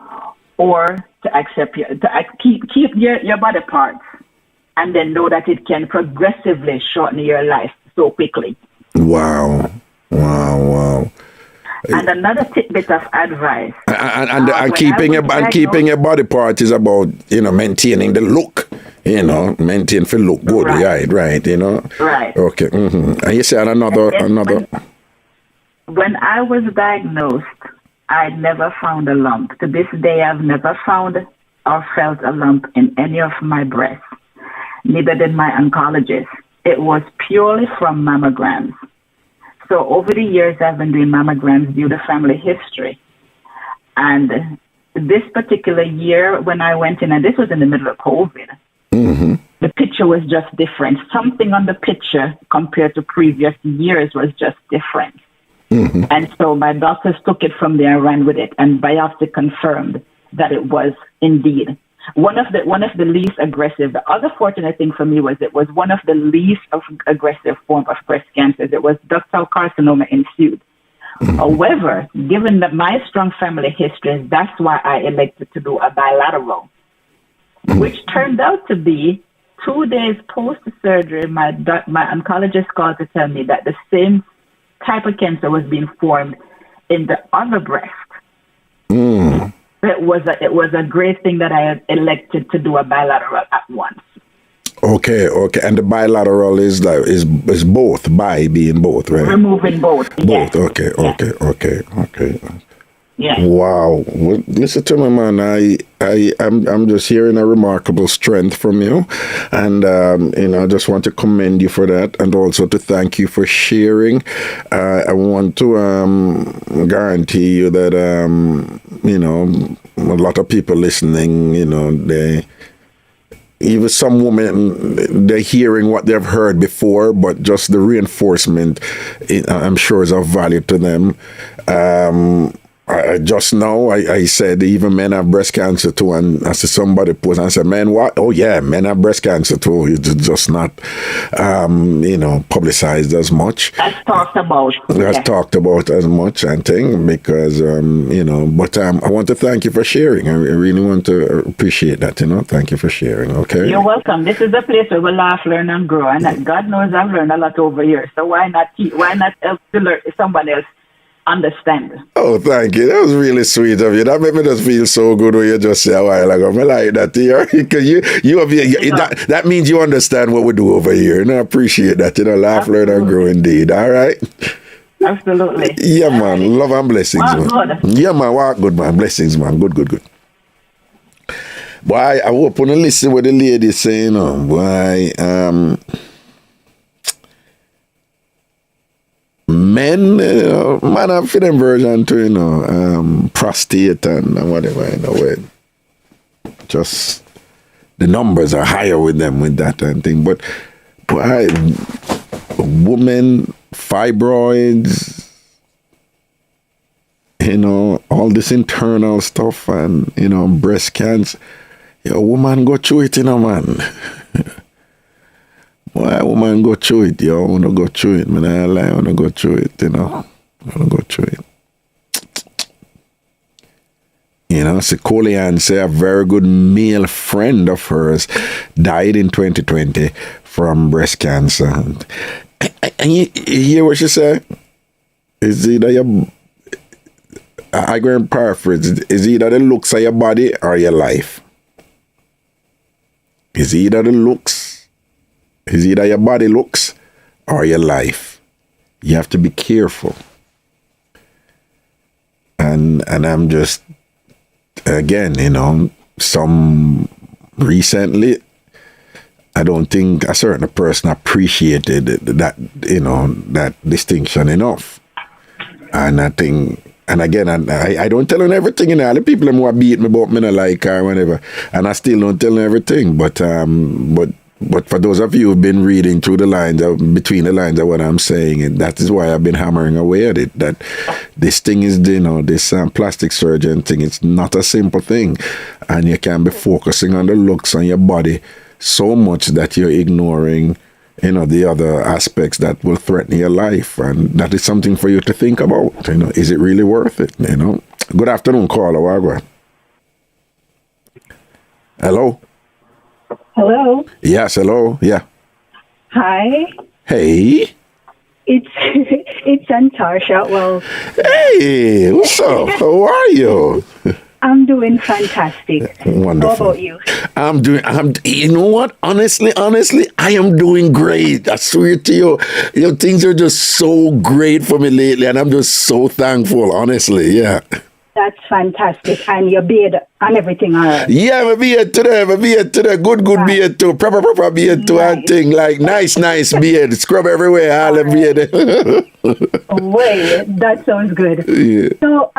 or to accept keep your body parts, and then know that it can progressively shorten your life so quickly. Wow. And another tidbit of advice. And keeping your body part is about, maintaining the look, maintain for look good, right, Right. Okay. And you said another. When I was diagnosed, I never found a lump. To this day, I've never found or felt a lump in any of my breasts. Neither did my oncologist. It was purely from mammograms. So over the years, I've been doing mammograms due to family history. And this particular year, when I went in, and this was in the middle of COVID, the picture was just different. Something on the picture compared to previous years was just different. And so my doctors took it from there and ran with it, and biopsy confirmed that it was indeed one of the least aggressive. The other fortunate thing for me was it was one of the least aggressive form of breast cancer. It was ductal carcinoma ensued. However, given that my strong family history, that's why I elected to do a bilateral, which turned out to be 2 days post-surgery. My oncologist called to tell me that the same type of cancer was being formed in the other breast. It was a great thing that I had elected to do a bilateral at once. Okay. And the bilateral is both, bi being both, right? Removing both. Both. Yes. Okay. Yeah. Wow. Well, listen to me, man. I'm just hearing a remarkable strength from you, and I just want to commend you for that, and also to thank you for sharing. I want to guarantee you that a lot of people listening, even some women, they're hearing what they've heard before, but just the reinforcement, I'm sure, is of value to them. Just now, I said even men have breast cancer too, and I said somebody posted and said, "Men, what? Oh yeah, men have breast cancer too. It's just not, publicized as much. That's talked about. That's talked about as much, I think, because But I want to thank you for sharing. I really want to appreciate that. Thank you for sharing. Okay. You're welcome. This is a place where we laugh, learn, and grow, and God knows I've learned a lot over here. So why not help to learn someone else understand? Oh, thank you. That was really sweet of you. That made me just feel so good when you just say a while ago. I like that here. Because that means you understand what we do over here. And I appreciate that. Laugh, learn, and grow indeed. All right? Absolutely. Yeah, man. Love and blessings, man. Good. Yeah, man. Walk good, man. Blessings, man. Good. Boy, I hope to listen what the lady is saying. Men, man, have them version to, prostate and whatever, just the numbers are higher with them with that and thing. But women, fibroids, all this internal stuff and, breast cancer, woman go through it, man. Why woman go through it, I want to go through it. Man, I want to go through it, I want to go through it. Secolian say a very good male friend of hers died in 2020 from breast cancer. And you hear what she said? Is either I go and paraphrase, is either the looks of your body or your life? Is either the looks, is either your body looks or your life. You have to be careful. And I'm just, again, some recently, I don't think a certain person appreciated that distinction enough. And I think, and again, I don't tell them everything, all the people who beat me about me not like or whatever, and I still don't tell them everything, but for those of you who've been reading through the lines, between the lines of what I'm saying, and that is why I've been hammering away at it, that this thing is, this plastic surgeon thing, it's not a simple thing. And you can be focusing on the looks on your body so much that you're ignoring, the other aspects that will threaten your life. And that is something for you to think about. Is it really worth it? Good afternoon, caller. Wagwan. Hello? Hello. Yes, hello. Yeah. Hi. Hey. It's Antarsha. Well. Hey, what's up? How are you? I'm doing fantastic. Wonderful. How about you? You know what? Honestly, I am doing great. I swear to you. Things are just so great for me lately, and I'm just so thankful, honestly. Yeah. That's fantastic. And your beard and everything, all right? Yeah, my beard today. Good right. Beard too. Proper beard too. Nice. And thing like nice beard. Scrub everywhere, all the beard. Wait, that sounds good. Yeah. So,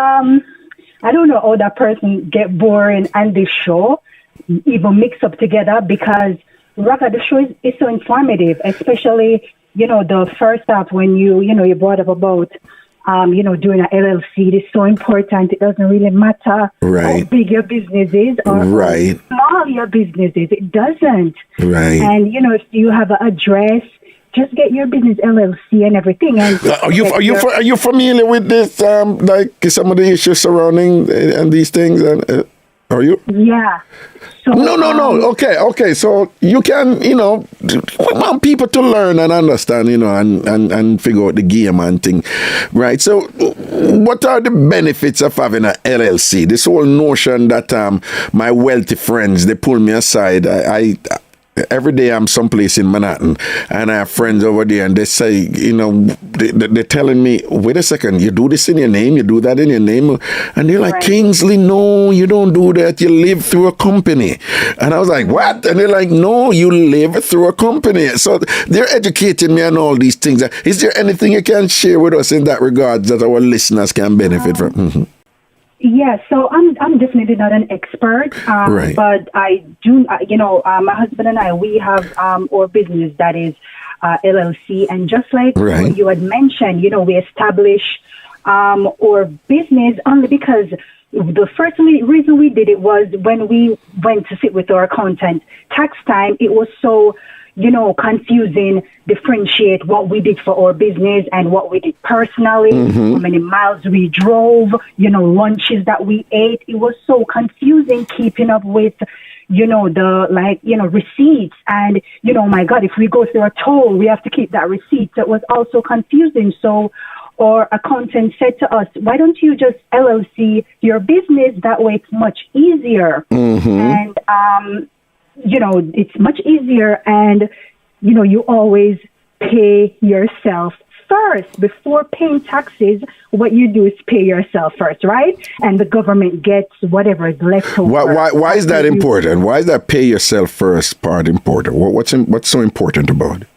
I don't know how that person get boring and the show even mix up together, because Raga, the show is so informative, especially, the first half when you brought up about doing an LLC. It is so important. It doesn't really matter how big your business is or how small your business is. It doesn't. Right. And, if you have an address, just get your business LLC and everything. And are you familiar with this, like some of the issues surrounding and these things? And are you? Yeah. So, no. Okay. So you can, we want people to learn and understand, and figure out the game and thing, right? So what are the benefits of having an LLC? This whole notion that my wealthy friends, they pull me aside. Every day I'm someplace in Manhattan and I have friends over there and they say, they're telling me, wait a second, you do this in your name, you do that in your name. And they're like, Kingsley, no, you don't do that. You live through a company. And I was like, what? And they're like, no, you live through a company. So they're educating me on all these things. Is there anything you can share with us in that regard that our listeners can benefit from? Mm-hmm. Yeah, so I'm definitely not an expert, Right. but I do, my husband and I, we have our business that is LLC, and just like Right. what you had mentioned, we establish our business only because the first reason we did it was when we went to sit with our accountant tax time, it was so confusing, differentiate what we did for our business and what we did personally, how many miles we drove, lunches that we ate. It was so confusing keeping up with, the receipts. And, my God, if we go through a toll, we have to keep that receipt. So it was also confusing. So our accountant said to us, why don't you just LLC your business? That way it's much easier. And, it's much easier, and, you always pay yourself first. Before paying taxes, what you do is pay yourself first, right? And the government gets whatever is left over. Why is that important? Why is that pay yourself first part important? What's so important about it?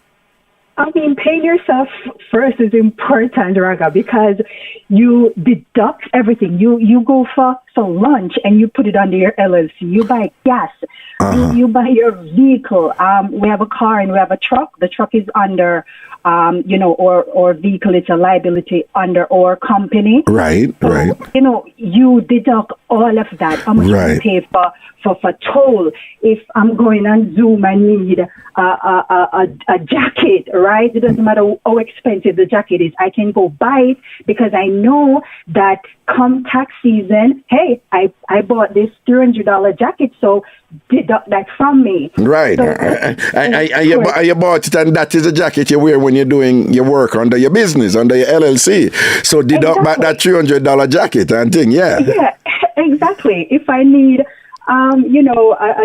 I mean, paying yourself first is important, Raga, because you deduct everything. You go for lunch and you put it under your LLC. You buy gas. You buy your vehicle. We have a car and we have a truck. The truck is under, or vehicle. It's a liability under our company. Right, so, right. You deduct all of that. How much you pay for toll. If I'm going on Zoom, I need a jacket, right? It doesn't matter how expensive the jacket is. I can go buy it because I know that come tax season, hey, I bought this $300 jacket, so deduct that from me. Right. So, and you bought it, and that is the jacket you wear when you're doing your work under your business, under your LLC. So deduct back that $300 jacket and thing, yeah. Yeah, exactly. If I need a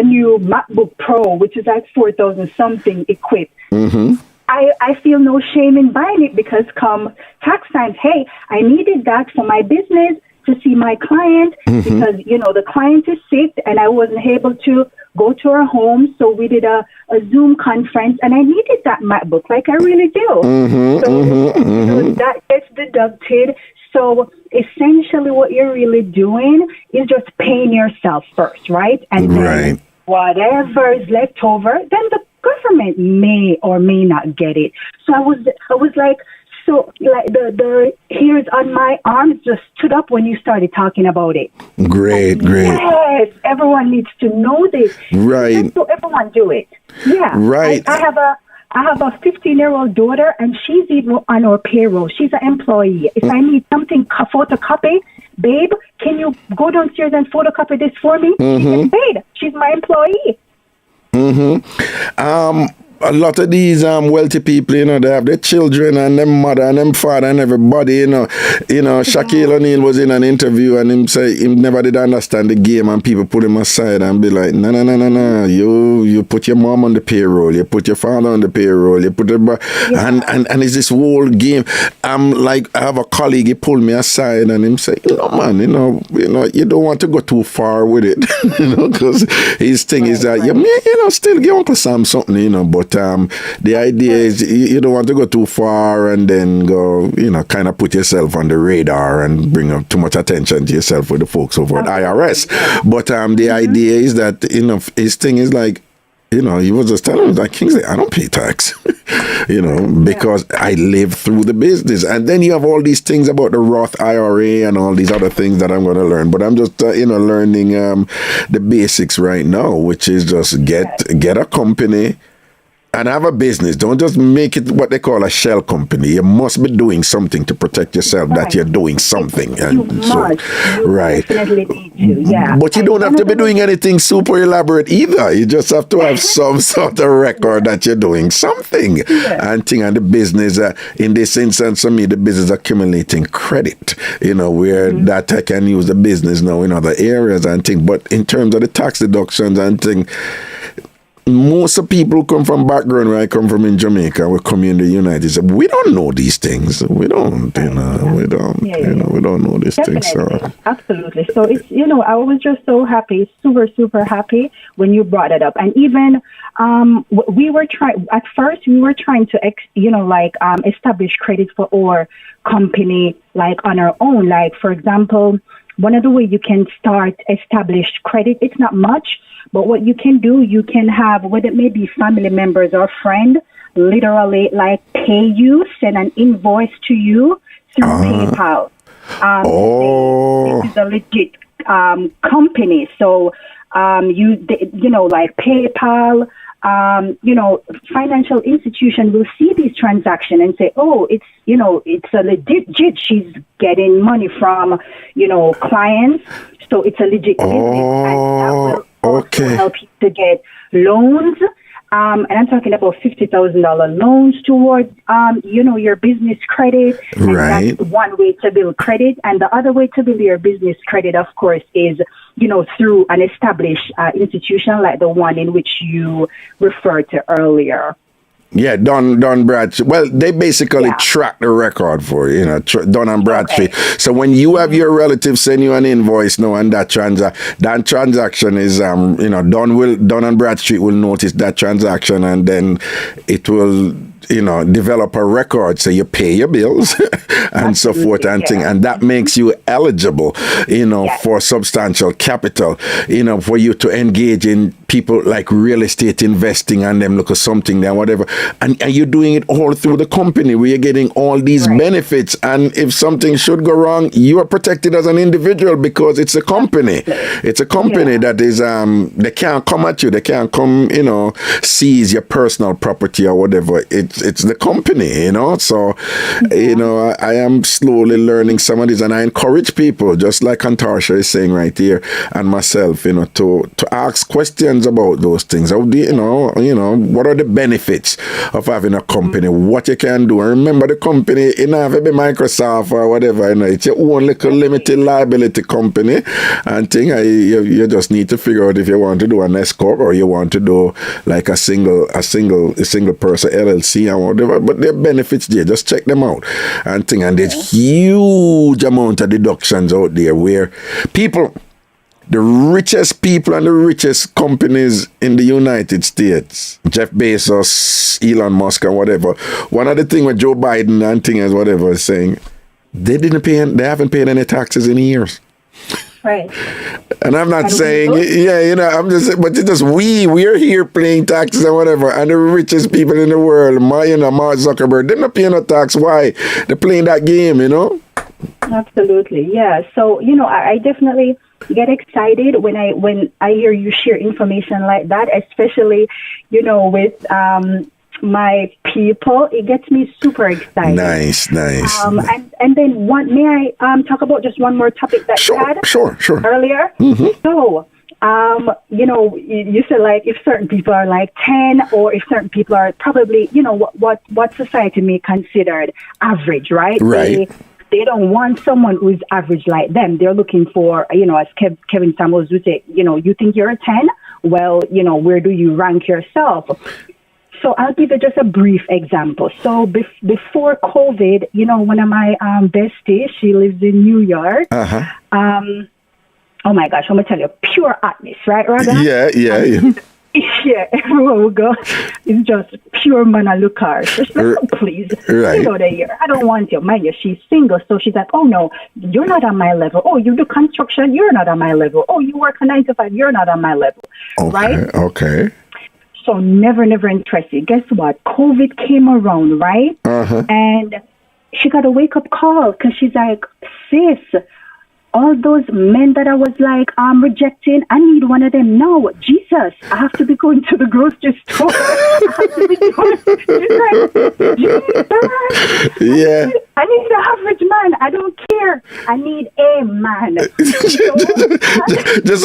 new MacBook Pro, which is like 4,000 something equipped. I feel no shame in buying it because come tax time, hey, I needed that for my business to see my client because, the client is sick and I wasn't able to go to her home. So we did a Zoom conference and I needed that MacBook, like I really do. So that gets deducted. So essentially what you're really doing is just paying yourself first, right? And then whatever is left over, then the government may or may not get it. So I was like, the hairs on my arms just stood up when you started talking about it. Great. Yes, everyone needs to know this. Right. So everyone do it. Yeah. Right. I have a 15-year-old daughter, and she's even on our payroll. She's an employee. If I need something photocopy, babe, can you go downstairs and photocopy this for me? She gets paid. She's my employee. A lot of these wealthy people, they have their children and their mother and their father and everybody, Shaquille O'Neal was in an interview and him say he never did understand the game, and people put him aside and be like, no, you put your mom on the payroll, you put your father on the payroll, you put and it's this whole game. I'm like, I have a colleague, he pulled me aside and him say, man, you don't want to go too far with it, because his thing is that still give Uncle Sam something, but the idea is you don't want to go too far and then go, kind of put yourself on the radar and bring up too much attention to yourself with the folks over at IRS. But the idea is that, his thing is like, he was just telling me, like, Kingsley, I don't pay tax, because I live through the business. And then you have all these things about the Roth IRA and all these other things that I'm going to learn. But I'm just, learning the basics right now, which is just get a company and have a business. Don't just make it what they call a shell company. You must be doing something to protect yourself that you're doing something. You definitely need to, yeah. But you don't have to be doing anything super elaborate either. You just have to have some sort of record that you're doing something. And the business, in this instance, for me, the business accumulating credit, where that I can use the business now in other areas and things. But in terms of the tax deductions and things, most of people come from background where I come from in Jamaica. We come in the United States. We don't know these things. We don't, we don't know these things. So. Absolutely. So it's, I was just so happy, super, super happy when you brought it up. And even we were trying to establish credit for our company, like on our own. Like, for example, one of the way you can start established credit, it's not much, but what you can do, you can have, whether it may be family members or friend, literally like pay you, send an invoice to you through PayPal. This is a legit company. So like PayPal, financial institution will see these transactions and say, oh, it's a legit. She's getting money from, clients. So it's a legit business. And that will also help you to get loans. And I'm talking about $50,000 loans towards, your business credit. And that's one way to build credit. And the other way to build your business credit, of course, is, through an established institution like the one in which you referred to earlier. Yeah, Dun Bradstreet. Well, they basically track the record for you, Dun & Bradstreet. So when you have your relative send you an invoice now, and that transaction is, Dun & Bradstreet will notice that transaction, and then it will, develop a record. So you pay your bills and so forth and thing, and that makes you eligible, for substantial capital, for you to engage in people like real estate investing and them look at something there, whatever. And you're doing it all through the company where you're getting all these benefits. And if something should go wrong, you are protected as an individual because it's a company. It's a company that is, they can't come at you. They can't come, seize your personal property or whatever. It's the company, So, I am slowly learning some of these, and I encourage people, just like Antarsha is saying right here, and myself, to ask questions about those things. How do what are the benefits of having a company? What you can do? And remember, the company, it have to be Microsoft or whatever. It's your own little limited liability company, and you just need to figure out if you want to do an S corp or you want to do like a single person LLC and whatever. But there are benefits there. Just check them out and there's huge amount of deductions out there where people. The richest people and the richest companies in the United States, Jeff Bezos, Elon Musk, and whatever. One of the things with Joe Biden and things whatever is saying, they haven't paid any taxes in years. Right. And I'm not saying, I'm just saying, but it's just we're here paying taxes and whatever, and the richest people in the world, Mark Zuckerberg, they're not paying no tax. Why? They're playing that game, Absolutely, yeah. So, I definitely get excited when I hear you share information like that, especially, with my people. It gets me super excited. Nice. And then may I talk about just one more topic that you had earlier? Mm-hmm. So, you said like if certain people are like 10 or if certain people are probably, what society may consider average, right? Right. They don't want someone who is average like them. They're looking for, as Kevin Samuels would say, you think you're a 10? Well, where do you rank yourself? So I'll give you just a brief example. So before COVID, one of my besties, she lives in New York. Uh-huh. Oh my gosh, I'm going to tell you, pure atmosphere, right, Raga? Yeah. Yeah, everywhere we go, it's just pure manalukar. She's like, oh, please, get out of here. I don't want you. Mind you, she's single, so she's like, oh no, you're not on my level. Oh, you do construction, you're not on my level. Oh, you work a 9 to 5, you're not on my level. Right? Okay. So never interested. Guess what? COVID came around, right? Uh-huh. And she got a wake-up call because she's like, sis, all those men that I was like, rejecting, I need one of them now. Jesus, I have to be going to the grocery store. I have to be going. Jesus. Yeah. I need the average man. I don't care. I need a man. just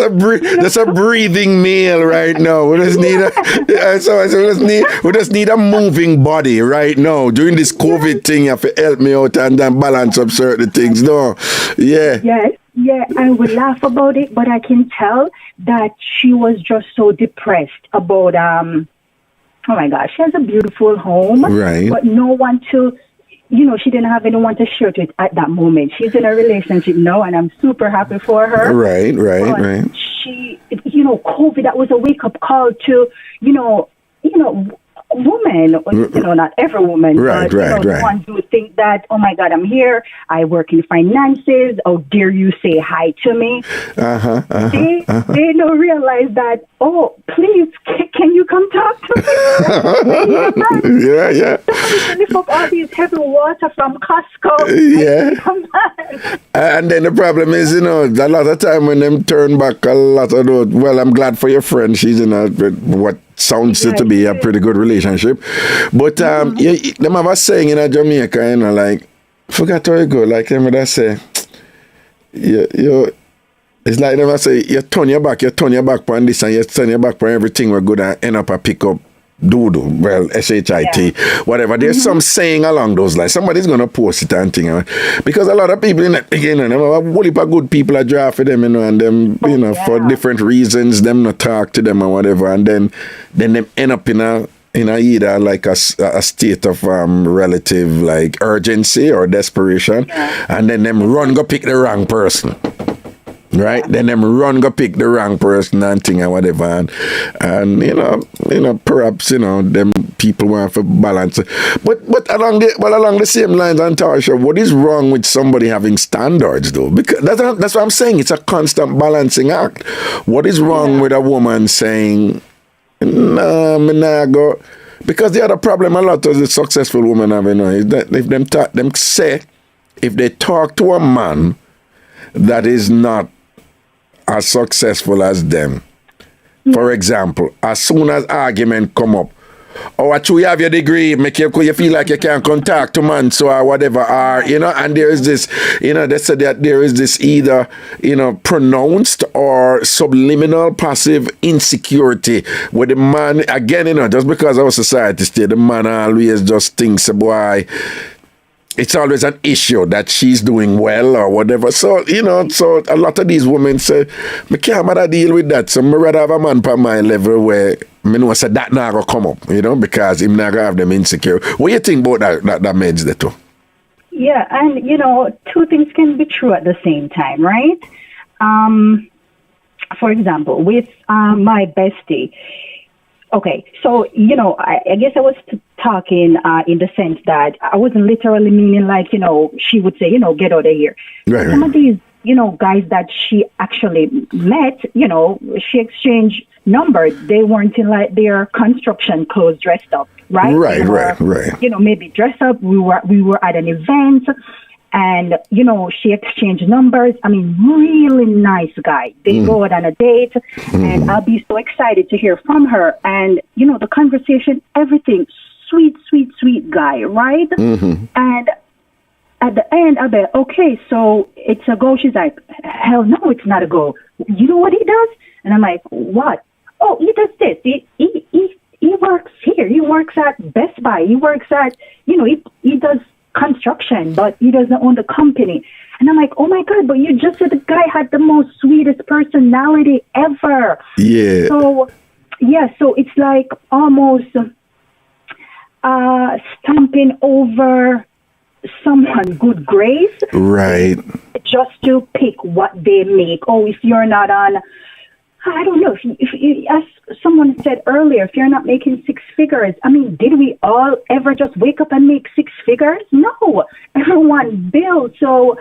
a breathing male right now. We just need a moving body right now. During this COVID thing, you have to help me out and then balance up certain things. No. Yeah. Yes. Yeah, I would laugh about it, but I can tell that she was just so depressed about, oh my gosh, she has a beautiful home, right? But no one to, she didn't have anyone to share it with at that moment. She's in a relationship now, and I'm super happy for her. Right. She, COVID, that was a wake-up call to, women, not every woman, right, but the ones who think that, oh my God, I'm here, I work in finances, oh, dare you say hi to me. They don't realize that, oh, please, can you come talk to me? Yeah. Somebody lift up all these heavy water from Costco. Yeah. And then the problem is, a lot of time when them turn back, a lot of those, well, I'm glad for your friend, she's in what sounds to be a pretty good relationship. But them have a saying in Jamaica, like, forgot how it go, like them would say, it's like them say, you turn your back on this and you turn your back on everything, we're good and end up a pick up doodle, well, SHIT, whatever. There's some saying along those lines. Somebody's going to post it and thing. Because a lot of people, a whole heap of good people are drafting them, and them, for different reasons, them not talk to them or whatever, and then them end up in a either like a state of relative like urgency or desperation, and then them run go pick the wrong person. Right, then them run go pick the wrong person and thing and whatever, and perhaps them people want to balance. But along the same lines, Antarsha, what is wrong with somebody having standards though? Because that's what I'm saying. It's a constant balancing act. What is wrong with a woman saying, "No, me nah go"? Because the other problem a lot of the successful women have, is that if they talk to a man that is not as successful as them. For example, as soon as argument come up, you have your degree, make you feel like you can't contact to man, so or whatever, and there is this, they said that there is this either, pronounced or subliminal passive insecurity where the man, again, just because our society state, the man always just thinks, boy, it's always an issue that she's doing well or whatever. So, so a lot of these women say, I can't deal with that. So I rather have a man per my level where I know say that not going to come up, because him not going to have them insecure. What do you think about that meds there too? Yeah, and, two things can be true at the same time, right? For example, with my bestie, okay, so, I guess I was talking in the sense that I wasn't literally meaning like, she would say, get out of here. Right, Some of these, guys that she actually met, she exchanged numbers. They weren't in like their construction clothes dressed up, right? Right. Maybe dressed up. We were at an event. And, she exchanged numbers. I mean, really nice guy. They go out on a date, and I'll be so excited to hear from her. And, the conversation, everything, sweet guy, right? And at the end, I'll be, okay, so it's a go. She's like, hell no, it's not a go. You know what he does? And I'm like, what? Oh, he does this. He works here. He works at Best Buy. He works at, he does construction, but he doesn't own the company. And I'm like, oh my God, but you just said the guy had the most sweetest personality ever. Yeah. So it's like almost stamping over someone good grace. Right. Just to pick what they make. Oh, if you're not on, I don't know, if as someone said earlier, if you're not making six figures, I mean, did we all ever just wake up and make six figures? No, everyone builds. So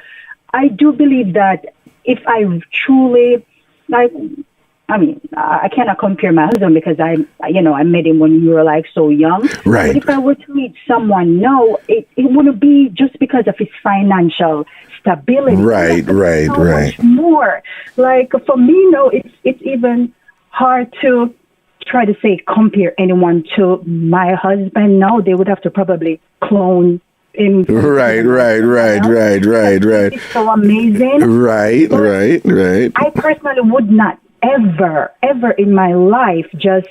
I do believe that if I truly, I cannot compare my husband because I met him when we were like so young. Right. But if I were to meet someone, no, it wouldn't be just because of his financial stability. Right. Much more. Like for me, no, it's even hard to try to say compare anyone to my husband. No, they would have to probably clone him. Right. It's so amazing. Right. I personally would not ever in my life just,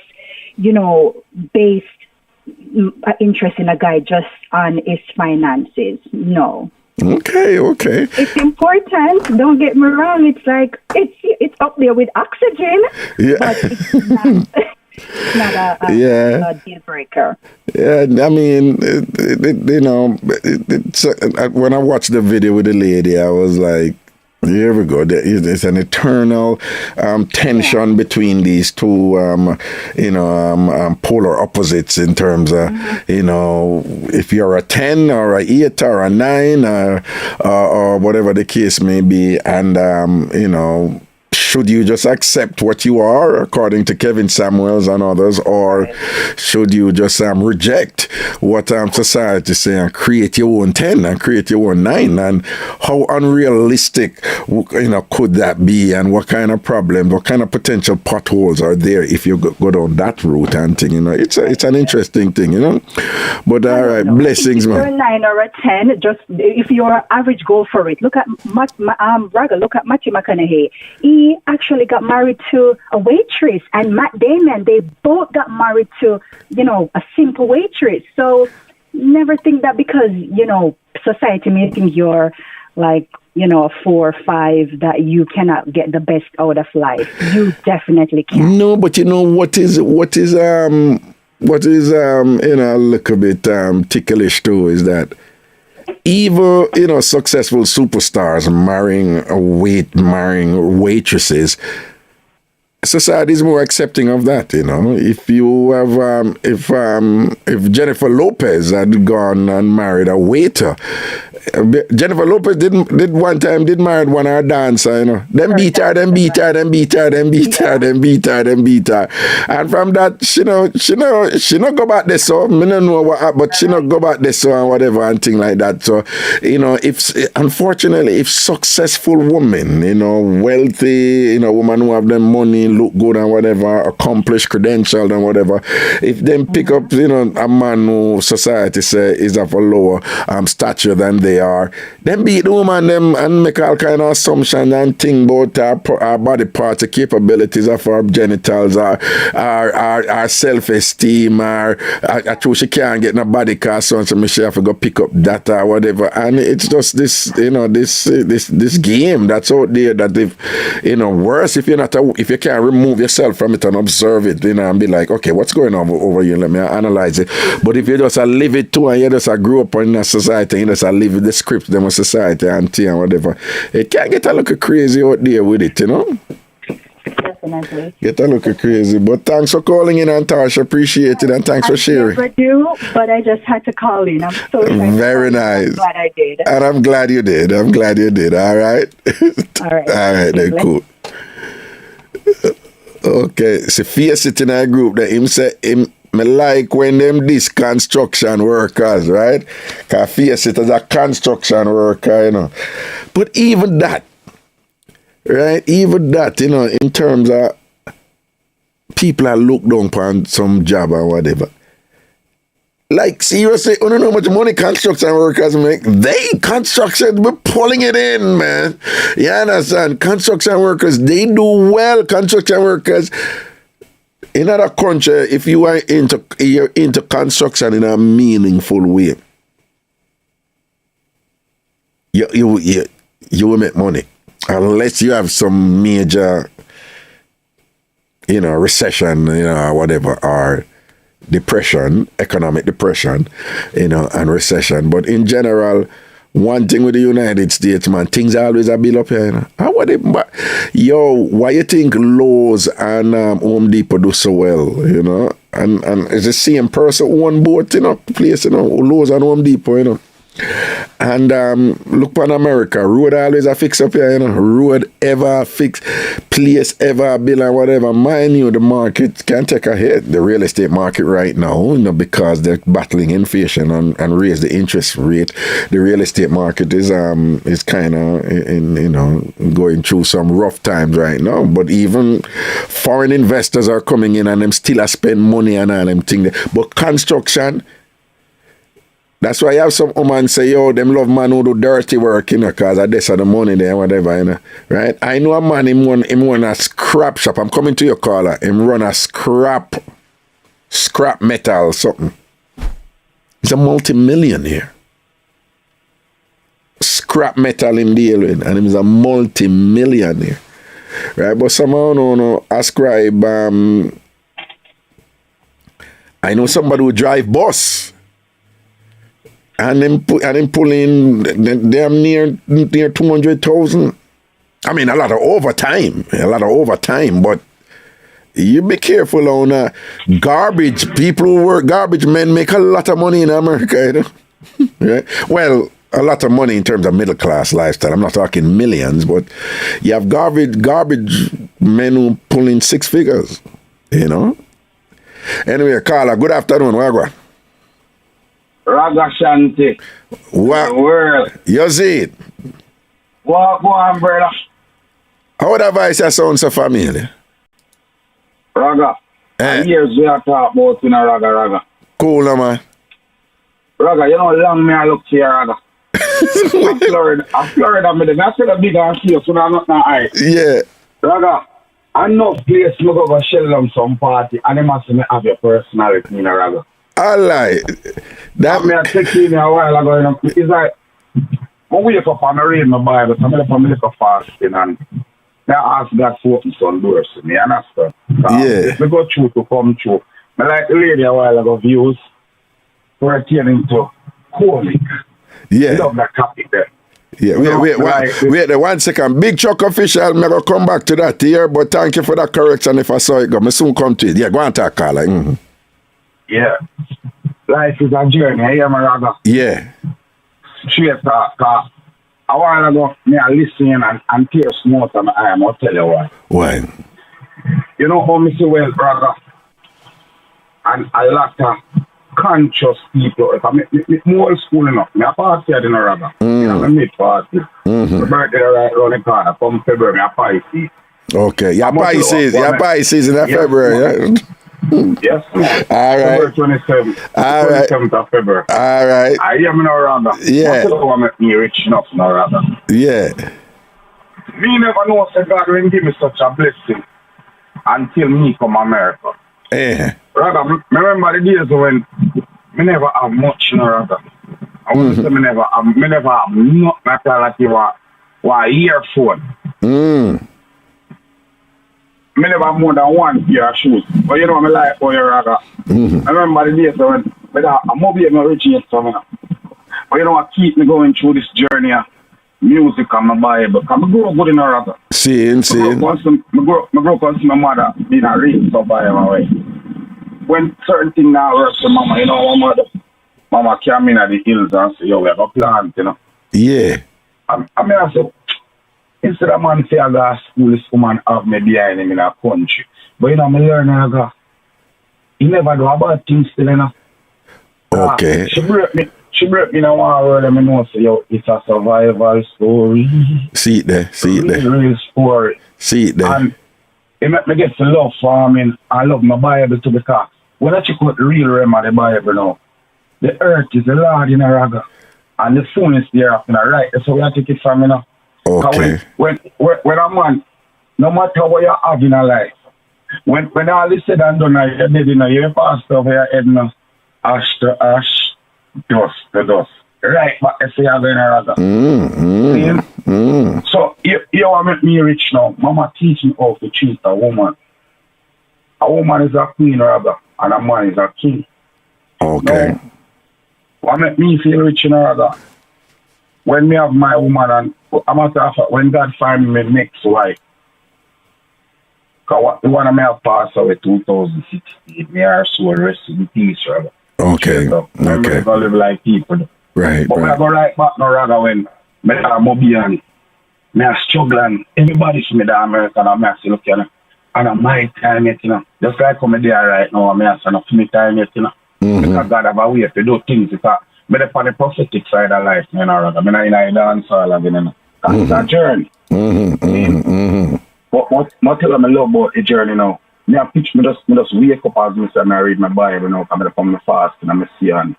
base interest in a guy just on his finances. No. Okay. It's important. Don't get me wrong. It's like it's up there with oxygen, but it's not a deal breaker. Yeah, I mean, when I watched the video with the lady, I was like, Here we go. There's an eternal tension between these two, polar opposites in terms of, if you're a 10 or a 8 or a 9 or whatever the case may be. And, should you just accept what you are, according to Kevin Samuels and others, or should you just reject what society is saying and create your own 10 and create your own 9? And how unrealistic, could that be? And what kind of problems, what kind of potential potholes are there if you go down that route and thing? It's an interesting thing, But all right, blessings, if man. you're a 9 or a 10, just if you're average, go for it. Look at Raga. Look at Matthew McConaughey. He actually got married to a waitress, and Matt Damon, they both got married to, a simple waitress. So never think that because, society may think you're like, a 4 or 5 that you cannot get the best out of life. You definitely can. No, but what is a little bit ticklish too is that even successful superstars marrying waitresses, society is more accepting of that. If you have if Jennifer Lopez had gone and married a waiter, Jennifer Lopez did marry one of her dancer, Then beat her, and from that she not go back there, so me don't know what happened, but she not go back there, so and whatever and thing like that. So if unfortunately if successful women, wealthy, woman who have them money, look good and whatever, accomplished, credentialed and whatever, if them pick up a man who society say is of a lower stature than they are, then beat the woman them and make all kind of assumptions and think about our body parts, the capabilities of our genitals, our self-esteem, our true she can't get no body car, so she have to go pick up that or whatever. And it's just this this game that's out there that if worse if if you can't remove yourself from it and observe it, and be like, okay, what's going on over here? Let me analyze it. But if you just live it too, and you just grew up in a society, you just live the script, them a society and whatever, it can get a little crazy out there with it, Definitely. Get a little crazy. But thanks for calling in, Antarsha. Appreciate it, and thanks for sharing. I never do, but I just had to call in. I'm so very nice. I'm glad I did. And I'm glad you did. All right. All right. All right, then cool. Okay, Sophia sitting in a group that him say me like when them this construction workers, right? Because face it as a construction worker, But even that, right? Even that, in terms of people are looked down upon some job or whatever. Like, seriously, you don't know how much money construction workers make. Construction, we're pulling it in, man. You understand? Construction workers, they do well. Construction workers, in other country, if you're into construction in a meaningful way, you will make money. Unless you have some major, recession, or whatever, or depression, economic depression, and recession. But in general, one thing with the United States, man, things always are built up here, why you think Lowe's and Home Depot do so well, And it's the same person who own both, place, Lowe's and Home Depot, And look upon America, road always a fix up here, road ever fix, place ever build and whatever. Mind you, the market can take a hit, the real estate market right now, because they're battling inflation and raise the interest rate. The real estate market is kind of going through some rough times right now. But even foreign investors are coming in and them still spend money and all them things. But construction, that's why you have some women say, them love man who do dirty work, because that's the money there, whatever, right? I know a man, him run a scrap shop. I'm coming to your caller. Him run a scrap metal something. He's a multi-millionaire. Scrap metal him deal with, and he's a multi-millionaire, right? But somehow no ascribe. I know somebody who drive bus. And then pull in damn near 200,000 I mean, a lot of overtime, but you be careful on garbage. People who work garbage men make a lot of money in America, you know? Right? Well, a lot of money in terms of middle class lifestyle. I'm not talking millions, but you have garbage men who pull in 6 figures, you know? Anyway, Carla, good afternoon. Wagwan. Ragashanti. What? World. You see it? What go on, brother? How would advise your sound so familiar? Raga. Eh. Years we are talking about in a raga. Cool, no, man. Raga, you know how long me I look here, Raga. I'm Florida, me the that's the big and cute, so I'm not eye. Yeah. Raga, enough place me go shell them some party and they must have your personality in a raga. I like that. Me I take you in a while ago, you know, it's like when we wake up and I read my Bible, so I make a fasting and I ask God to open some doors to me, and that's stuff. Yeah. If we go through to come through. I like the lady a while ago views pertaining to calling. Yeah. Love that topic there. Yeah, wait, 1 second. Big Chuck official, I'm going to come back to that here, but thank you for that correction if I saw it go. I soon come to it. Yeah, go on talk, Carla. Mm-hmm. Yeah. Life is a journey, I hear my brother. Yeah. Straight talk. A while ago, I listen and tear smoke on my eye, I'll tell you why. Why? You know how me say, well, brother, and a lot of conscious people, if I'm more school enough, I'm a party in a brother. I'm a mid-party. My birthday right around the corner, come February, I'm a Pisces. Okay, you're Pisces in February, yeah? Yes, man. All right. February 27th. All right. 27th of February. All right. I am no rather. Yeah. What do make me rich enough no rather? Yeah. Me never know that God will give me such a blessing until me come America. Yeah. Rather, I remember the days when me never have much no rather. I want to say me never have nothing like earphone. I never have more than one pair of shoes. But you know, I like how you rather. I remember the days when I'm mobile, I'm rich in something. But you know, I keep me going through this journey of music and my Bible. Because I grew up good in a rather. Seeing. I grew up with my mother being a real survivor. Way. When certain things now work for mama, you know, mama came in at the hills and say, yo, we have a plant, you know. Yeah. I mean, I said, instead of man say I go to school, this woman have me behind him in a country. But you know, I learn I go. He never do about things still, you know. Okay. She broke me in a one word and I know say, yo, it's a survival story. See it there. Real story. See it there. And it make me get to love farming. I love my Bible too because when I check out the real realm of the Bible now, the earth is the Lord in a raga. And the fullness thereof in a right. So we have to take it from, you know. Okay. When a man, no matter what you have in a life, when all is said and done, you're dead, you know, you're passed over your head, you know, ash to ash, dust to dust. Right, but if you're going to rather. So, you want to make me rich now. Mama teach me how to treat a woman. A woman is a queen, rather, and a man is a king. Okay. Now, what make me feel rich, you know, rather? When me have my woman and I'm at when God find me next wife, because the one I may have passed away 2016, me are so rest in peace, rather. Okay. I'm going to live like people. Right. But when I go right back now, rather, when me are mobile and me are struggling, everybody from the American and me are still looking, and I'm my time yet, you know. Just like I'm there right now, and me are saying, for me time yet, you know. Because God have a way to do things, because I'm on the prophetic side of life, you know, rather. I'm in the dancehall again, you know. That's a journey. But what tell me love about the journey now? Me just wake up as me say I read my Bible now, come from the fast and I see and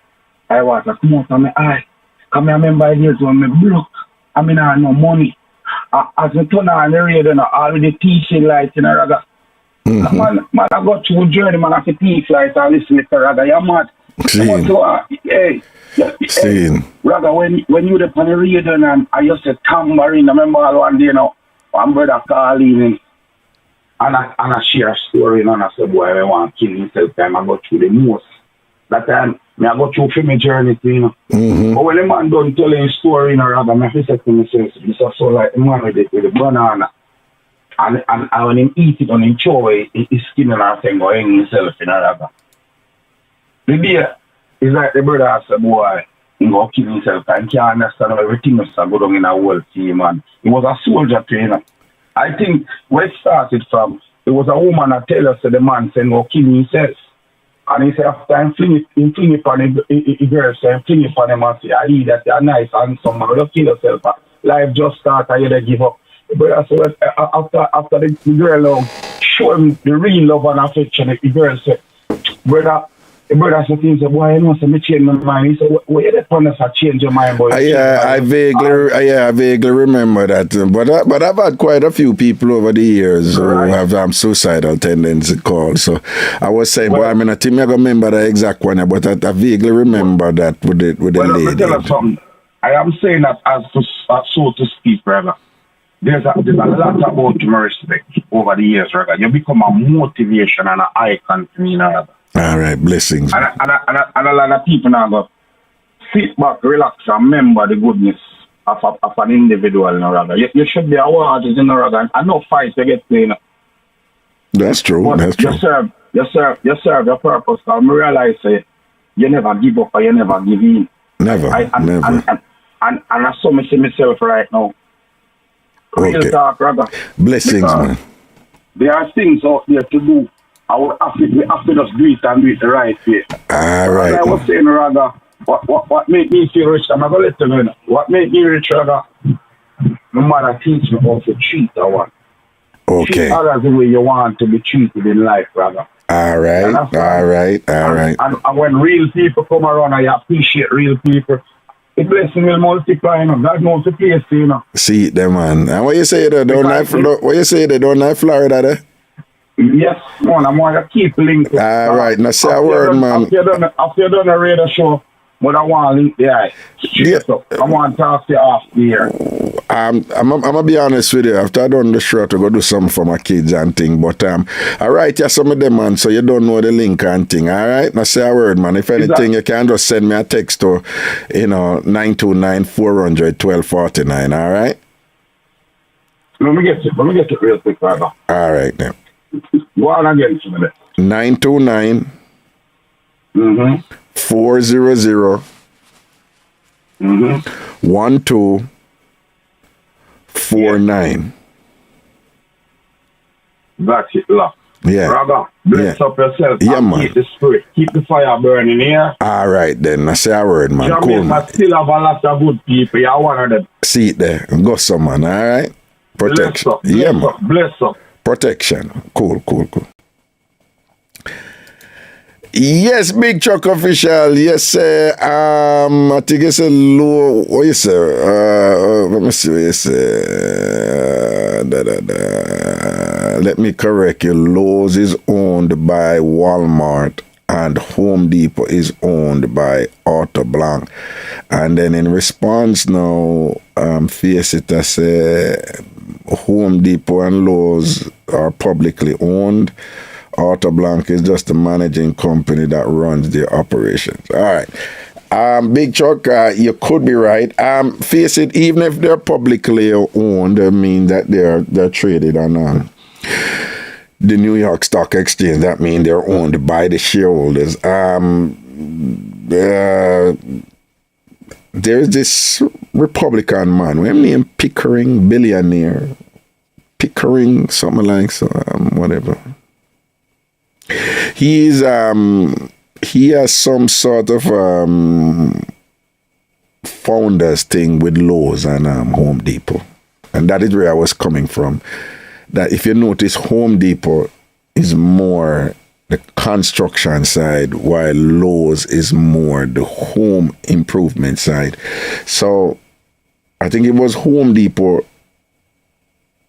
I want to come out of my eye. Come I remember years when me broke. I mean I had no money. As me turn on the radio now, already teaching light in a raga. Man, I got through a journey, man, I can teach light and listen to raga. You're mad. Raga, when you were on the radio and I used to Tambourine, I remember one day now, one brother called in and I share a story and I said, boy, I want to kill himself time I go through the most. That time, I go through for my journey, you know. But when the man done telling his story, you know, rather, I feel to myself, this is so like the man with the banana. And when him eat it and enjoy his skin and everything, go hang himself, you know, rather. The day is like the brother has a boy, he go kill himself, and can't understand everything that's going on in the world, see, man. He was a soldier, you know. I think where it started from, it was a woman that tell us that the man said, go kill himself. And he said, after I'm fling it on the girl, so I'm fling it on him and say, I eat that, you're nice, and someone will kill yourself. Life just started, and you give up. But so after the girl show him the real love and affection, the girl said, brother said, boy, you know, so me change my mind. He said, well, you depend on us change your mind, boy. I vaguely remember that. But I've had quite a few people over the years who have suicidal tendency called. So I was saying, well, boy, I mean, I think I remember the exact one, but I vaguely remember that with the lady. Let me tell you something. I am saying that as so to speak, brother. There's a lot about my respect over the years, brother. You become a motivation and an icon to me, brother. All right, blessings. And a lot of people now go sit back, relax, and remember the goodness of an individual, brother. You should be awarded, brother. And no fight to get playing. That's true. But that's true. You serve your purpose. Because I realize you never give up or you never give in. Never. And I saw me see myself right now. Real talk, brother. Blessings, because man. There are things out there to do. We have to just do it and do it the right way. All right. I was saying, rather, what made me feel rich, I'm going to let you know. What made me rich, rather, my mother teach me how to treat a one. Okay. Treat others the way you want to be treated in life, brother. All right. And when real people come around, I appreciate real people. The blessing will multiply, you know. God knows the place, you know. See it there, man. And what you say there, don't like Florida there? Yes, man, I'm going to keep linking. All right, now say a word, man. After you done a radio show, but I want to link the eye. Straight up. I want to talk to you off the air. I'm going to be honest with you. After I done the show, to go do something for my kids and thing. But all right, yeah, some of them, man, so you don't know the link and thing. All right, now say a word, man. If anything, you can just send me a text to, 929-400-1249. All right? Let me get it real quick, brother. All right, then. Go on again, 929 400 1249. That's it, love. Yeah. Brother, bless up yourself. Yeah, man. Keep the spirit. Keep the fire burning here. All right, then. I say a word, man. Jamaica cool, man. Still have a lot of good people. You're one of them. See it there. Go some, man. All right? Protection. Bless up. Protection. Cool. Yes, Big Chuck official. Yes, sir. I think it's a low. What you say? Let me see what you say. Let me correct you. Lowe's is owned by Walmart and Home Depot is owned by Auto Blanc. And then in response now, face it as Home Depot and Lowe's are publicly owned. Auto Blanc is just the managing company that runs their operations. All right. Big Chuck, you could be right. Face it, even if they're publicly owned, I mean that they're traded on the New York Stock Exchange. That means they're owned by the shareholders. There's this Republican man, we name Pickering, billionaire. Pickering, something like so, whatever. He has some sort of founders thing with Lowe's and Home Depot. And that is where I was coming from. That if you notice, Home Depot is more the construction side, while Lowe's is more the home improvement side. So I think it was Home Depot.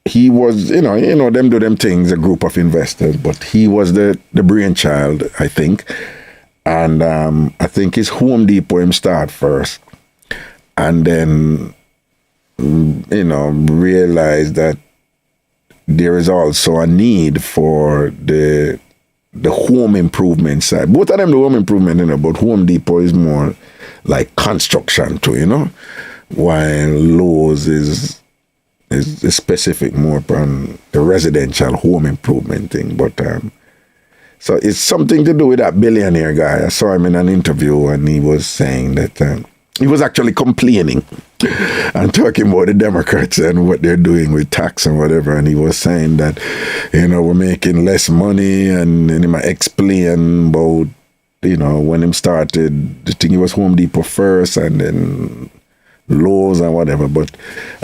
He was, them do them things, a group of investors, but he was the brainchild, I think. And I think it's Home Depot him start first. And then, realize that there is also a need for the the home improvement side. Both of them the home improvement, but Home Depot is more like construction too, while Lowe's is specific more on the residential home improvement thing. But so it's something to do with that billionaire guy. I saw him in an interview and he was saying that he was actually complaining and talking about the Democrats and what they're doing with tax and whatever. And he was saying that, we're making less money, and he might explain about, when him started, the thing, it was Home Depot first and then Lowe's and whatever. But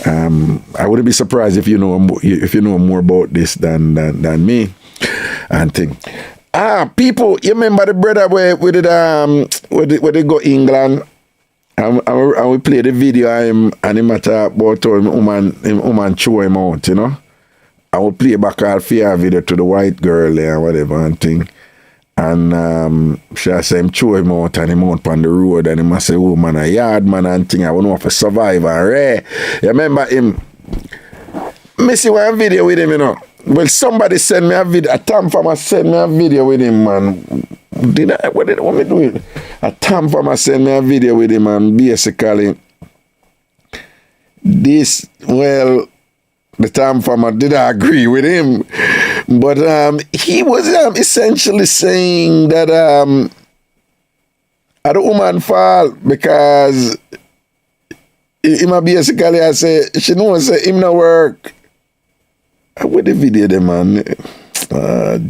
I wouldn't be surprised if you know more about this than me and think. People, you remember the brother where they go England and we play the video of him and him talk about how him woman show him out, I will play back all fear video to the white girl there and whatever and thing. And she say him show him out and him out on the road and he must say, oh man, a yard man and thing, I don't know if I survive and rare. You remember him? Me see one video with him, Well, somebody sent me a video. A TamFam sent me a video with him, man. What me do? A TamFam sent me a video with him, and basically, the TamFam did agree with him, but he was essentially saying that the woman fall because him basically I say she knows say him no work. With the video, the man,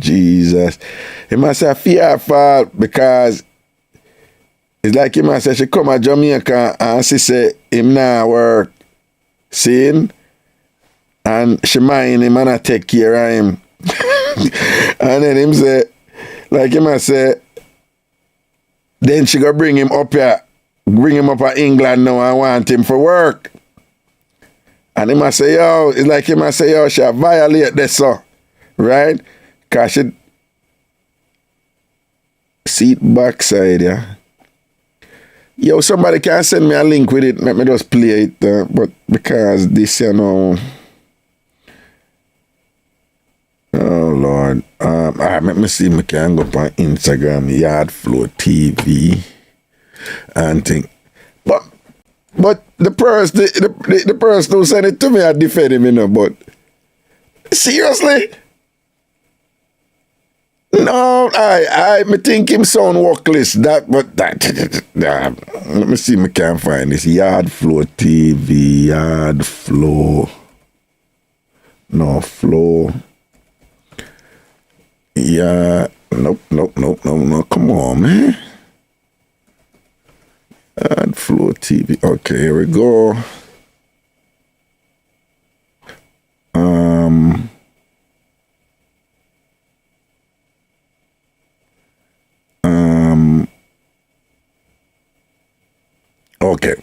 Jesus, he must have fear fall because it's like he must say she come to Jamaica and she say him now work, seeing, and she mind him and I take care of him, and then him say, like he must say, then she go bring him up here, bring him up to England now and want him for work. And he must say, it's like he must say, she violate this, right? Because she seat backside, yeah. Somebody can send me a link with it, let me just play it, but because this, oh Lord, let me see if I can go up on Instagram, Yardflow TV, and think, But the person who sent it to me, I defend him, but seriously? No, I think him sound workless. Let me see if I can find this. Yardflow TV, Yardflow. No, Flow. Yeah, nope, come on, man. Flow TV. Okay, here we go. Okay.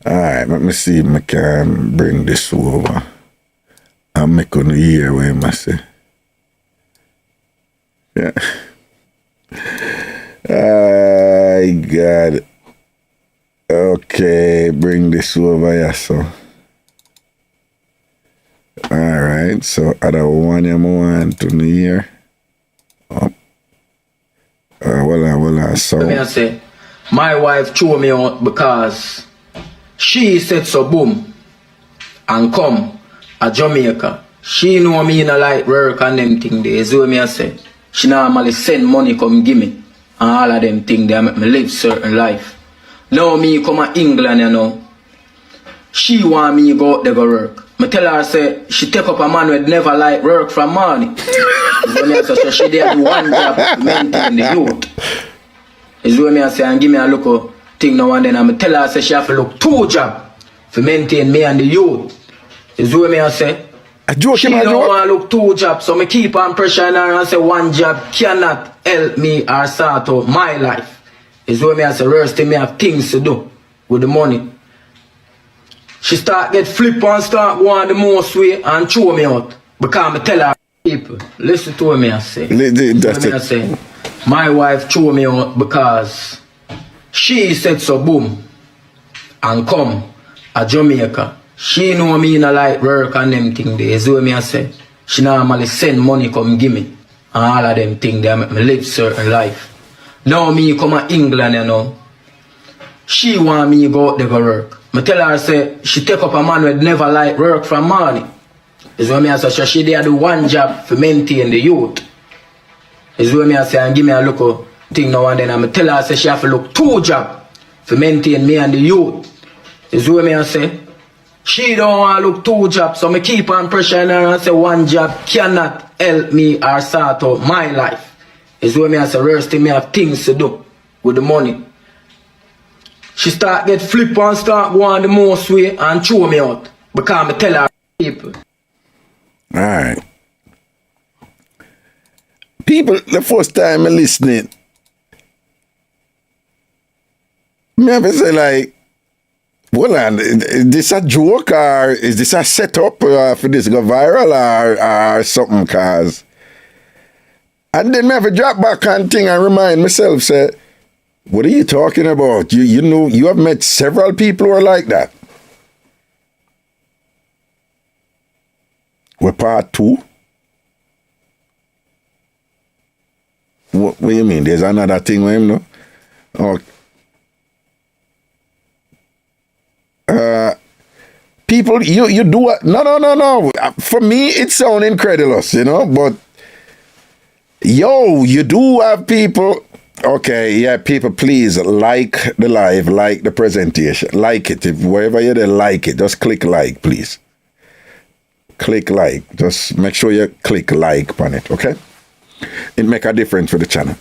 All right, let me see if I can bring this over. I'm making a hear what I must say. Yeah. I got it. Okay, bring this over here, so. Alright, so other one you want to hear. Well, so. Let me say, my wife threw me out because she said so boom and come a Jamaica. She know me in a light work and them thing there. So me I say, she normally send money come give me. And all of them things they make me live certain life. Now me come to England, She want me go out there go work. Me tell her say she take up a man with never like work from morning. So she there do one job to maintain the youth. Is what me I say and give me a look thing now and then. And me tell her say she have to look 2 jobs to maintain me and the youth. Is what me I say. She don't want to look 2 jobs, so me keep on pressuring her and say 1 job cannot help me or sort out my life. Is what me I say, first thing me have things to do with the money. She start get flip and start going the most way and throw me out. Because me tell her, people, listen to what me I say. I say, my wife threw me out because she said so boom and come a Jamaica. She know me in a light work and them thing there. Is what me I say. She normally send money come give me. And all of them things that make me live certain life. Now me come to England, you know. She want me go out there go work. I tell her, say, she take up a man who never like work from morning. Is when me I say, she there do one job for maintain the youth. Is when me I say, and give me a look thing now and then. And I tell her, say, she have to look 2 jobs for maintain me and the youth. Is when me I say, she don't want to look 2 jobs, so I keep on pressuring her and say 1 job cannot help me or sort out my life. Is when me I say, first thing me have things to do with the money. She start get flip and start going the most way and throw me out because I tell her people. Alright. People, the first time I listening, me have to say like, well, is this a joke or is this a setup for this go viral or something? Cause, and then me have to drop back and thing and remind myself, say, what are you talking about? You know, you have met several people who are like that. We're part 2. What do you mean? There's another thing with him, no? Okay. People, you do what? No. For me, it sounds incredulous, you know, but yo, you do have people. Okay, yeah, people, please like the live, like the presentation, like it. If wherever you're there, like it. Just click like, please. Click like. Just make sure you click like on it, okay? It make a difference for the channel.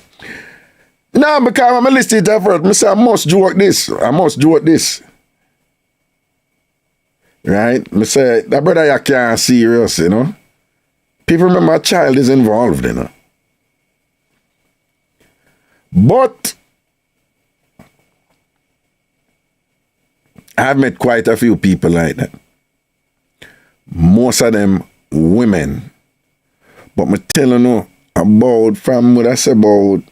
Now, because I'm listening to it, I say I must joke this. Right? I say, that brother you can't serious, you know. People remember a child is involved, you know. But I've met quite a few people like that. Most of them women. But I'm telling you about from what I say about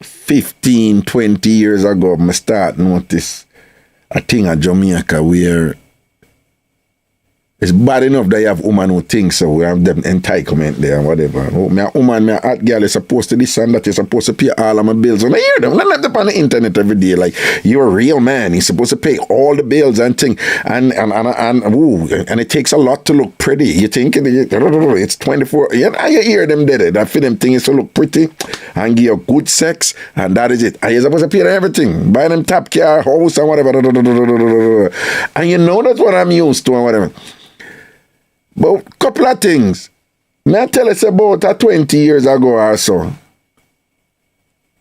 15, 20 years ago, I start notice a thing at Jamaica where it's bad enough that you have women who think so, we have them entitlement there and whatever. Oh, me a woman, me a hot girl is supposed to this and that, you're supposed to pay all of my bills. And I hear them, I'm up on the internet every day, like, you're a real man, you're supposed to pay all the bills and thing. And it takes a lot to look pretty. You think it's 24, you hear them dead. That for them thing is to look pretty and give you good sex, and that is it. And you're supposed to pay everything, buy them top car, house and whatever. And you know that's what I'm used to and whatever. But a couple of things. May I tell us about 20 years ago or so.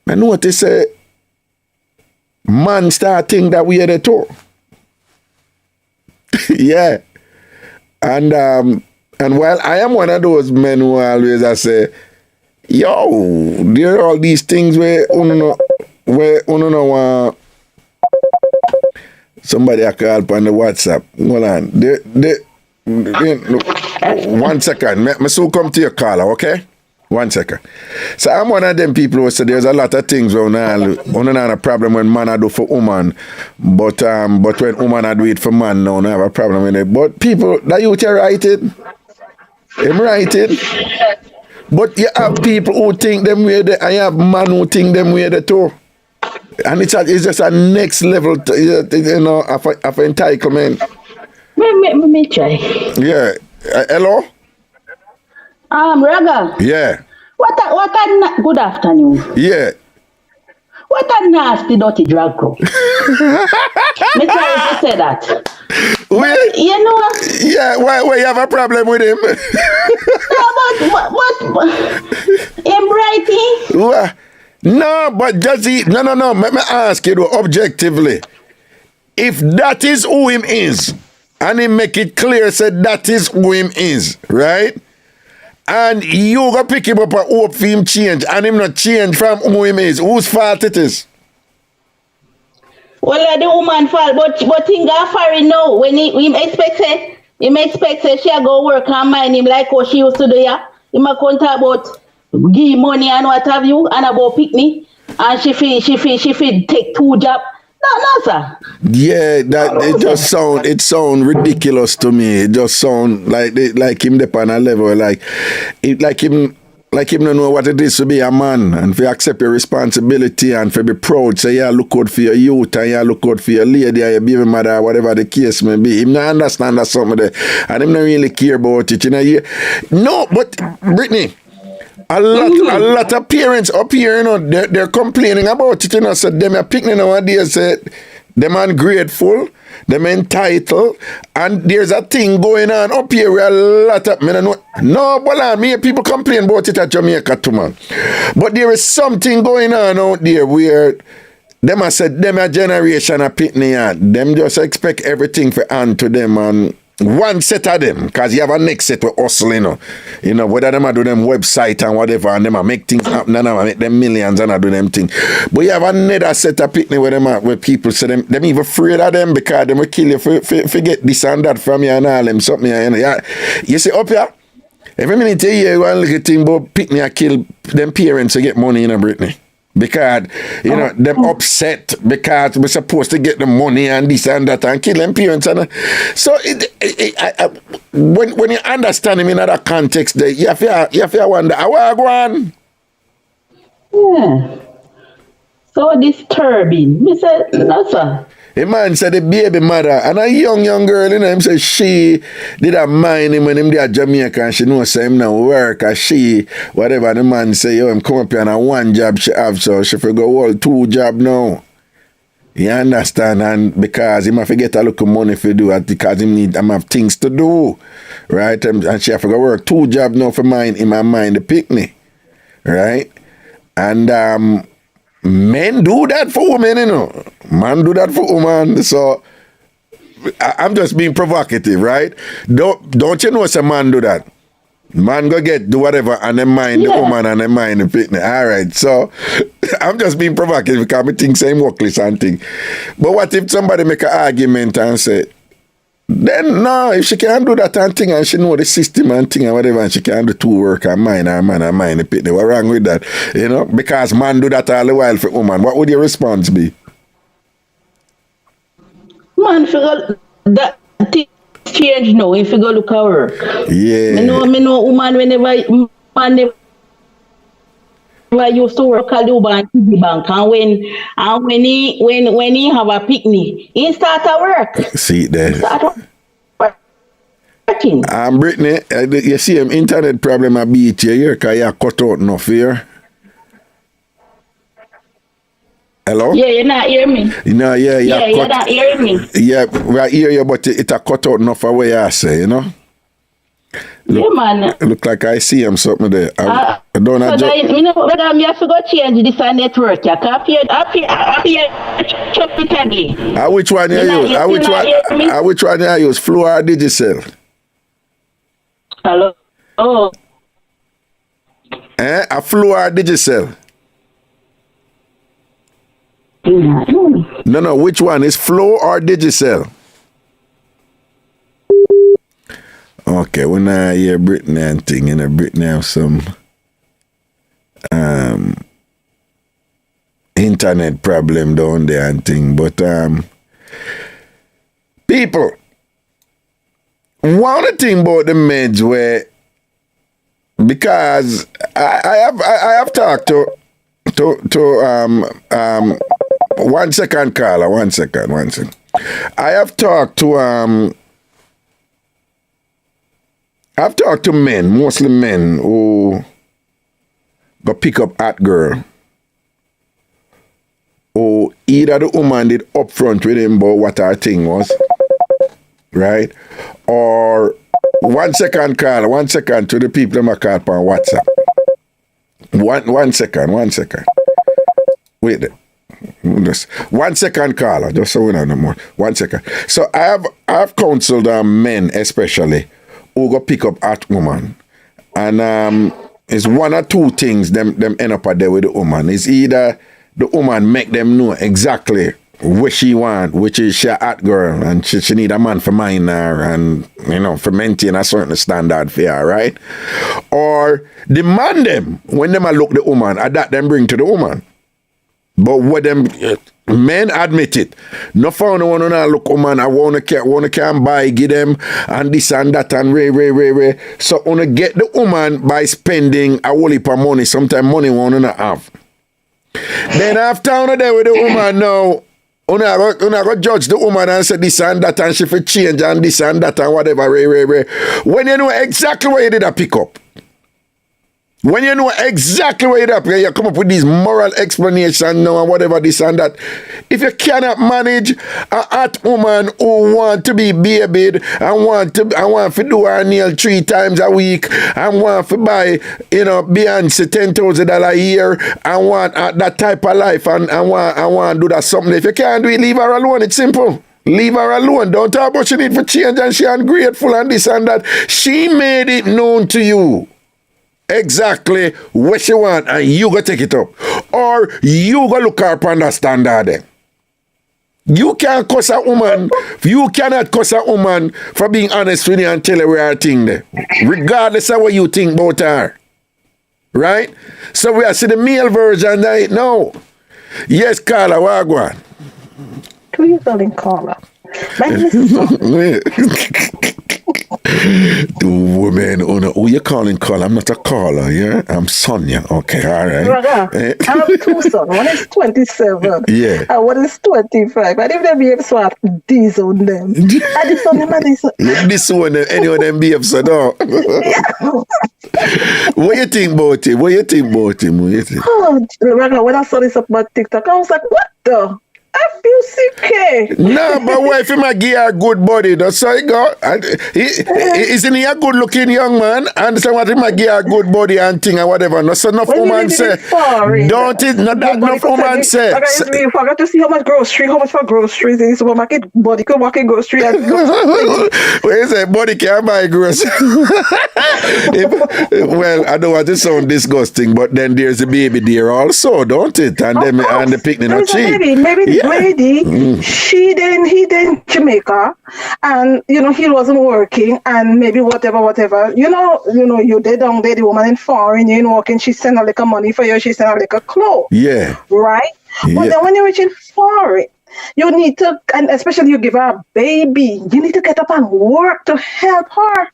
I notice man start think that we are the two. Yeah. And while I am one of those men who always I say, yo, there are all these things where somebody I call up on the WhatsApp. Hold on. 1 second. Me so come to your caller, okay? 1 second. So I'm one of them people who say there's a lot of things where we have a problem when man I do for woman, but when woman I do it for man, no, I have a problem with it. But people that you write it, them write it. But you have people who think them way there, and you have man who think them way there too. And it's just a next level, of entitlement. Me try. Yeah. Hello? Raga. Yeah. What good afternoon. Yeah. What a nasty, dirty drag queen. Me try to say that. Wait. You know. Yeah. Why you have a problem with him? No, but what? Him writing? What? No, but does he? No. Let me ask you though, objectively. If that is who him is, and he make it clear, said that is who him is, right? And you go pick him up and hope for him change, and him not change from who him is. Whose fault it is? Well, the woman fault, but he got foreign now. When he expects she go work and mind him like what she used to do, yeah. He might talk about give money and what have you, and about pick me, and she take 2 jobs. No, sir. Yeah, that it sound ridiculous to me. It just sound like him depend on a level like him don't know what it is to be a man and to accept your responsibility and to be proud. Say, yeah, look out for your youth and yeah, look out for your lady or your baby mother, whatever the case may be. Him not understand that something there. And him not really care about it. You know, no, but Brittany, a lot of parents up here, you know, they're complaining about it, you know, so them are picking nowadays, say, them ungrateful, them entitled, and there's a thing going on up here where a lot of men no, but me people complain about it at Jamaica too, man. But there is something going on out there where them I said them a generation of pitney and them just expect everything for hand to them and one set of them, because you have a next set with hustling, you know, whether them I do them website and whatever, and them I make things happen and I make them millions and I do them things. But you have another set of pitney where them where people say them even afraid of them because them will kill you for get this and that from you and all them something. You see up here, every minute you hear one little thing about pitney I kill them parents to get money in a Brittany. Because, you know, them upset because we're supposed to get the money and this and that and kill them parents. And, so, when you understand him in other context, you have to wonder, how are you going? Yeah. So disturbing. Me said, no, sir. A man said the baby mother and a young girl, you know, him say she did a mind him when him there Jamaica and she knows say him now work and she, whatever the man say, yo, him come up here and a one job she have, so she for go all 2 job now. You understand? And because him have to get a little money for do it because him have things to do. Right? And she have to go work 2 job now for mind him and mind the picnic. Right? And men do that for women, you know. Man do that for women. So I'm just being provocative, right? Don't you know some man do that? Man go do whatever and then mind the woman and then mind the picnic. All right. So I'm just being provocative because I think same workless and thing. But what if somebody make an argument and say, then no, if she can't do that and thing and she know the system and thing and whatever and she can't do 2 work and mind her man and mind the picnic, what's wrong with that? You know, because man do that all the while for woman. What would your response be? Man, figure that thing change now if you go look at work. Yeah. Me know woman whenever man never used to work at the bank and when he have a picnic, he start to work. See there. Working. Brittany, you see him internet problem a beat here because you cut out enough here. Hello? Yeah, you not hear me. No, you not hear me. Yeah, we hear you, but it a cut out enough of what I say, you know? Look, yeah, man. Look like I see him something there. I don't know. You know, whether me have to go change this network. You can't chop it again. Which one you use? Which one you use? Flow or Digicel? Hello? Oh. A Flow or Digicel? No, which one? Is Flow or Digicel? Okay, when I hear Brittany and thing, you know, Brittany have some internet problem down there and thing, but people, one of the thing about the meds where, because I have talked to 1 second, Carla, 1 second. I have talked to I've talked to men, mostly men, who go pick up at girl. Or either the woman did upfront with him about what her thing was. Right? Or 1 second, Carla, 1 second to the people that call on WhatsApp. One second. Wait there. Just 1 second, Carla, just so we know no more. 1 second. So I have counseled men especially who go pick up at woman. And it's 1 or 2 things them end up there with the woman. It's either the woman make them know exactly what she want, which is she at girl, and she need a man for mind her and, you know, for maintain a certain standard for her, right? Or the man them, when them a look the woman, that them bring to the woman. But what them Men admit it. No found one on a look, man. I wanna can buy, give them, and this and that and ray. So wanna get the woman by spending a whole heap of money. Sometimes money wanna have. Then after on there with the woman now, una go judge the woman and say this and that and she for change and this and that and whatever ray. When you know exactly what you did a pick up. When you know exactly what you're up, you come up with these moral explanations now and whatever this and that. If you cannot manage a hot woman who want to be babied and want to do her nail 3 times a week and want to buy, Beyonce $10,000 a year and want that type of life and want to do that something. If you can't do it, leave her alone. It's simple. Leave her alone. Don't talk about she need for change and she ungrateful and this and that. She made it known to you exactly what she want and you go take it up. Or you go look her up on the standard then. You can't cuss a woman. You cannot cuss a woman for being honest with you and tell her where her thing there. Regardless of what you think about her. Right? So we are see the male version right now. Yes, Carla, Wagwan. Who are you calling Carla? My name is The woman, who you calling Carla? I'm not a caller, yeah? I'm Sonia. Okay, all right. Raga, I have 2 sons. One is 27. Yeah. And one is 25. And if they behave so, I have to disown them. I disown them and disown them. You disown them, any of them behave so, no? What you think about him? What you think? Oh, Raga, when I saw this up on TikTok, I was like, what the? FUCK. No, but what if he might give her a good body? That's how he go. Isn't he a good looking young man? And so what he might give her a good body and thing and whatever. No, so enough woman say. Don't it? Not that enough woman say. You forgot to see how much for groceries in the supermarket. Body can walk in grocery and What you say? Body can buy groceries. Well, I don't want to sound disgusting, but then there's a baby there also, don't it? And then and the picnic not cheap. Maybe lady, he then Jamaica, and he wasn't working, and maybe whatever. You did down there, the woman in foreign, you ain't working. She send a little money for you. She send a little clothes. Yeah. Right. But then when you're reaching foreign, you need to, and especially you give her a baby, you need to get up and work to help her.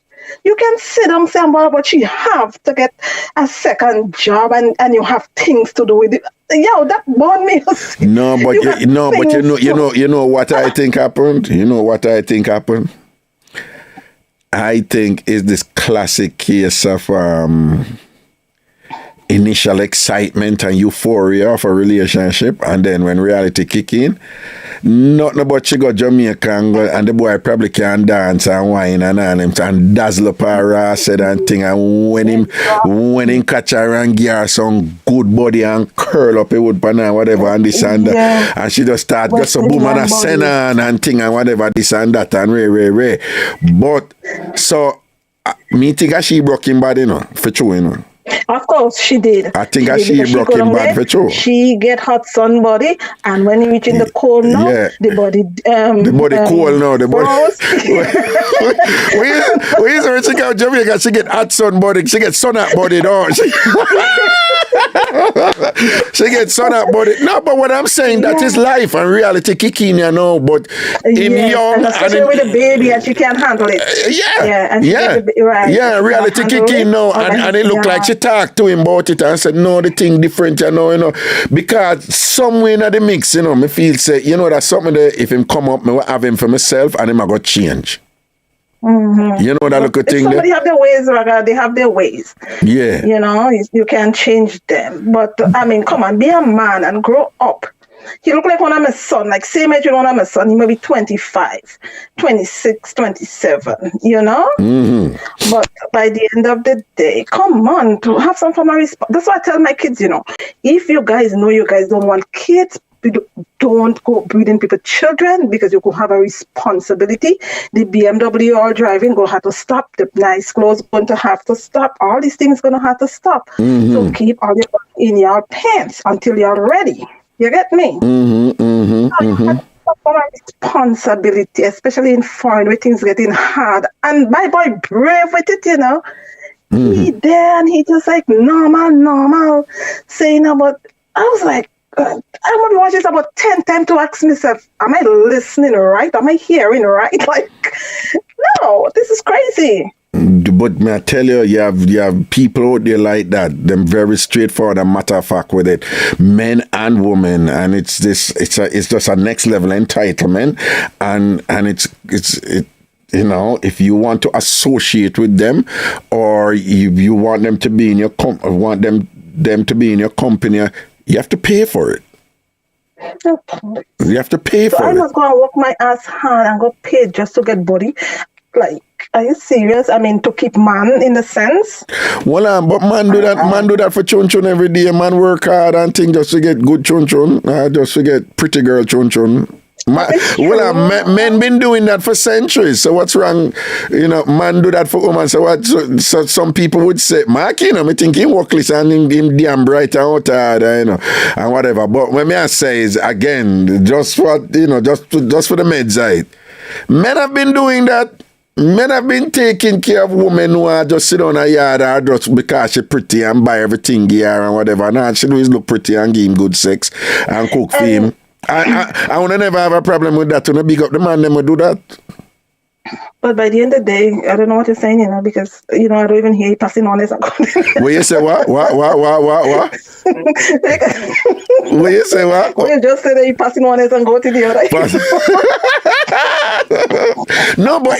You can sit down somewhere, but you have to get a second job, and you have things to do with it. Yo, that born me. No, but you know what I think happened. I think is this classic case of initial excitement and euphoria of a relationship, and then when reality kick in, nothing about she got Jamaica and the boy probably can dance and wine and dazzle up her ass and thing, and when him catch her and give her some good body and curl up a wood pan and whatever and this and that, and she just start just a boom and a send and thing and whatever this and that and ray. But so me think she broke him body, for true, Of course, she did. I think she broke him bad for true. She get hot sun body, and when you reach in the cold now, the body cold now. The body. We used to check out Jamaica. She get hot sun body. She get sun out body. No, she gets sun out body. No, but what I'm saying that is life and reality kicking, But in young, especially with a baby, and she can't handle it. Reality kicking now, and it look like she talked to him about it and said, no, the thing different, because somewhere in the mix, me feel say, that's something that if him come up, me will have him for myself and him I got change. Mm-hmm. You know that little thing somebody have their ways, Raga. They have their ways. Yeah. You can't change them. But, I mean, come on, be a man and grow up. He look like one of my son, like same age with one of my son. He may be 25, 26, 27, Mm-hmm. But by the end of the day, come on, to have some form of respect. That's why I tell my kids, if you guys know you guys don't want kids, don't go breeding people children, because you could have a responsibility. The BMW all driving go have to stop. The nice clothes going to have to stop. All these things going to have to stop. Mm-hmm. So keep all your in your pants until you're ready. You get me? Responsibility, especially in foreign where things getting hard. And my boy brave with it, He there and he just like normal, saying about. I was like, I would watch this about 10 times to ask myself, am I listening right? Am I hearing right? Like, no, this is crazy. But may I tell you, you have people out there like that. Them very straightforward and matter of fact with it, men and women, and it's just a next level entitlement, and it's you know, if you want to associate with them, or you want them to be in your them to be in your company, you have to pay for it. You have to pay for it. I must go and work my ass hard and go pay just to get body. Like, are you serious? I mean, to keep man in the sense. Well, but man do that. Man do that for chun chun every day. Man work hard and thing just to get good chun chun. Just to get pretty girl chun chun. Men been doing that for centuries. So what's wrong? You know, man do that for women. So what? So some people would say, Mark, you know, me think he workless and him damn bright and out hard, you know, and whatever. But what me I say is again, just for you know, just for the med side, men have been doing that. Men have been taking care of women who are just sit on a yard or just because she pretty and buy everything here and whatever. Nah, she always look pretty and give him good sex and cook for him. I wanna never have a problem with that. To not big up the man, them will do that. But by the end of the day, I don't know what you're saying, you know, because, you know, I don't even hear you passing on this. What you say, what? What you say, what? You just said that you passing on this and go to the other. No, but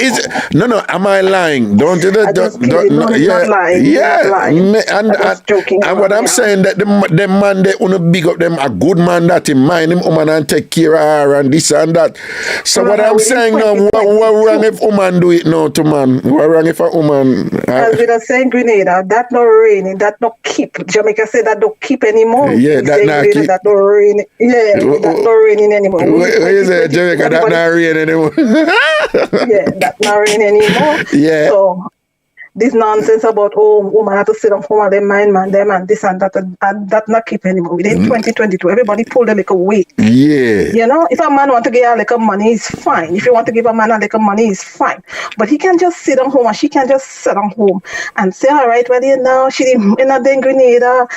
no. Am I lying? Don't do that. Not lying. Yeah. And joking. And what I'm saying that the man they wanna big up them a good man that he mind him woman and take care of her and this and that. So what I'm saying now, what wrong if woman do it now to man? What wrong if a woman? As with the saying Grenada, that not raining, that not keep. Jamaica said that don't keep anymore. Yeah, that not keep. That not raining. Yeah, that not raining anymore. What you say, Jamaica? That not raining anymore. Yeah, that not raining anymore. Yeah. So this nonsense about woman have to sit on home and they mind man them and this and that not keep anymore. Within 2022, everybody pulled a little weight. Yeah. You know, if a man want to give a little money, it's fine. If you want to give a man a little money, it's fine. But he can just sit on home and she can just sit on home and say, all right, well, you know, she didn't in Grenada.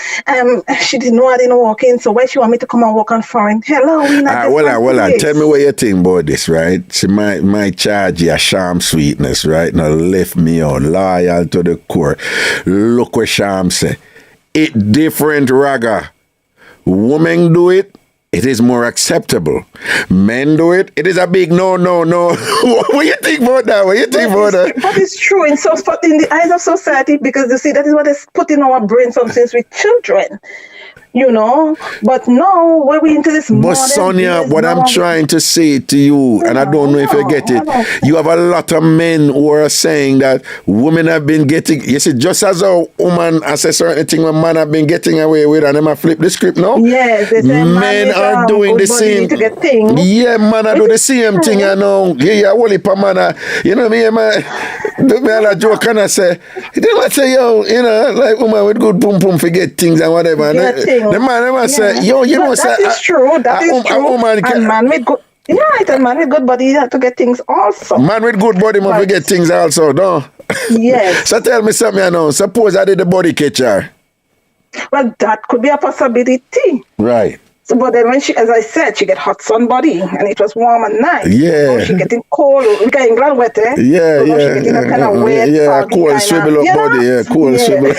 She didn't know I didn't walk in, so why she want me to come and walk on foreign? Hello, we not well, tell me what you think about this, right? She might charge you a sham sweetness, right? Now lift me out, loyal to the core. Look what Sham say. It different raga. Women do it, it is more acceptable. Men do it, it is a big no. What you think about that? But it's true in the eyes of society, because you see that is what is put in our brains since we're children. You know, but now we're into this. But Sonia, what I'm trying to say to you, and I don't know if you get it, you have a lot of men who are saying that women have been getting, you see, just as a woman has a certain thing, a man have been getting away with, and then I flip the script now. Yes, men are doing the same. To get things. Yeah, man, I do the same thing, I know. Yeah, only per man, you know me, man. Me a joke and I say, they might say, yo, you know, like woman with good pum pum forget things and whatever. The man say, yo, you know, that is true. That is true. And man with good, and man with good body have to get things also. Man with good body must forget things also, no? Yes. So tell me something, you know. Suppose I did the body catcher. Well, that could be a possibility. Right. So, but then when she, as I said, she get hot sun body and it was warm and nice. Yeah. So she getting cold. We got England wet, eh? Yeah, so yeah. She getting a kind of wet, yeah, cool swivel up body. Yeah, cool swivel.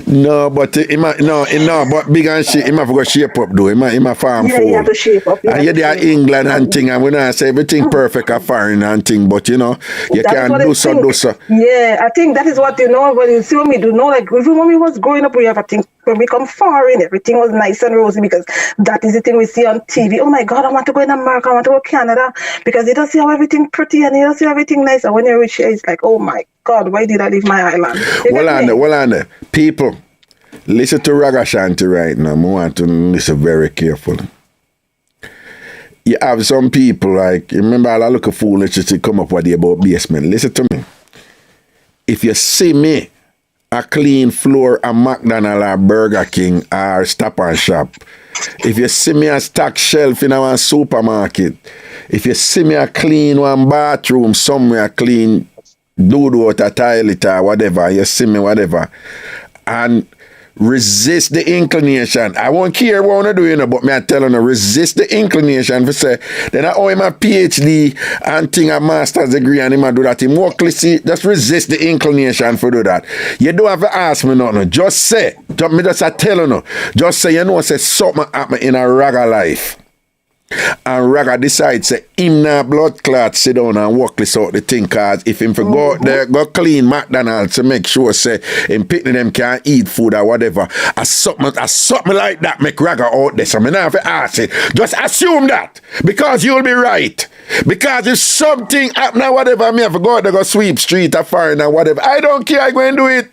No, but but big and shit. He might go shape up though. He might farm for. Yeah, you have to shape up. And yeah, they are England and thing, and we not say everything perfect and foreign and thing, but you know, you can do so. Yeah, I think that is what when you see what we do. No, like when we was growing up, we have a thing. When we come foreign, everything was nice and rosy because that is the thing we see on TV. Oh my God, I want to go in America, I want to go to Canada, because you don't see how everything pretty and you don't see everything nice. And when you reach here, it's like, oh my God, why did I leave my island? Well on there. People, listen to Ragashanti right now. I want to listen very carefully. You have some people like, remember all I look a foolish to come up with the about basement. Listen to me. If you see me, a clean floor at McDonald's or Burger King or Stop and Shop, if you see me a stock shelf in our supermarket, if you see me a clean one bathroom somewhere, clean dodo out a toilet or whatever, you see me whatever, and resist the inclination. I won't care what I do, you know, but me I tell you, resist the inclination for say, then I owe him a PhD and thing a master's degree and him a do that. Him work, see, just resist the inclination for do that. You don't have to ask me nothing. Just say, me just I tell you, no. Just say, you know, say something happen in a Raga life. And Raga decides say him na blood clot sit down and work this out the thing, cause if him for go out there, go clean McDonald's to make sure say him picking them can eat food or whatever. Something like that make Raga out there. So me not have to ask it. Just assume that. Because you'll be right. Because if something happen or whatever, me have to go out there go sweep street or foreign or whatever. I don't care, I go and do it.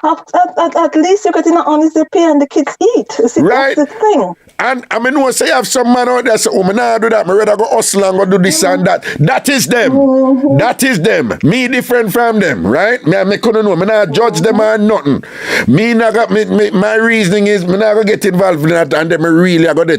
At least you're getting an honest pay and the kids eat. See, right. That's the thing. And I mean, no say you have some man out there say, oh, me nah do that. Me rather go hustle and go do this and that. That is them. That is them. Me different from them, right? Me couldn't know. Me not judge them or nothing. Me not got my reasoning is me not go get involved in that, and then me really I go there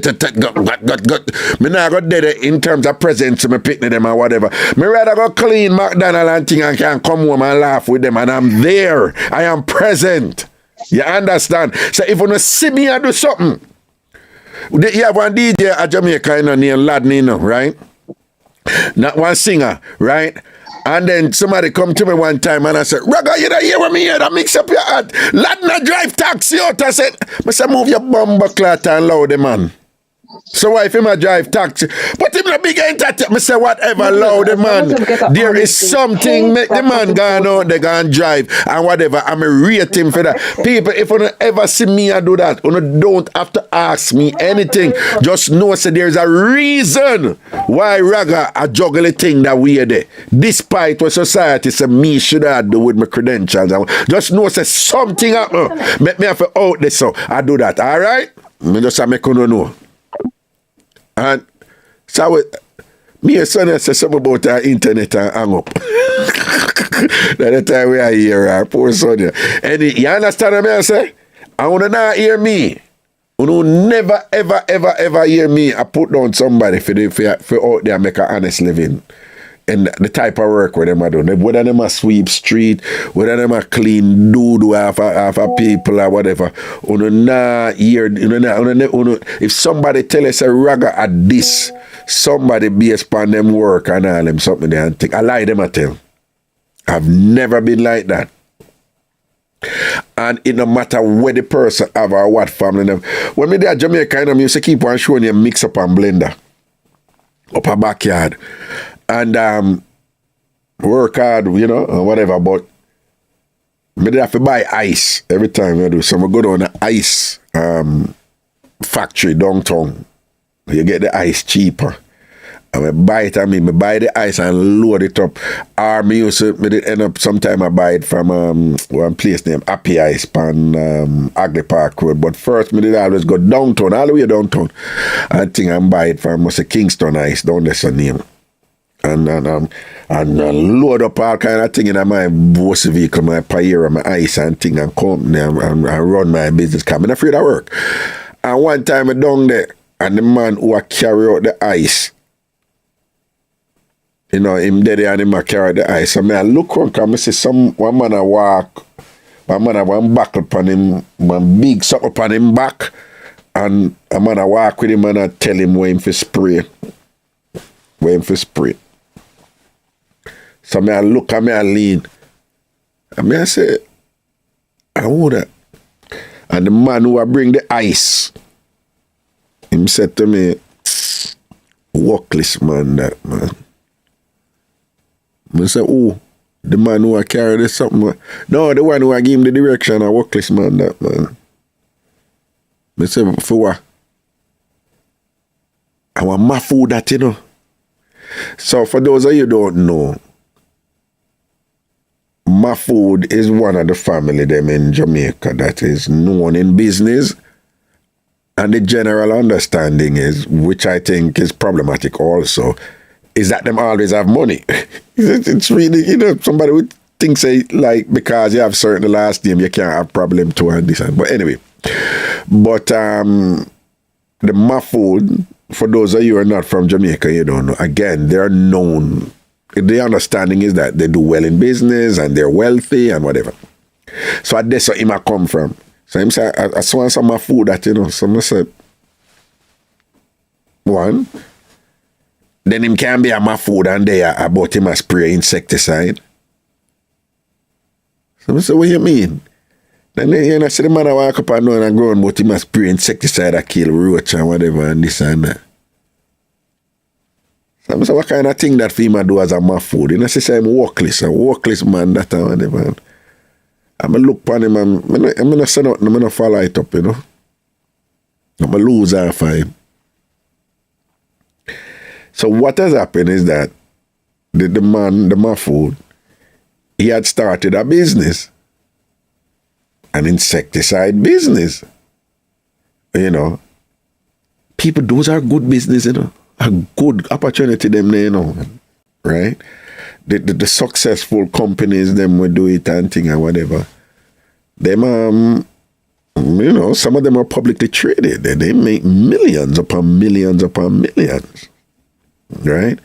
me not go there in terms of presents to me picnic them or whatever. Me rather go clean McDonald's and thing and can come home and laugh with them, and I'm there. I am present. You understand? So if you don't see me I do something. You have one DJ at Jamaica, you know, named Ladney, you know, right? Not one singer, right? And then somebody come to me one time and I said, Raga, you don't hear what me hear? That mix up your heart. Ladney drive taxi out. I said, move your bumper clot and loud, man. So why if him a drive taxi? But him a big entertainment. I say whatever, loud the man. There is something make the man gone out, they gone drive and whatever. I'm a rate him for that. People, if you don't ever see me I do that, you don't have to ask me anything. Just know say there's a reason why Raga a juggle a thing that we are there. Despite what society say me should have do with my credentials. Just know say something happen. Make me have to out there, so I do that. Alright? Me just make you know. And so me and son said something about our internet and hang up. That time we are here, our poor son. And you understand what I say? I want to not hear me. You know, never, ever hear me. I put down somebody for out there make an honest living. And the type of work where them are doing, whether them a sweep street, whether them a clean doo half a people or whatever. If somebody tell us a Raga at this, somebody based upon them work and all them something there and think, I lie them I tell. I've never been like that. And it no matter where the person have or what family them. When me there at Jamaica, I used to keep on showing you Mixup and Blenda up a backyard. And work hard, you know, or whatever, but me have to buy ice every time I do. So I go down the ice factory downtown. You get the ice cheaper. And I buy it, me buy the ice and load it up. Or me used to, me did end up sometime I buy it from one place named Happy Ice on Agri Park Road. But first me did always go downtown, all the way downtown. I think I buy it from Kingston Ice, down there's a name. And load up all kind of thing in my bus vehicle, my Payera, my ice and thing and company and run my business. I'm not afraid of work. And one time I down there and the man who carry out the ice, you know, him there and him carry the ice. So I look around and I see one man a walk, one buckle upon him, one big sock upon him back, and a man a walk with him and I tell him where him for spray. So I look and I lean. And I say, I want that. And the man who bring the ice, him said to me, workless man that man. I said, oh, the man who carry this something. No, the one who give him the direction, a workless man that man. I said, for what? I want my food that, you know. So for those of you who don't know, Mahfood is one of the family them in Jamaica that is known in business, and the general understanding is, which I think is problematic also, is that them always have money. It's really, you know, somebody would think say like because you have certain last name you can't have problem to and this and but anyway. But the Mahfood, for those of you who are not from Jamaica, you don't know, again, they're known. The understanding is that they do well in business and they're wealthy and whatever. So that's where him a come from. So him say, I saw some of food that, so I said, one, then him can be a my food and there about him a spray insecticide. So I said, what you mean? Then I see the man I walk up and down and ground about him a spray insecticide that kill roach and whatever and this and that. So I said, what kind of thing that FEMA do as a my food? And I say, I'm a workless man that and whatever. And I'm going to look upon him and I'm going to say nothing, I'm going to follow it up, I'm going to lose half of him. So what has happened is that the man food, he had started a business, an insecticide business. People, those are good business, a good opportunity them there, right? The successful companies, them will do it and thing and whatever. Them, some of them are publicly traded. They make millions upon millions upon millions. Right?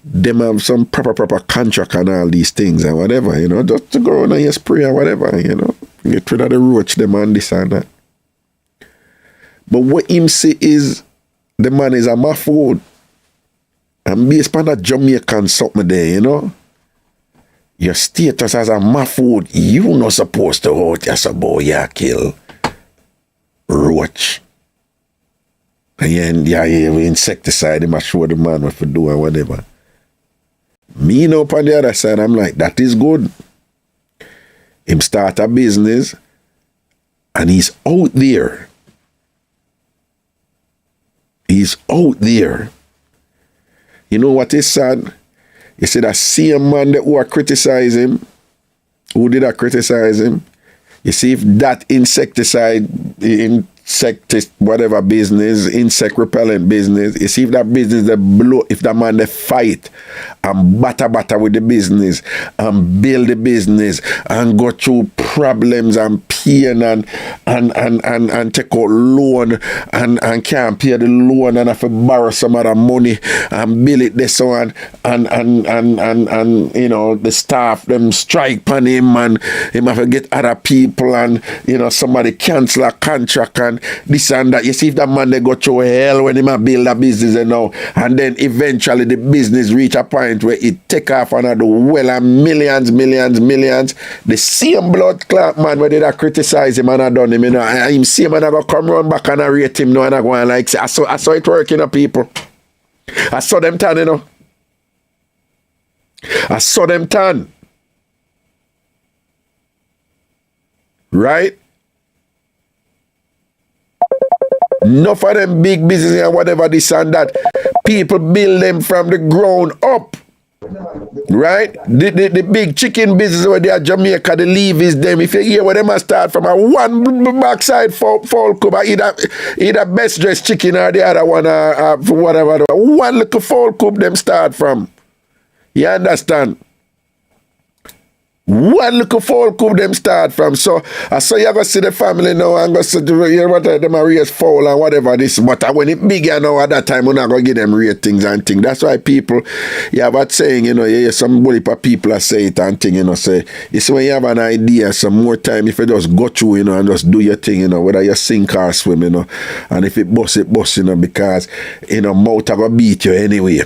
Them have some proper contract and all these things and whatever, just to go on and you spray or whatever, get rid of the roach, them and this and that. But what him say is the man is a my food. And based on that Jamaican something there, your status as a my food, you not supposed to out as a boy, you kill roach. And yeah, insecticide, him show the man what to do and whatever. Me now on the other side, I'm like, that is good. Him start a business and he's out there. He's out there. You know what is sad? You see that same man that who criticize him, who did I criticize him? You see if that insecticide, whatever business, insect repellent business, you see if that business they blow, if that man they fight and batter with the business and build the business and go through problems and pain and take out loan and can't pay the loan and have to borrow some other money and build it this one and the staff them strike on him and him have to get other people and somebody cancel a contract and this and that. You see if that man they go through hell when he might build a business and then eventually the business reach a point where it take off and do well and millions. The same blood clot man where they that criticize him and I done him, and him see him and I go come run back and I rate him and I go and like say, I saw it working, people. I saw them turn, I saw them turn. Right? Enough of them big business and whatever this and that. People build them from the ground up. Right? The big chicken business where they are Jamaica, the leave is them. If you hear where them start from a one backside fall coop, either best dressed chicken or the other one whatever. One little fall coop them start from. You understand? One little fowl coop them start from. So I saw you go see the family now and go see what them are raise fowl and whatever this. But when it bigger now at that time, we're not going to give them ratings and things. That's why people, you have that saying, you hear some bully people are say it and thing, say, it's when you have an idea, some more time, if you just go through, and just do your thing, whether you sink or swim, and if it bust, because, mouth are going to beat you anyway.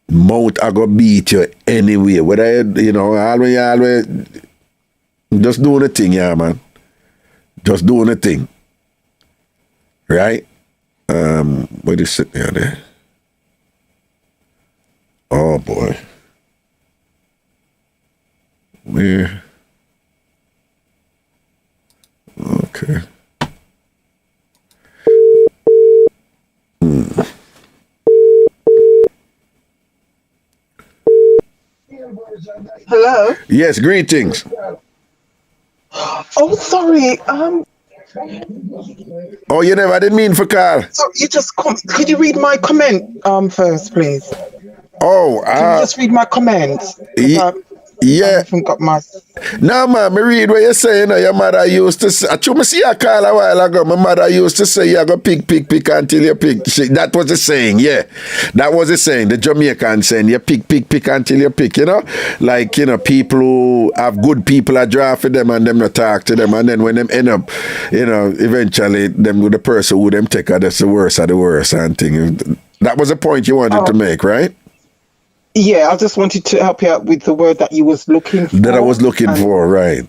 Mouth I go beat you anyway. Whether always just doing the thing, yeah, man. Just doing the thing. Right? What is sitting there? Oh boy. Where? Okay. Hello? Yes, greetings. Oh, sorry. Oh, you never didn't mean for call. So you just could you read my comment first, please? Oh, Can you just read my comments? Yeah. I haven't got my... No, man, me read what you say, you know, your mother used to say, I see a call a while ago, my mother used to say, you go pick until you pick. That was the saying, yeah. That was the saying, the Jamaican saying, you pick until you pick, you know? Like, you know, people who have good people a draw for them and them not talk to them, and then when them end up, you know, eventually, them with the person who them take, that's the worst of the worst and thing. That was the point you wanted to make, right? Yeah, I just wanted to help you out with the word that you was looking for. That I was looking for, right.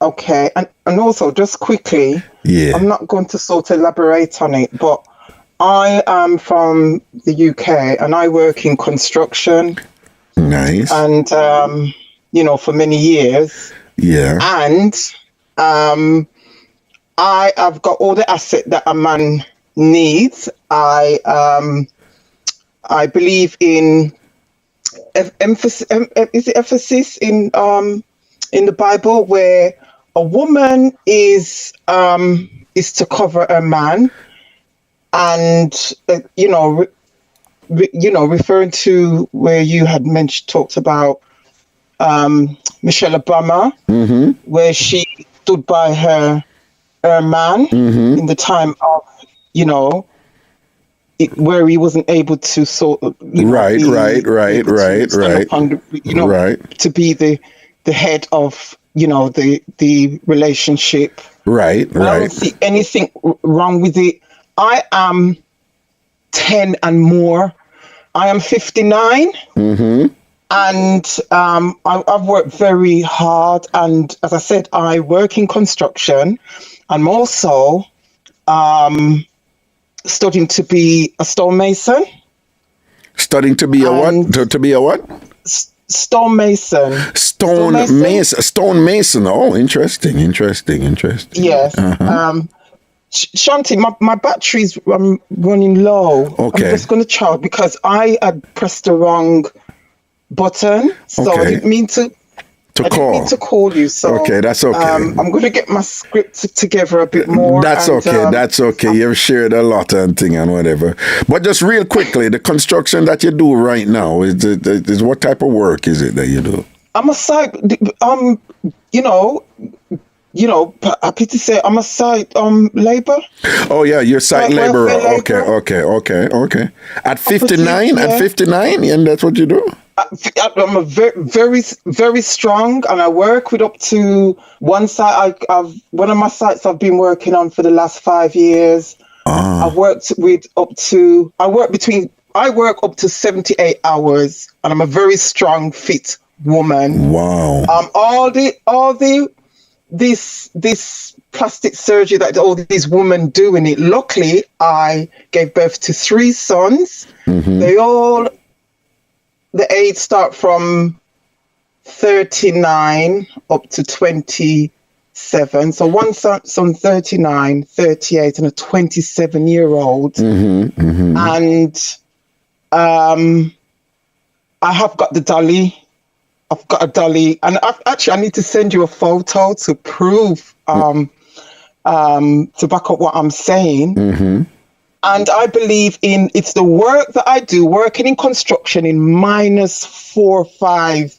Okay, and also, just quickly, I'm not going to sort of elaborate on it, but I am from the UK and I work in construction. Nice. And, you know, for many years. Yeah. And I have got all the asset that a man needs. I believe in emphasis in the Bible, where a woman is to cover a man, and referring to where you had talked about Michelle Obama, where she stood by her man in the time of where he wasn't able to right, to be the head of the relationship. Right. I don't see anything wrong with it. I am 10 and more. I am 59, and I've worked very hard. And as I said, I work in construction. I'm also studying to be a stonemason. Studying to be a what? To be a what? Stonemason. Stonemason. Oh, interesting. Yes. Shanti, my battery's running low. Okay. I'm just going to charge because I had pressed the wrong button. So I didn't mean to call you. So okay, that's okay. I'm going to get my script together a bit more. That's okay. You've shared a lot and thing and whatever. But just real quickly, the construction that you do right now is what type of work is it that you do? I'm a site. Happy to say I'm a site labor. Oh yeah, you're site laborer. Okay. At 59, and that's what you do. I'm a very, very strong, and I work with up to one site. One of my sites I've been working on for the last 5 years. I've worked with I work up to 78 hours, and I'm a very strong, fit woman. Wow. This plastic surgery that all these women do in it. Luckily, I gave birth to 3 sons. The age start from 39 up to 27. So one son 39, 38, and a 27-year-old. And I have got the dolly. I've got a dolly, and I need to send you a photo to prove, to back up what I'm saying. And I believe it's the work that I do, working in construction in -4 or 5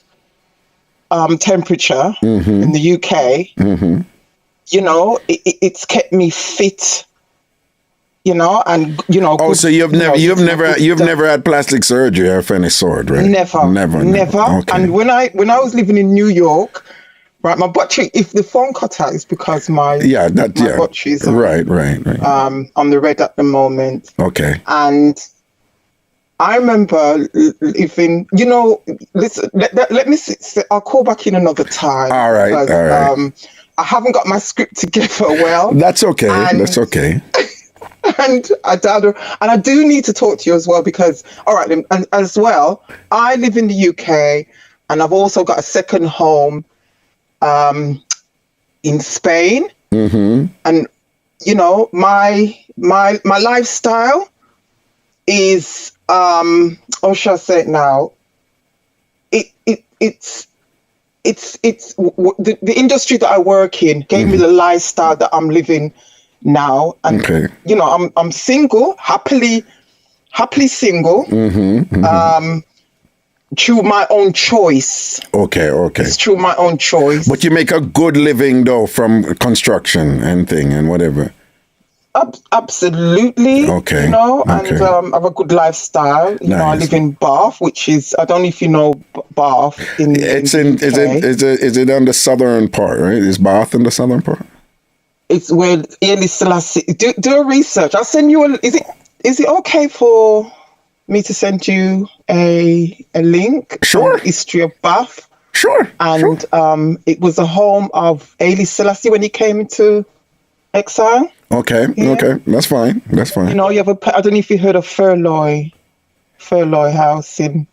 temperature in the UK. It's kept me fit. Oh, so you've never had plastic surgery of any sort, right? Never. Okay. And when I was living in New York, right, my battery, if the phone cut out, it's because my battery is right. On the red at the moment. Okay. And I remember living, listen, let me see, I'll call back in another time. All right. I haven't got my script together well. That's okay. And I do need to talk to you as well because, all right, and as well, I live in the UK, and I've also got a second home in Spain. And my lifestyle is how shall I say it now? It's the industry that I work in gave me the lifestyle that I'm living now, and I'm single, happily single. through my own choice. Okay. It's through my own choice. But you make a good living though from construction and thing and whatever. Absolutely. Okay. You know, okay. and have a good lifestyle. You know, I live in Bath, which is, I don't know if you know Bath. Is it on the southern part, right? Is Bath in the southern part? It's where Haile Selassie. Do a research. I'll send you is it okay for me to send you a link? Sure. On the history of Bath. Sure. And it was a home of Haile Selassie when he came into exile. Okay. That's fine. You know, you have I don't know if you heard of Furloy House in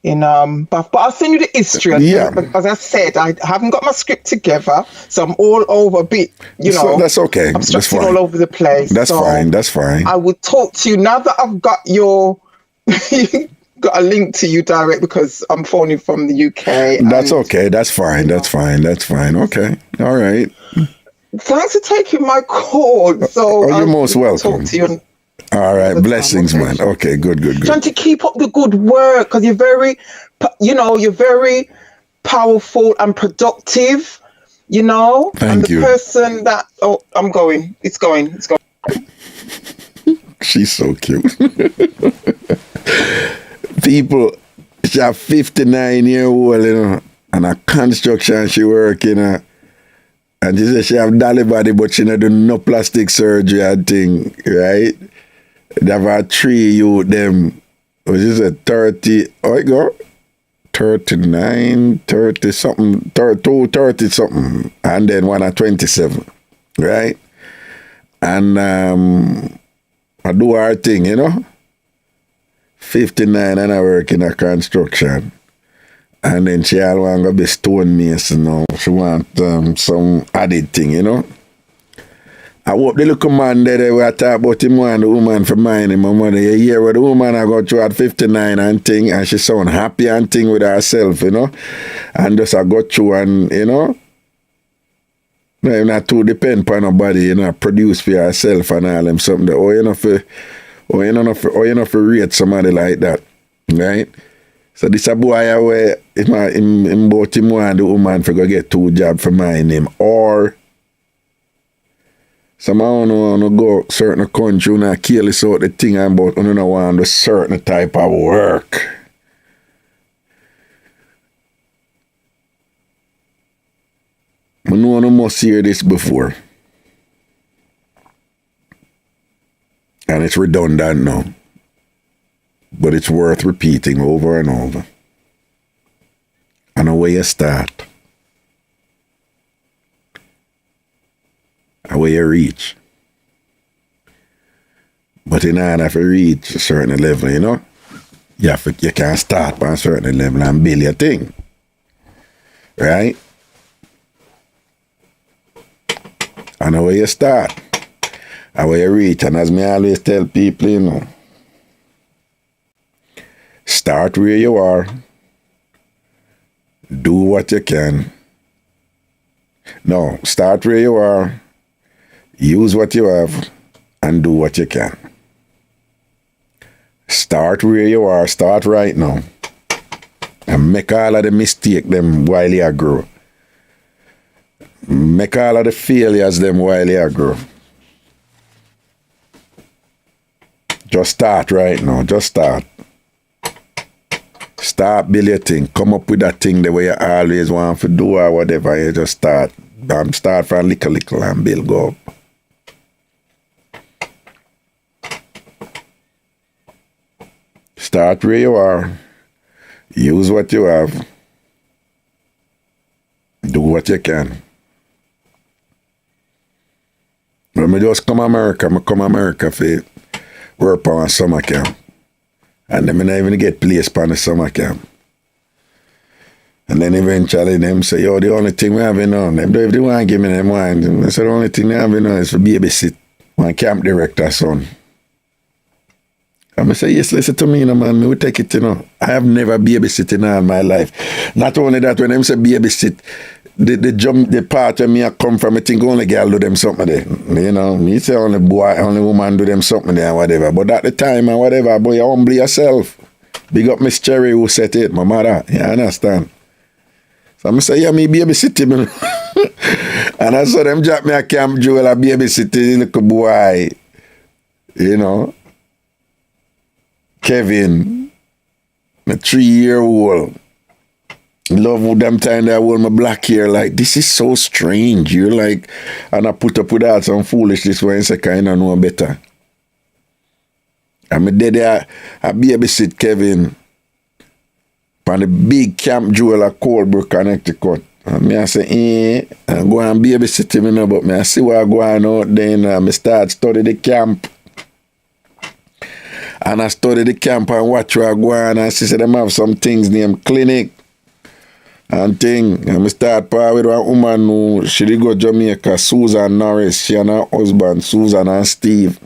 Bath, but I'll send you the history. But as I said, I haven't got my script together, so I'm all over a bit. That's okay. I'm stressing all over the place. That's fine. I will talk to you now that I've got your got a link to you direct because I'm phoning from the UK. That's okay. That's fine. Okay. All right. Thanks for taking my call. So you're most welcome. Talk to you all right. Blessings, man. Okay, good. Trying to keep up the good work because you're very powerful and productive, you know. Thank you. The person that, I'm going. It's going. She's so cute. People, she's a 59-year-old, you know, and a construction she work, you know. And she said she have dolly body, but she not do no plastic surgery and thing, right? They have a 3 youth, them, which is a 30, 39, 30 something, 32, 30 something, and then one at 27, right? And I do our thing, you know? 59 and I work in a construction. And then she all want to be stonemason now. She want some added thing, you know. I hope the little man there we talk about him and the woman for mine him. You hear what the woman I go through at 59 and thing, and she sound happy and thing with herself, you know. And just I go through and, you know, you're not too depend on nobody, you know, produce for yourself and all them something. You know for rate somebody like that, right? So this a boy where him both him and the woman for go get 2 jobs for mine him, or somehow no go certain country and careless out the thing about no want a certain type of work. I know no must hear this before. And it's redundant now. But it's worth repeating over and over. And away you start. Away you reach. But in order to reach a certain level, you know, you can start by a certain level and build your thing. Right? And away you start. Away you reach. And as me always tell people, you know, start where you are. Do what you can. No, start where you are. Use what you have and do what you can. Start where you are. Start right now. And make all of the mistakes them while you grow. Make all of the failures them while you grow. Just start right now. Just start. Start build your thing. Come up with that thing the way you always want to do or whatever. You just start. Start from little and build go up. Start where you are. Use what you have. Do what you can. When I just come to America, I come to America for work on summer camp. And then I not even get placed on the summer camp. And then eventually them say, yo, the only thing we have in on, if they want to give me them wine, I said the only thing they have in on is for babysit. My camp director son. And I say, yes, listen to me, you know, man, we take it, you know. I have never babysitted in all my life. Not only that, when them say babysit, the part where me I come from, I think only girl do them something there. You know, me say only woman do them something there and whatever. But at the time and whatever, boy, you humble yourself. Big up Miss Cherry who set it, my mother. You understand? So I say, yeah, me babysit him. And I saw them drop me a Camp Joel, a babysit the little boy. You know. Kevin, a 3-year-old. Love them time that I hold my black hair. Like, this is so strange. You're like, and I put up with all some foolishness when I say, kind of know better. And my daddy, I babysit Kevin on the big Camp Joel at Colebrook, Connecticut. And me I say, I go and babysit him, you know, but me I see what I go on out there, and I start study the camp. And I study the camp and watch where I go on, and she said them have some things named clinic and thing. And I start part with one woman who, she did go to Jamaica, Susan Norris, she and her husband, Susan and Steve.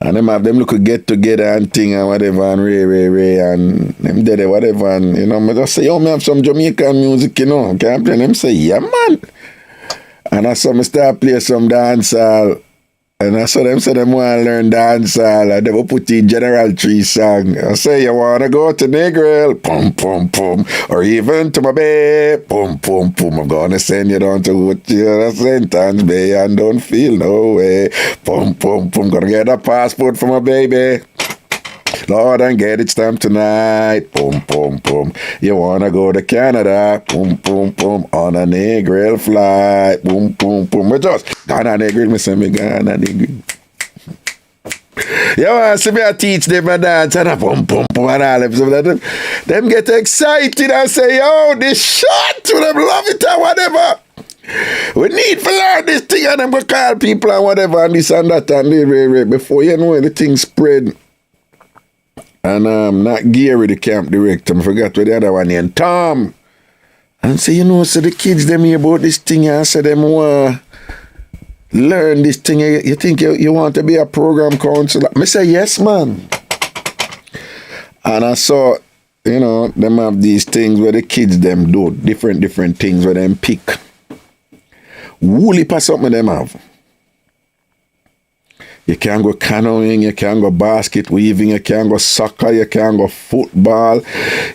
And them have them look get together and thing and whatever, and Ray, and them did it, whatever, and you know, I just say, yo, me have some Jamaican music, you know, can I play? And them say, yeah, man. And I saw me start play some dancehall. And I saw them say them want to learn dancehall, and they will put in General Tree song. I say, you want to go to Negril? Pum, pum, pum. Or even to my bed? Pum, pum, pum. I'm going to send you down to what your sentence, baby, and don't feel no way. Pum, pum, pum. Gonna get a passport for my baby. Lord, and get it stamped tonight. Pum, pum, pum. You wanna go to Canada? Pum, pum, pum. On a Negril flight. Pum, pum, pum. We just Ghana Negril. Me say me Ghana Negril. You want to see me I teach them a dance and a pum, pum, pum and all them. Them get excited and say, yo, this shot. Them love it or whatever. We need to learn this thing, and them go call people and whatever and this and that and before you know the thing spread. And not Gary, the camp director, I forgot what the other one named Tom. And say, you know, so the kids them hear about this thing and say them want to learn this thing. You think you want to be a program counselor? I say, yes, man. And I saw, you know, them have these things where the kids them do different things where them pick. Woolly pass something them have. You can go canoeing, you can go basket weaving, you can go soccer, you can go football,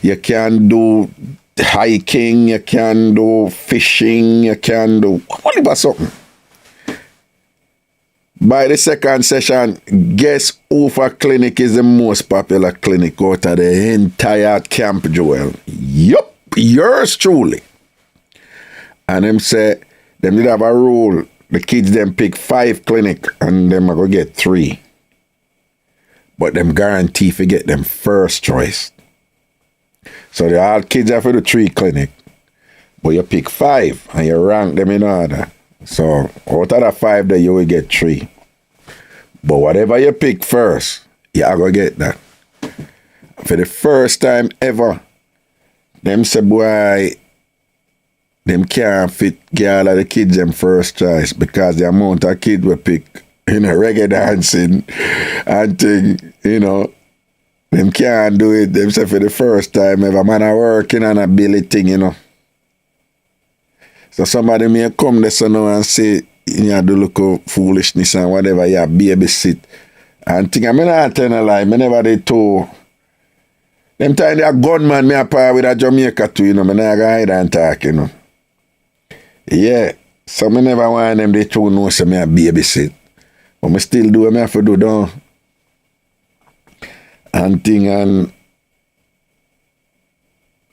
you can do hiking, you can do fishing, you can do whatever something. By the second session, guess who for clinic is the most popular clinic out of the entire Camp Joel? Yup, yours truly. And them say, them did have a rule. The kids them pick 5 clinic and them are going to get 3. But them guarantee to get them first choice. So the all kids have for the 3 clinic. But you pick 5 and you rank them in order. So out of the 5 there you will get 3. But whatever you pick first, you are going to get that. For the first time ever, them say, boy, them can't fit all of the kids them first choice because the amount of kids we pick, you know, reggae dancing and thing, you know, them can't do it. Them say for the first time ever, man are working on a Billy thing, you know. So somebody may come there now and say, you know, do look of foolishness and whatever, you babysit. And think, I mean, I tell a lie, I never they told. Them time they a gunman, me a par with a Jamaica too, you know, I never hide and talk, you know. Yeah, so I never want them they two know so me a babysit. But I still do what I have to do down. And thing and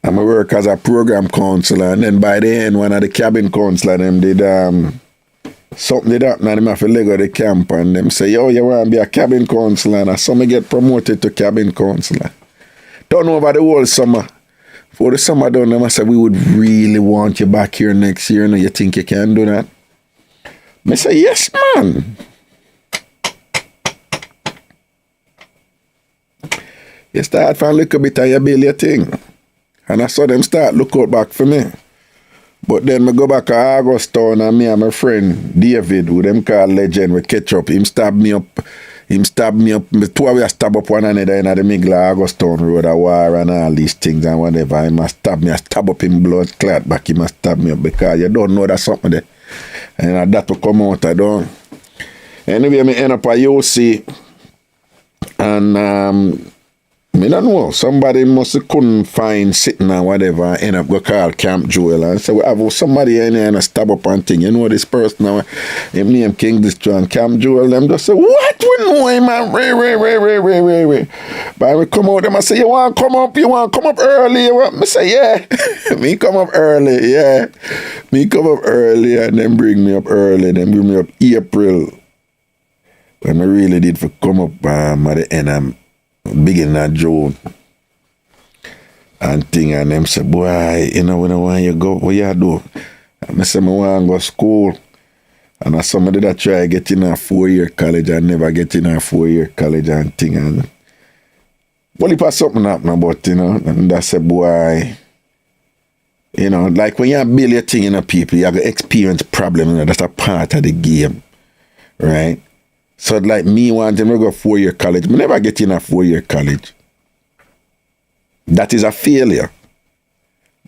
I work as a program counselor, and then by the end one of the cabin counselor them did something did happen and them have to leg of the camp and them say, yo, you want to be a cabin counselor, and so me get promoted to cabin counselor. Done over the whole summer. For the summer done, them I said, we would really want you back here next year. Now you think you can do that? I say, yes, man. You start from a little bit of your belly thing. And I saw them start look out back for me. But then I go back to Augustown and me and my friend David, who them call Legend, we catch up. Him stab me up. The two of us stab up one another in the middle of Augustown Road, a war and all these things and whatever. He must stab me, I stab up him blood clot back, he must stab me up because you don't know there's something there. And that will come out, I don't. Anyway, I end up at UC and Me don't know. Somebody must have couldn't find sitting or whatever and end up go call Camp Joel and say, well, have somebody in here and stab up and thing. You know this person now, him name Kingsley and Camp Joel, them just say, what? We know him, man. Ray. But we come out, them I say, you want to come up early? I say, yeah. Me come up early, yeah. Me come up early and then bring me up early. Then bring me up April. When I really did for come up at the end beginning of June and thing, and them say, boy, you know, when I want you go, what you do? I say, I want to go to school. And as somebody that try to get in a 4-year college and never get in a 4-year college and thing, and well, if something happen, but you know, and that's a boy, you know, like when you build your thing in a people, you have to experience problems, you know, that's a part of the game, right? So like me wanting to go 4-year college, I never get in a 4-year college. That is a failure.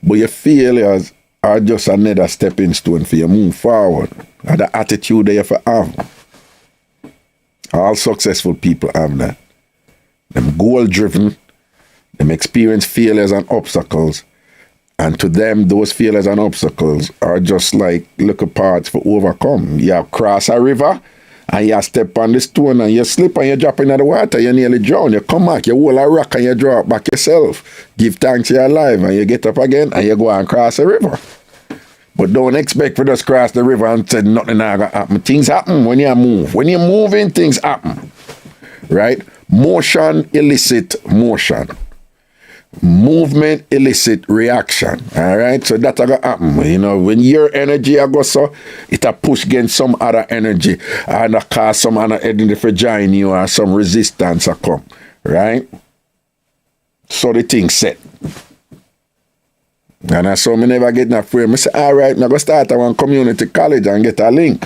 But your failures are just another stepping stone for you move forward. And the attitude that you have to have. All successful people have that. Them goal driven, them experience failures and obstacles. And to them, those failures and obstacles are just like little parts for overcome. You have cross a river, and you step on the stone and you slip and you drop into the water, you nearly drown. You come back, you hold a rock and you drop back yourself. Give thanks to your life and you get up again and you go and cross the river. But don't expect for just cross the river and say nothing gonna happen. Things happen when you move. When you're moving, things happen. Right? Motion elicit motion. Movement elicit reaction. All right, so that's gonna happen. You know, when your energy go so, it'll push against some other energy and cause some other energy for join you or some resistance will come. Right? So the thing set. And I saw me never get enough frame. I say, all right, I'm gonna start at one community college and get a link.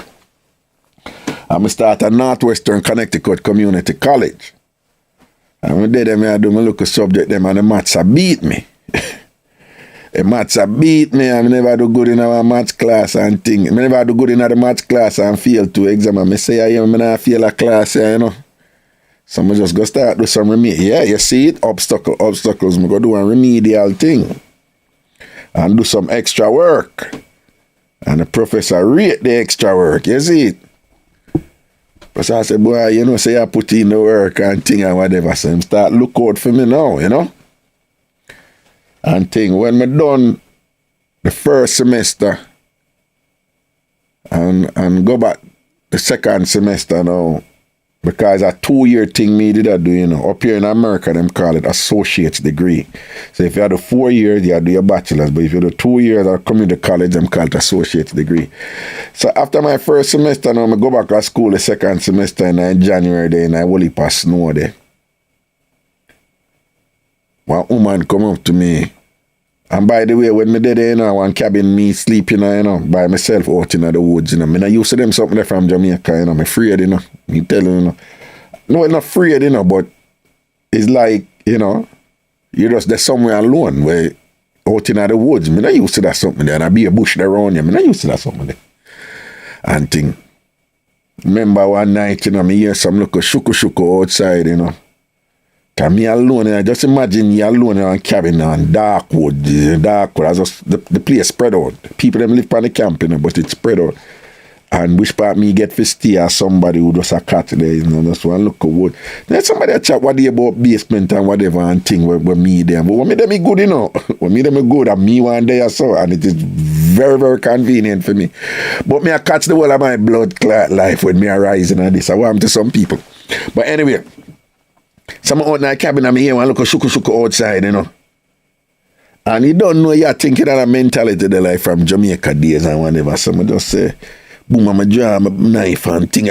I'm gonna start at Northwestern Connecticut Community College. And when they I do my local subject them and the maths beat me. The maths beat me and I never do good in our maths class and thing. I never do good in the maths class and fail 2 exam. I say I not fail a class, you know. So I just go start do some remedial. Yeah, you see it? Obstacles. I go do a remedial thing. And do some extra work. And the professor rate the extra work. You see it? But so I said, boy, you know, say I put in the work and thing and whatever. So him start look out for me now, you know. And thing, when me done the first semester and go back the second semester now, because a 2-year thing me did I do, you know. Up here in America, them call it associate's degree. So if you had a 4 years, you do your bachelor's. But if you do 2 years at community college, them call it associate's degree. So after my first semester, now I go back to school the second semester in January there, and I will leap a snow there. One woman come up to me. And by the way, when me did there, you know, one cabin me sleeping, you know, by myself out in the woods, you know. Me not used to them something there from Jamaica, you know. I'm afraid, you know. Me tell you, you know. No, I'm not afraid, you know, but it's like, you know, you're just there somewhere alone, where out in the woods. Me not used to that something there, and I be a bush there around you. Me not used to that something there. And thing. Remember one night, you know, me hear some little shuku outside, you know. Cause me alone, I just imagine you alone in a cabin in dark wood. I just the place spread out. People them live on the camp, you know, but it's spread out. And which part me get for stay as somebody who does a cat there, you know, just one look of wood. Then somebody a chat what they about basement and whatever and thing where me them. But when me them is good, you know. When me them is good and me one day or so, and it is very, very convenient for me. But me I catch the whole of my blood clot life when me arise and this. I want to some people. But anyway. Some out in the cabin and me here and look a shuku outside, you know. And you don't know you're thinking of a mentality the life from Jamaica days and whatever. So I just say, boom, I'm a draw my knife and thing.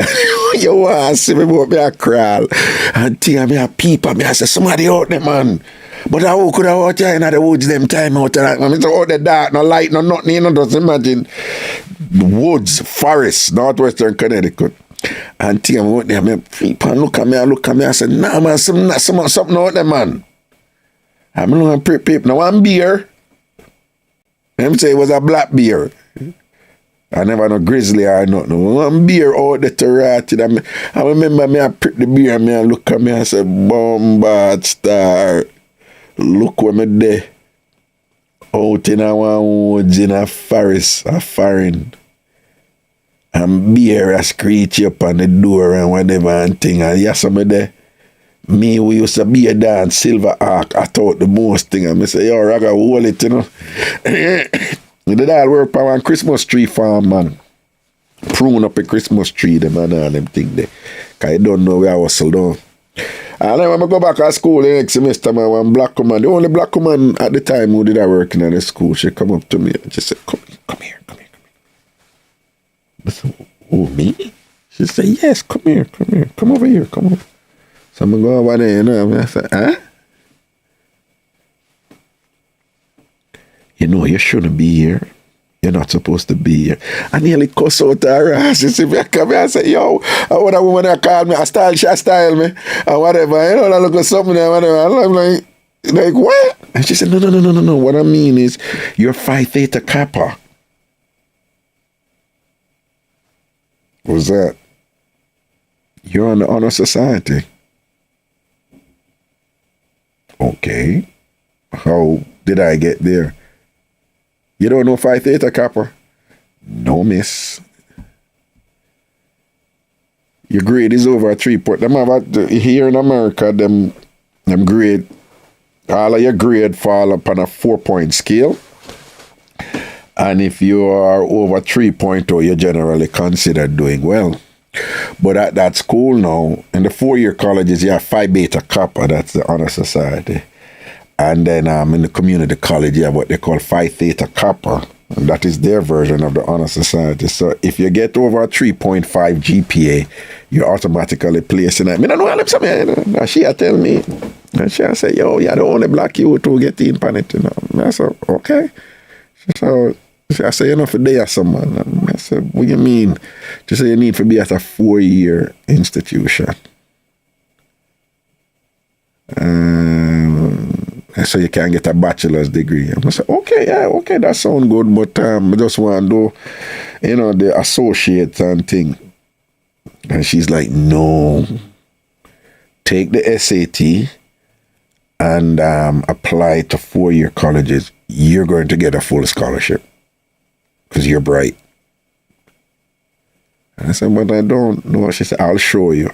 You want to see me about me a crawl. And thing and me a peep and me I say, somebody out there, man. But how could I out here in the woods them time out there? I mean, so out the dark, no light, no nothing, you know, just imagine. The woods, forests, Northwestern Connecticut. And thing I'm out there, I look at me, I said, nah man, something out there, man. I'm looking at peep. Now one beer, them say it was a black beer. I never know grizzly or nothing. One beer out there to rot it. I remember me I prick the beer and me I look at me and say, Bombard Star. Look where me there. Out in a woods in a forest, a foreign. And beer a screech up on the door and whatever and thing. And yes, I'm there. Me, we used to be a dance, Silver Arc. I thought the most thing. And I say, yo, Raga, hold it, you know. We did all work on one Christmas tree farm, man. Prune up a Christmas tree, them and all them thing there. Because I don't know where I hustle down. And then when I go back to school the next semester, man, one black woman, the only black woman at the time who did I work in the school, she come up to me and she said, come here. I said, oh, me? She said, yes, come here. Come over here, come over. So I'm going to go over there, you know. And I said, huh? You know, you shouldn't be here. You're not supposed to be here. I nearly cuss out her ass. She said, I come here and say, yo, I want a woman that call me, she style me, and whatever. You know, I look at something and whatever. I'm like, what? And she said, no. What I mean is, you're Phi Theta Kappa. What's that? You're on the honor society. Okay. How did I get there? You don't know Phi Theta Kappa? No, miss. Your grade is over a 3 point. Them have here in America, them grade, all of your grade fall upon a 4-point scale. And if you are over 3.0, you're generally considered doing well. But at that school now, in the 4-year colleges, you have Phi Beta Kappa, that's the honor society. And then in the community college, you have what they call Phi Theta Kappa. And that is their version of the honor society. So if you get over a 3.5 GPA, you're automatically placed in it. I mean, I know all something. She tell me. And she say, yo, you're the only black youth to get in on it, you know. I said, okay. So I say, you know, for day or someone. I said, what do you mean? She said, you need to be at a 4-year institution. So you can get a bachelor's degree. I said, okay, that sounds good, but I just want to do, you know, the associates and thing. And she's like, no, take the SAT and apply to 4-year colleges. You're going to get a full scholarship because you're bright. And I said, but I don't know. She said, I'll show you.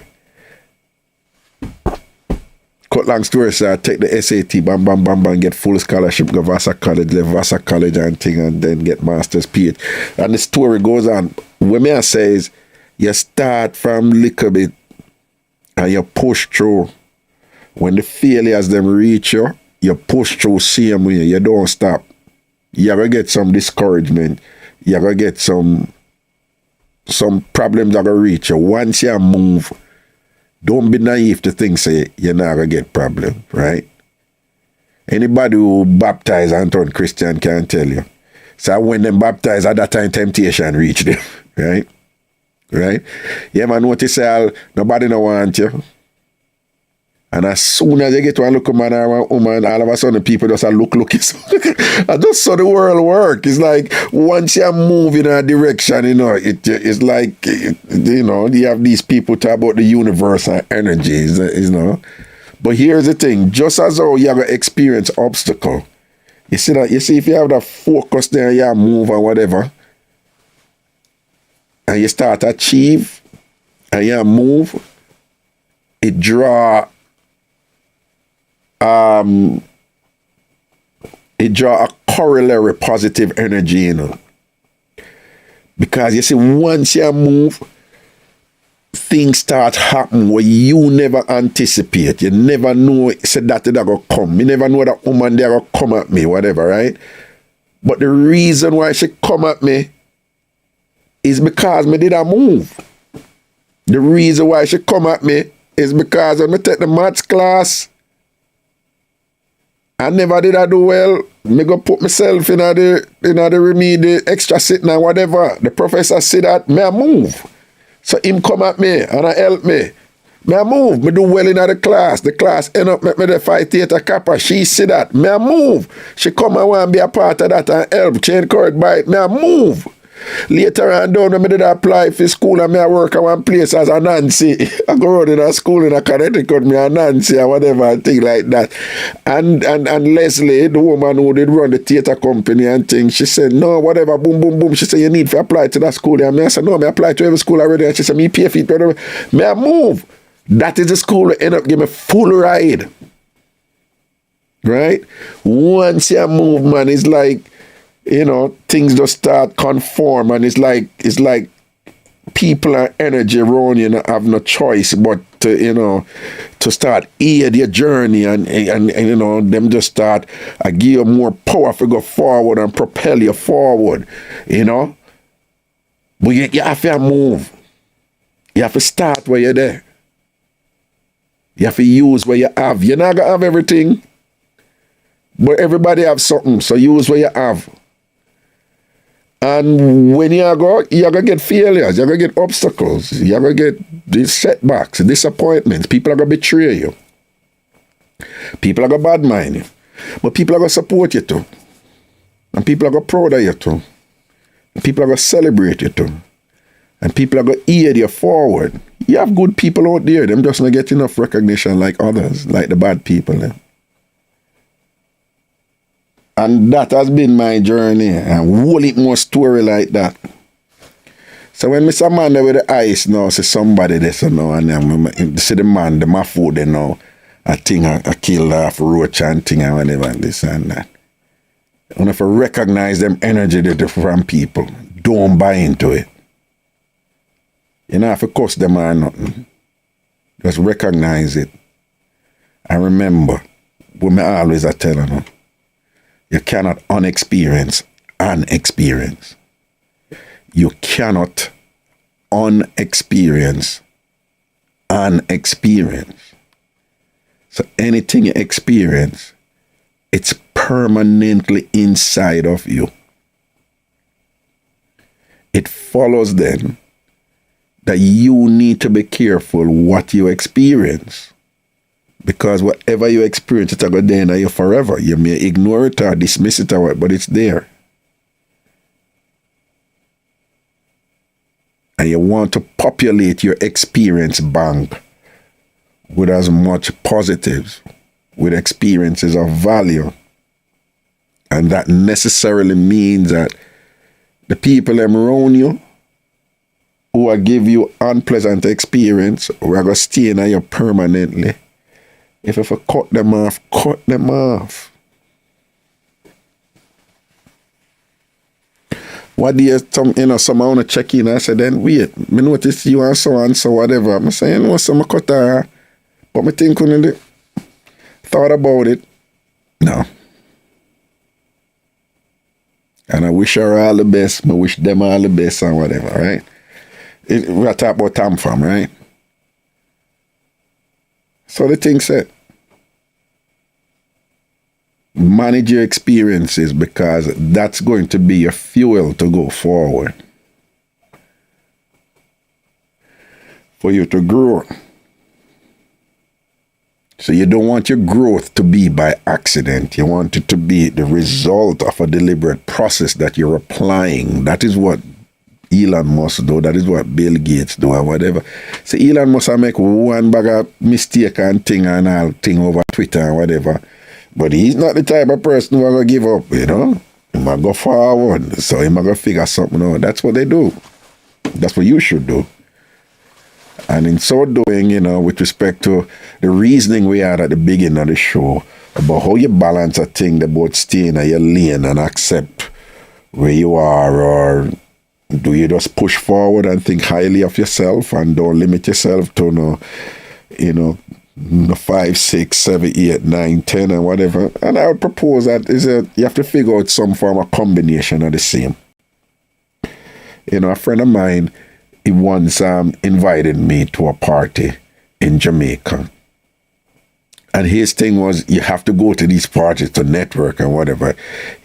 Cut long story, so I take the SAT, bam, get full scholarship, go Vassar College, leave Vassar College and thing, and then get master's PhD. And the story goes on. What me I say is, you start from little bit and you push through. When the failures them reach you, you push through same way. You don't stop. You're going to get some discouragement. You're going to get some problems that going to reach you. Once you move, don't be naive to think, say, you're not going to get problem, right? Anybody who baptized and turned Christian can tell you. So when them baptized, at that time, temptation reached them, right? Right? You ever notice how nobody no want you? And as soon as you get to a look a man or a woman, all of a sudden people just look. I just saw the world work. It's like once you move in a direction, you know, it's like, you know, you have these people talk about the universe and energies, you know. But here's the thing, just as how you have an experience obstacle, you see if you have that focus there, you move and whatever, and you start to achieve and you move, it draw a corollary positive energy, you know. Because you see, once you move, things start happening where you never anticipate. You never know said that they're gonna come. You never know that woman they're gonna come at me, whatever, right? But the reason why she come at me is because me did a move. The reason why she come at me is because when I take the maths class, I never did I do well. Me go put myself in the remedial extra sitting and whatever. The professor said that, me I move. So him come at me and I help me. Me I move. Me do well in the class. The class end up make me the Phi Theta Kappa. She see that. Me I move. She come and want to be a part of that and help. She encouraged by it. Me I move. Later on down when I did apply for school and I work at one place as a Nancy. I go around in a school in a Connecticut, me a Nancy or whatever, thing like that. And Leslie, the woman who did run the theatre company and things, she said, no, whatever, boom, boom, boom. She said, you need to apply to that school. And I said, no, I apply to every school already. And she said, me pay for it, whatever. May I move? That is the school that end up giving me full ride. Right? Once you move, man, it's like, you know, things just start conform, and it's like people and energy around you have no choice but to, you know, to start aid your journey and you know, them just start give you more power to go forward and propel you forward, you know. But you have to move. You have to start where you're there. You have to use what you have. You're not gonna have everything, but everybody have something, so use what you have. And when you're going to get failures, you're going to get obstacles, you're going to get these setbacks, disappointments. People are going to betray you. People are going to badmine you. But people are going to support you too. And people are going to proud of you too. And people are going to celebrate you too. And people are going to aid you forward. You have good people out there. Them just not get enough recognition like others, like the bad people. And that has been my journey, and whole it more story like that. So when Mr. Man there with the ice now, see somebody there, so now, and then see the man, the my food, you know, I think I killed half roach and thing and whatever, and this and that. And if I recognize them energy from people, don't buy into it. You don't have to cuss them or nothing. Just recognize it. And remember, what I always tell them, you cannot unexperience an experience. You cannot unexperience an experience. So anything you experience, it's permanently inside of you. It follows then that you need to be careful what you experience. Because whatever you experience, it's going to go there you forever. You may ignore it or dismiss it or what, but it's there. And you want to populate your experience bank with as much positives, with experiences of value. And that necessarily means that the people around you who will give you unpleasant experience, who are going to stay in you permanently, if you cut them off, cut them off. What do you, someone want to check in? I said, then wait, me notice you and so whatever. I'm saying, no, some cut her. But me think on it. Thought about it. No. And I wish her all the best. I wish them all the best and whatever, right? We are talking about TamFam, right? So the thing said, manage your experiences because that's going to be your fuel to go forward. For you to grow. So you don't want your growth to be by accident. You want it to be the result of a deliberate process that you're applying. That is what Elon Musk do. That is what Bill Gates do or whatever. So Elon Musk make one bag of mistake and thing and all thing over Twitter and whatever. But he's not the type of person who are going to give up, you know. He might go forward. So he might go figure something out. That's what they do. That's what you should do. And in so doing, you know, with respect to the reasoning we had at the beginning of the show about how you balance a thing about staying in your lane and accept where you are, or do you just push forward and think highly of yourself and don't limit yourself to no 5, 6, 7, 8, 9, 10 and whatever. And I would propose that you have to figure out some form of combination of the same. You know, a friend of mine, he once invited me to a party in Jamaica. And his thing was, you have to go to these parties to network and whatever.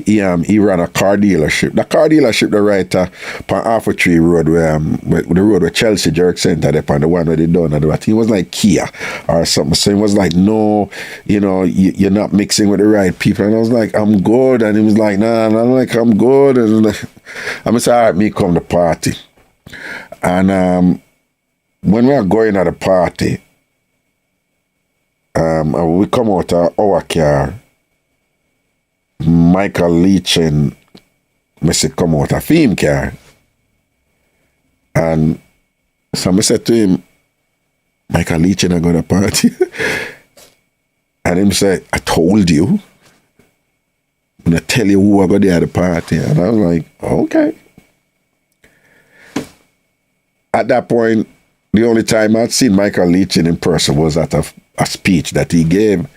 He ran a car dealership. The car dealership, the right on Half a Tree Road, where the road where Chelsea Jerk Center, on the one where they done. I think it was like Kia or something. So he was like, no, you're not mixing with the right people. And I was like, I'm good. And he was like, nah. And I'm like, I'm good. And I'm like, all right, me come to party. And when we are going at the party, we come out of our car. Michael Leach and Missy come out of Fame car. And so I said to him, Michael Leach and I go to party. And him said, I told you. I'm going to tell you who I got there at the party. And I was like, okay. At that point, the only time I'd seen Michael Leach in person was at a speech that he gave.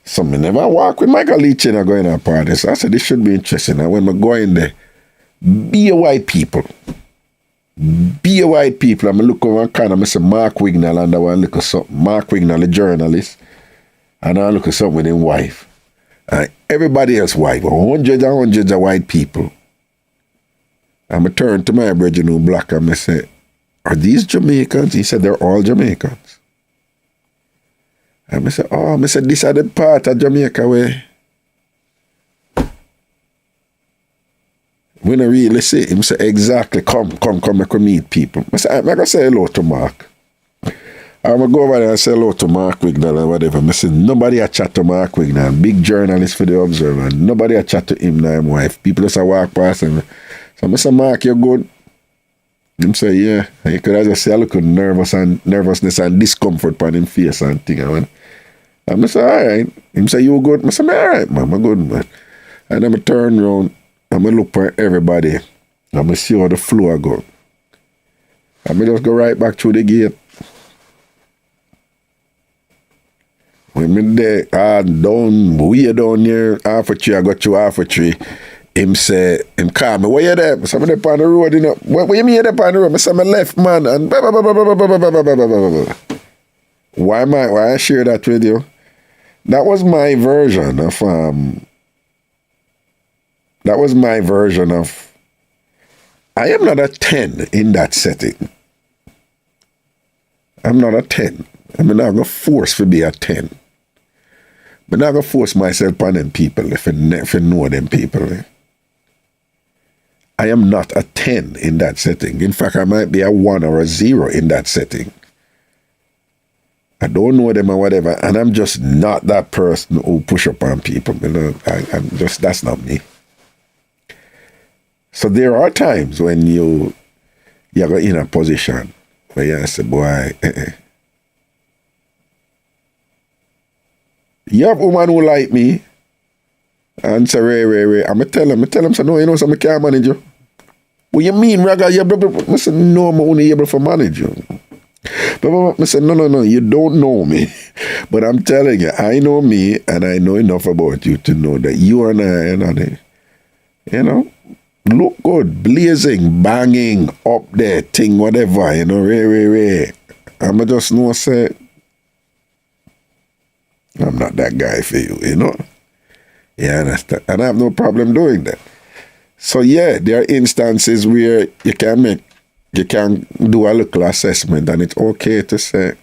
So I never walk with Michael Leach and I go in a party. So I said, this should be interesting. And when I go in there, be a white people. Be a white people. I'm look over and kind of Mr. Mark Wignall and I want to look at something. Mark Wignall, the journalist. And I look at something with his wife. And everybody else white. But hundreds and hundreds of white people. And I turned to my brother who black and I said, are these Jamaicans? He said, they're all Jamaicans. And I said, I said, this is the part of Jamaica where we don't really see him. Say, exactly, come, I can meet people. I said, I'm going to say hello to Mark. I'm going to go over there and say hello to Mark Wignall and whatever. I said, nobody a chat to Mark Wignall, big journalist for the Observer. Nobody a chat to him and his wife. People just walk past him. So I said, Mark, you're good. Him say, yeah. And you could have just say a little nervousness and discomfort on his face and thing. And I say, all right. Him say, you good? I say, all right, man, I'm good, man. And then I turn around and I look for everybody. And I see how the floor go. And I just go right back through the gate. When I'm there, way down here, Half a Tree, I got to Half a Tree. Him say, him call me, where you there? I say, I'm there on the road, What you mean you there on the road? I say, I'm left, man. And why I share that with you? That was my version of, I am not a 10 in that setting. I'm not a 10. I'm not going to force to be a 10. I'm not going to force myself on them people if I know them people. I am not a 10 in that setting. In fact, I might be a 1 or a 0 in that setting. I don't know them or whatever, and I'm just not that person who push up on people. I'm just, that's not me. So there are times when you're in a position where you say, boy, you have a woman who like me, and say, Ray. I'm tell him, say, no, you know, so I can't manage you. What you mean, Raga? I said, no, I'm only able to manage you. But I said, no, you don't know me. But I'm telling you, I know me, and I know enough about you to know that you and I, look good, blazing, banging, up there, thing, whatever, Ray. I'm just know, say, I'm not that guy for you, Yeah, understand. And I have no problem doing that. So yeah, there are instances where you can do a little assessment and it's okay to say,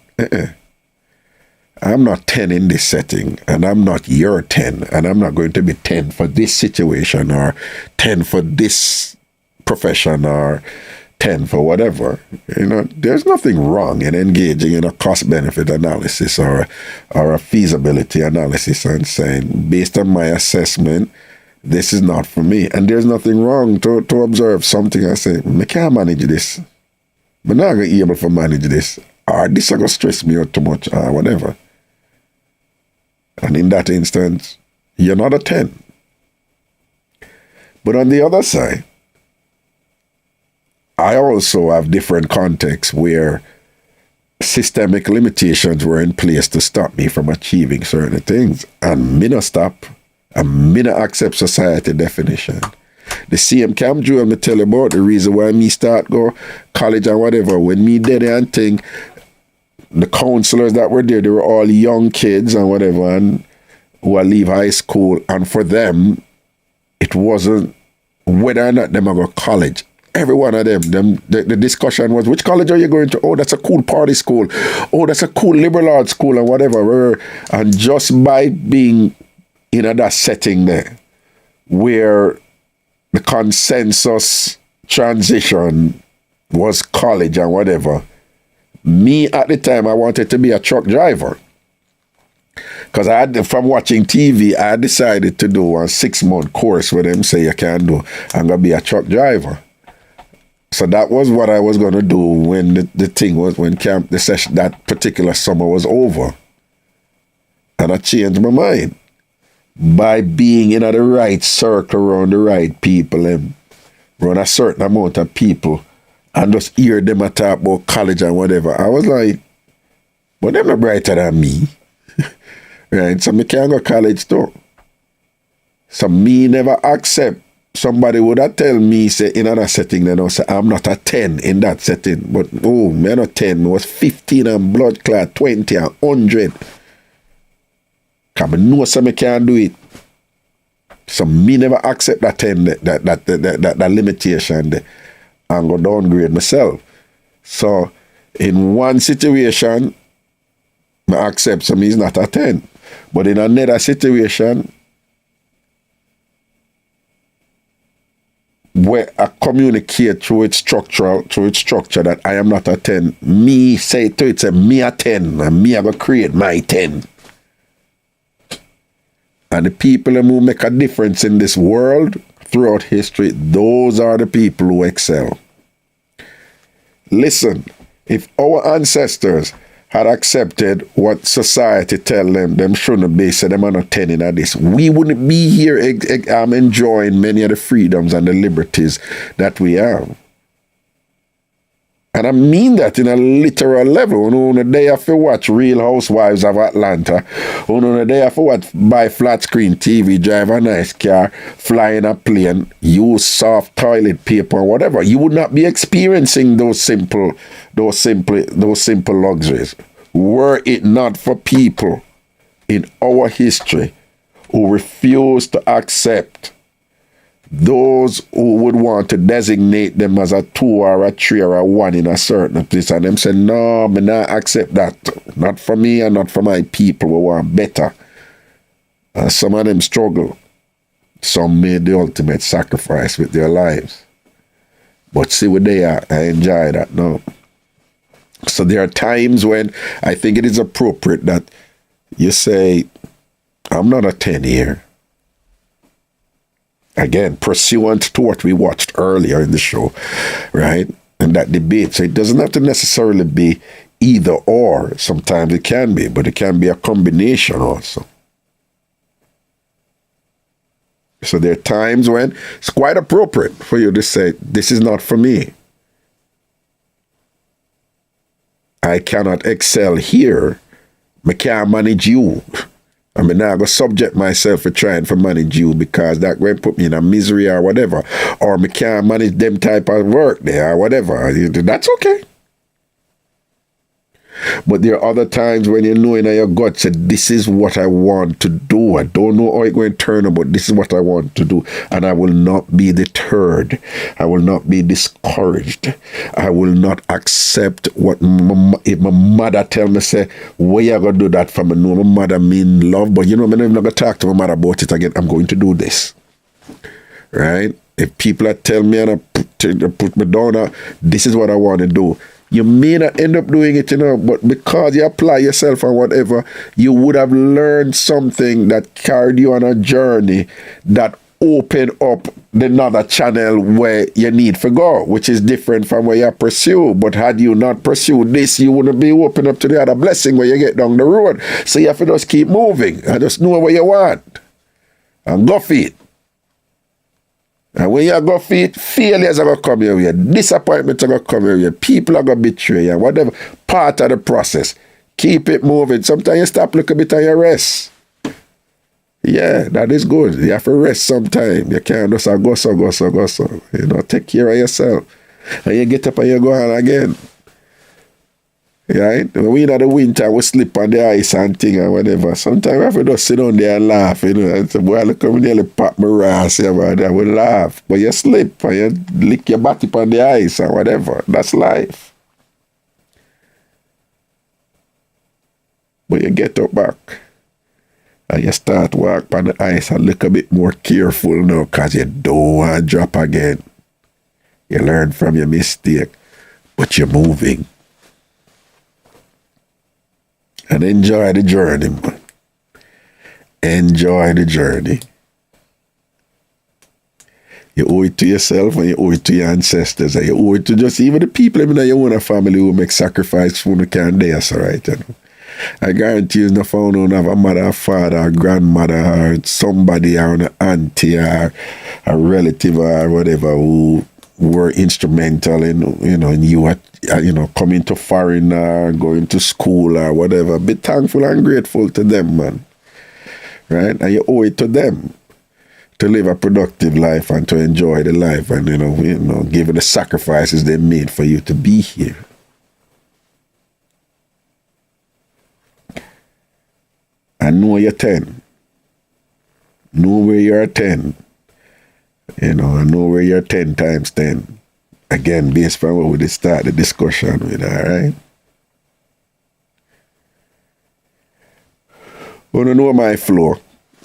I'm not 10 in this setting and I'm not your 10 and I'm not going to be 10 for this situation or 10 for this profession or 10 for whatever. There's nothing wrong in engaging in a cost-benefit analysis or a feasibility analysis and saying, based on my assessment, this is not for me. And there's nothing wrong to observe something and say, I can't manage this. I'm not going to be able to manage this. Or this is going to stress me out too much or whatever. And in that instance, you're not a 10. But on the other side, I also have different contexts where systemic limitations were in place to stop me from achieving certain things. And me not stop. And me not accept society definition. The same Cam Joe me tell about the reason why me start go college and whatever. When me did and thing, the counselors that were there, they were all young kids and whatever, and who will leave high school. And for them, it wasn't whether or not them are going to college. Every one of them, the discussion was, which college are you going to? Oh, that's a cool party school. Oh, that's a cool liberal arts school and whatever. And just by being in that setting there, where the consensus transition was college and whatever, me at the time, I wanted to be a truck driver. Because I had, from watching TV, I decided to do a 6-month course where them say you can do. I'm going to be a truck driver. So that was what I was going to do when the thing was, when the session, that particular summer was over. And I changed my mind by being in the right circle around the right people and around a certain amount of people and just hear them talk about college and whatever. I was like, well, they're not brighter than me. Right? So me can't go to college too. So me never accept. Somebody would have tell me, say, in another setting, then I say, I'm not a 10 in that setting. But, oh, me not 10. I was 15 and blood clot, 20 and 100. Because I know so me can't do it. So me never accept that 10, that limitation there, and go downgrade myself. So, in one situation, I accept so me is not a 10. But in another situation, where I communicate through its structure that I am not a 10. Me say to it, say me a 10, and me I go create my 10. And the people who make a difference in this world throughout history, those are the people who excel. Listen, if our ancestors had accepted what society tell them shouldn't be, so them are not 10 in this, we wouldn't be here enjoying many of the freedoms and the liberties that we have. And I mean that in a literal level. On the day have to watch Real Housewives of Atlanta, on the day have to watch buy flat screen TV, drive a nice car, fly in a plane, use soft toilet paper or whatever, you would not be experiencing those simple luxuries. Were it not for people in our history who refused to accept those who would want to designate them as a 2 or a 3 or a 1 in a certain place, and them say, no, me not accept that. Not for me and not for my people who want better. And some of them struggle. Some made the ultimate sacrifice with their lives. But see what they are. I enjoy that now. So there are times when I think it is appropriate that you say, I'm not a 10 here. Again, pursuant to what we watched earlier in the show, right? And that debate. So it doesn't have to necessarily be either or. Sometimes it can be, but it can be a combination also. So there are times when it's quite appropriate for you to say, this is not for me. I cannot excel here. I can't manage you. I mean, now I go subject myself for trying to manage you because that will put me in a misery or whatever. Or I can't manage them type of work there or whatever. That's okay. But there are other times when you know in your gut, say, this is what I want to do. I don't know how it's going to turn out, but this is what I want to do. And I will not be deterred. I will not be discouraged. I will not accept what if my mother tell me, say, where you going to do that for me? No, my mother mean love, but you know, I'm not going to talk to my mother about it again. I'm going to do this. Right? If people tell me and I put me down, this is what I want to do. You may not end up doing it, but because you apply yourself and whatever, you would have learned something that carried you on a journey that opened up another channel where you need to go, which is different from where you pursue. But had you not pursued this, you wouldn't be open up to the other blessing where you get down the road. So you have to just keep moving and just know what you want and go for it. And when you go for it, failures are going to come your way, disappointments are going to come your way, people are going to betray you, whatever part of the process. Keep it moving. Sometimes you stop looking a bit and you rest. Yeah, that is good. You have to rest sometime. You can't just go so. Take care of yourself. And you get up and you go on again. Right? We in the winter, we slip on the ice and thing and whatever. Sometimes I have to just sit down there and laugh, you know. And say, boy, look how me nearly pop my ass here, man. I will laugh. But you slip and you lick your body on the ice and whatever. That's life. But you get up back and you start walk on the ice and look a bit more careful now because you don't want to drop again. You learn from your mistake, but you're moving. And enjoy the journey, man. Enjoy the journey. You owe it to yourself and you owe it to your ancestors and you owe it to just even the people in your own family who make sacrifice for the can dance, right? You know? I guarantee you no found out have a mother, a father, a grandmother, or somebody, or an auntie, or a relative, or whatever who were instrumental in, you know, in you, you know, coming to foreign or going to school or whatever. Be thankful and grateful to them, man. Right? And you owe it to them to live a productive life and to enjoy the life and, you know, given the sacrifices they made for you to be here. And know you're 10. Know where you're 10. You know, and know where you're 10 times 10. Again, based on what we start the discussion with, all right? Want to know my flow?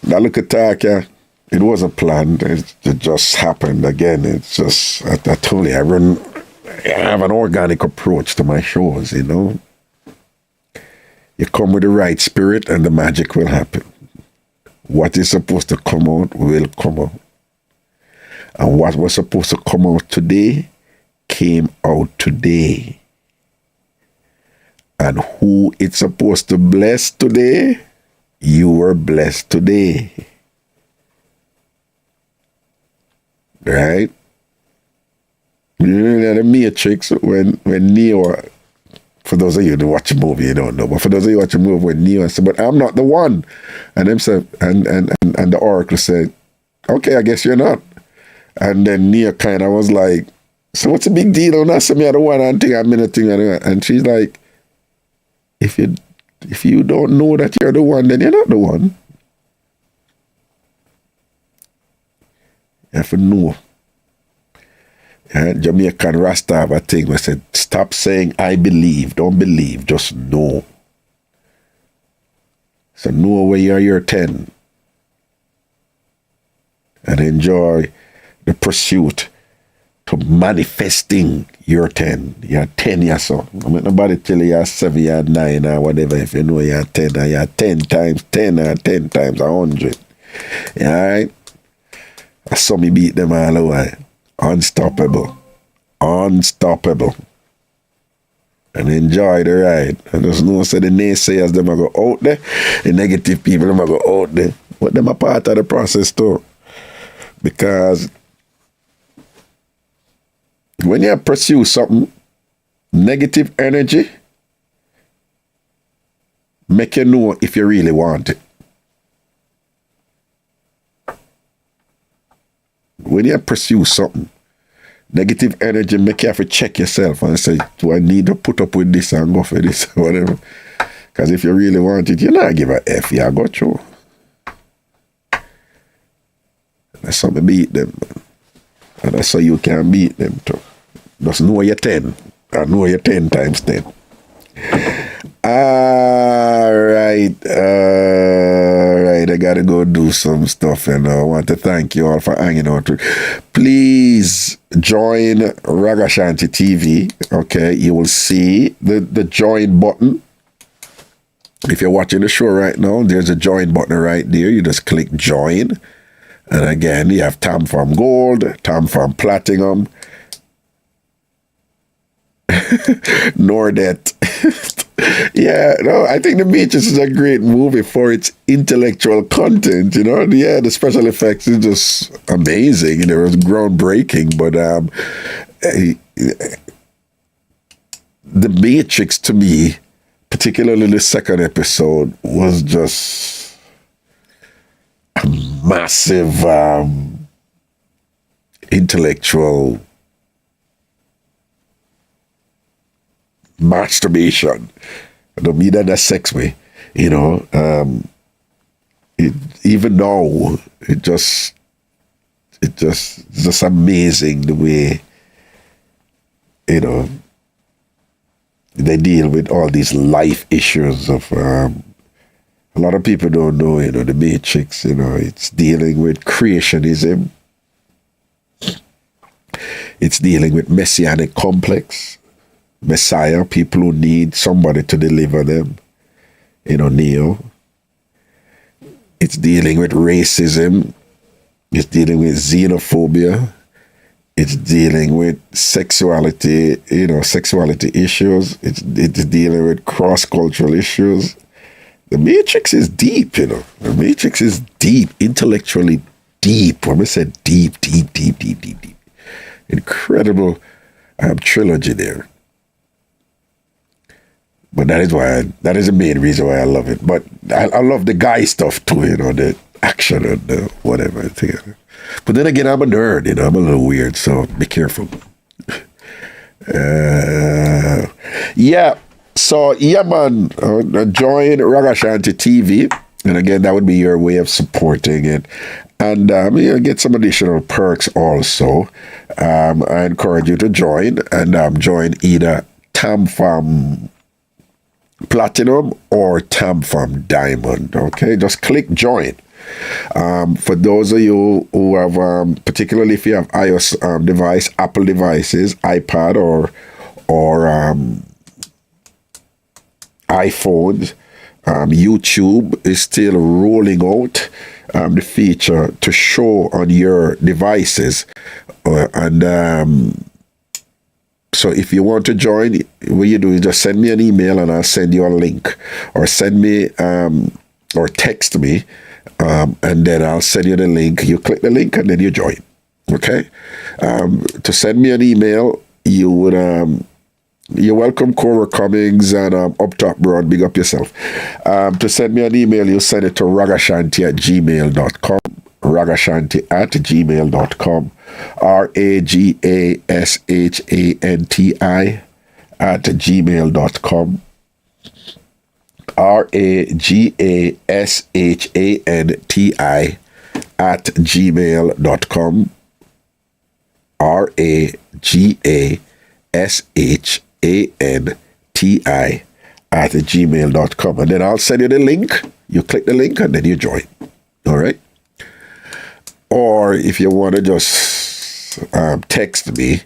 That look at talk, yeah, it wasn't planned. It just happened. Again, it's just, I told you, I have an organic approach to my shows, you know? You come with the right spirit and the magic will happen. What is supposed to come out will come out. And what was supposed to come out today came out today. And who it's supposed to bless today, you were blessed today. Right? You know, the Matrix, when Neo, for those of you who watch a movie, you don't know, but for those of you who watch a movie, when Neo said, but I'm not the one. And them said, and the Oracle said, okay, I guess you're not. And then Neo kind of was like, so what's the big deal on us? Me, I don't want to I'm in a thing. And she's like, if you don't know that you're the one, then you're not the one. You have to know. Jamaican Rasta have a thing where said, stop saying I believe, don't believe, just know. So know where you're 10. And enjoy the pursuit to manifesting your 10. You're 10 years old. I mean, nobody tell you you're 7, you're 9 or whatever. If you know you're 10 or you're 10 times 10 or 10 times 100. All right? I saw me beat them all the way. Unstoppable. Unstoppable. And enjoy the ride. And there's no say the naysayers, them are go out there. The negative people, them are go out there. But them are part of the process too. Because when you pursue something, negative energy make you know if you really want it. When you pursue something, negative energy make you have to check yourself and say, do I need to put up with this and go for this or whatever? Because if you really want it, you're not give a F, you go through. That's how we beat them, man. And that's how you can beat them too. Just know you're 10. I know you're 10 times 10. All right. I gotta go do some stuff, and I want to thank you all for hanging out. Please join Ragashanti TV. Okay, you will see the join button. If you're watching the show right now, there's a join button right there. You just click join. And again, you have TamFam Gold, TamFam Platinum, Nordet. Yeah, no, I think The Beaches is a great movie for its intellectual content, you know. Yeah, the special effects is just amazing, you know, it was groundbreaking, but The Matrix to me, particularly the second episode, was just a massive intellectual masturbation. I don't mean that in a sex way, you know. Even now, it's just amazing the way, you know, they deal with all these life issues of a lot of people don't know, you know, the Matrix, you know, it's dealing with creationism. It's dealing with messianic complex, Messiah, people who need somebody to deliver them, you know, Neo. It's dealing with racism. It's dealing with xenophobia. It's dealing with sexuality, you know, sexuality issues. It's dealing with cross-cultural issues. The Matrix is deep, you know. The Matrix is deep, intellectually deep. When I said deep. Incredible trilogy there. But that is the main reason why I love it. But I love the guy stuff too, you know, the action and the whatever. But then again, I'm a nerd, you know, I'm a little weird, so be careful. Yeah. So, yeah, man, join Ragashanti TV. And again, that would be your way of supporting it. And you get some additional perks also. I encourage you to join. And join either TamFam Platinum or TamFam Diamond. Okay, just click join. For those of you who have, particularly if you have iOS device, Apple devices, iPad or iPhones, YouTube is still rolling out the feature to show on your devices. So if you want to join, what you do is just send me an email and I'll send you a link, or send me or text me, and then I'll send you the link. You click the link and then you join. Okay? To send me an email, you would you're welcome, Cora Cummings and Up Top Broad, big up yourself. To send me an email, you send it to ragashanti@gmail.com. ragashanti@gmail.com. ragashanti@gmail.com. ragashanti@gmail.com. ragashanti@gmail.com. And then I'll send you the link. You click the link and then you join. All right? Or if you want to just text me,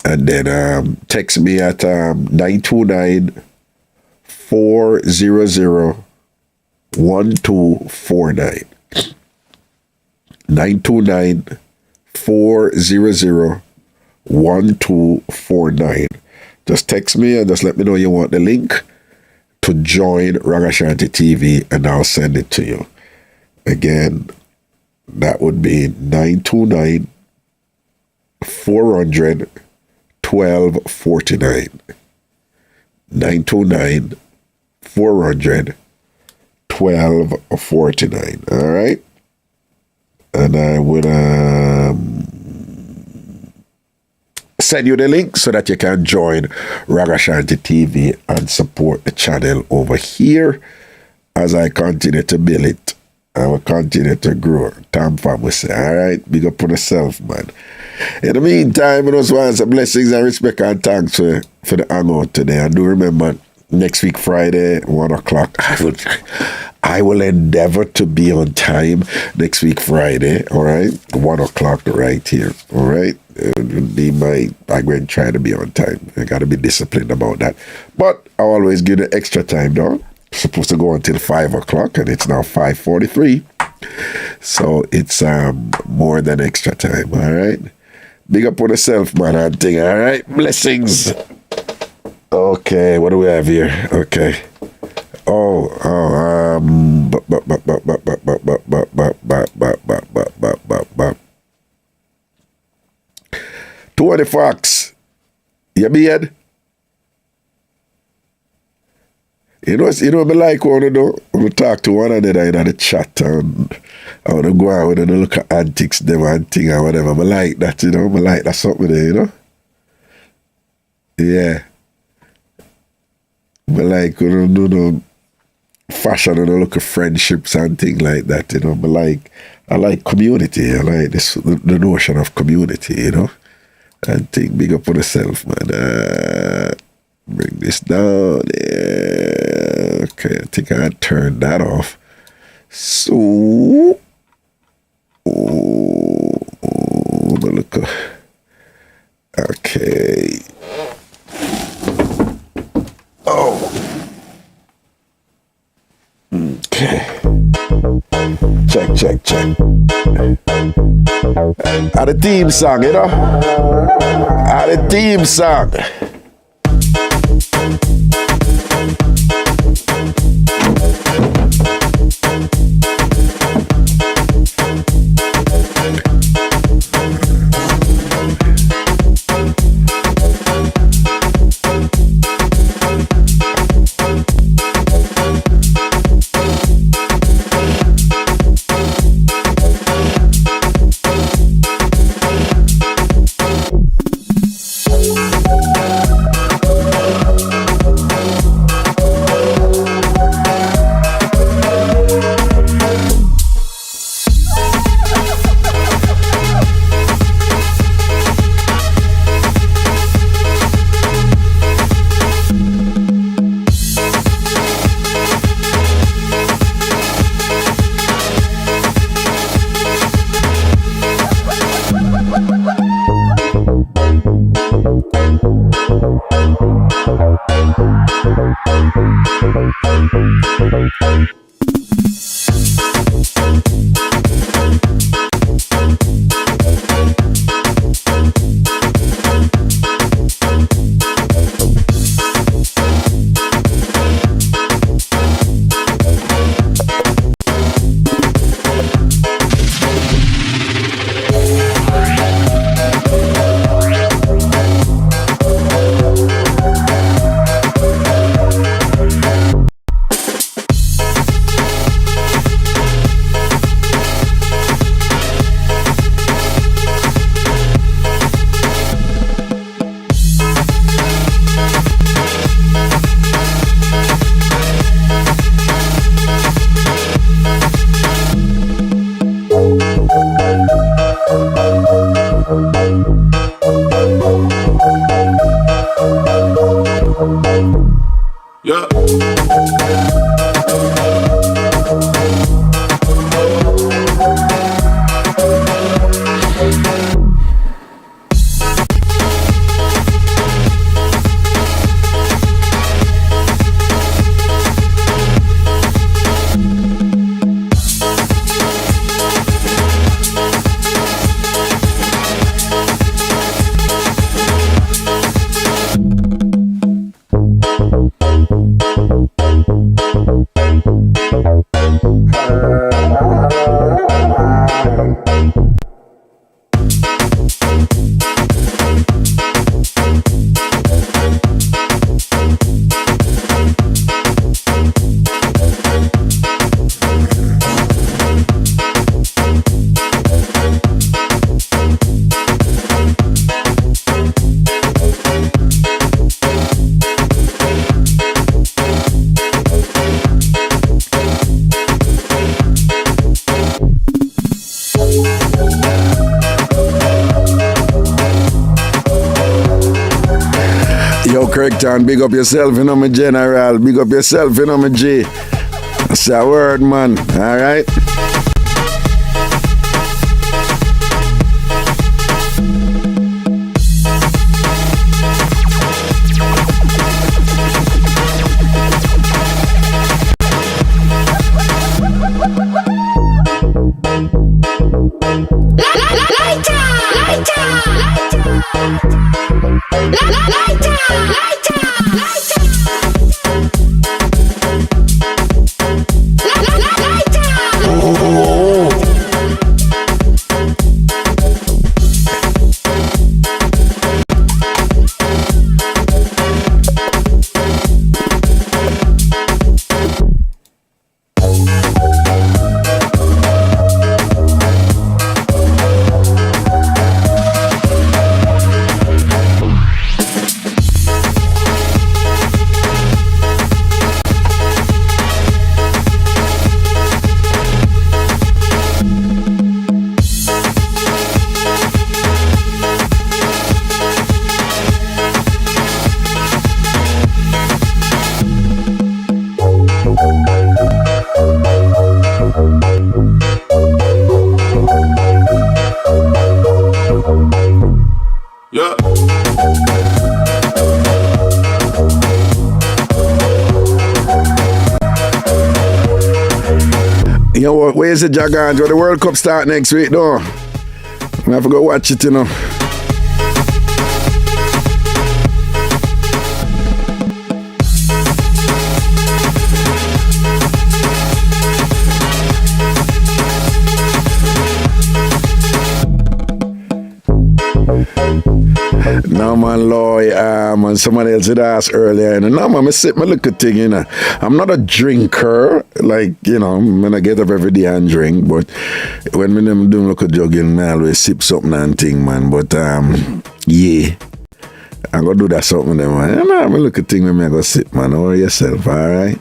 and then text me at 929-400-1249. 929-400-1249. Just text me and just let me know you want the link to join Ragashanti TV, and I'll send it to you. Again, that would be 929-400-1249. 929-400-1249. All right? And I would send you the link so that you can join Ragashanti TV and support the channel over here as I continue to build it. I will continue to grow. TamFam will say, all right, big up on yourself, man. In the meantime, I just want some blessings and respect and thanks for the hangout today. And do remember, next week, Friday, 1 o'clock, I will endeavor to be on time next week, Friday, all right? 1 o'clock right here, all right? I'm going to try to be on time. I got to be disciplined about that. But I always give the extra time, though. Supposed to go until 5 o'clock, and it's now 5:43. So it's more than extra time, all right? Big up on yourself, man, and thing, all right? Blessings. Okay, what do we have here? Okay. 20 Fox. You beard? You know, me like what I do? I talk to one another in the chat, and I want to go out and look at antics, them and thing or whatever. I like that, you know. I like that something there, you know. Yeah. But like, we don't do the fashion and look at friendships and things like that, you know. But like, I like community. I like this, the notion of community, you know. And think big up on yourself, man. Bring this down. Yeah. Okay, I think I turned that off. So, look. Okay. Oh. Okay. Check. The theme song, you know? The theme song. Craigtown, big up yourself, you know, my general. Big up yourself, you know, my G. That's a word, man. All right? Yeah. You know what? Where's the Jagans? Where the World Cup start next week, though? I have to go watch it, you know. No man, Loy, and somebody else had asked earlier, and no man, I sit my look at thing, you know. I'm not a drinker, like, you know, when I get up every day and drink, but when me them do look at juggling, I always sip something and thing, man. But yeah, I'm gonna do that something then, man. And I look at thing when I go sip, man. Over yourself, alright?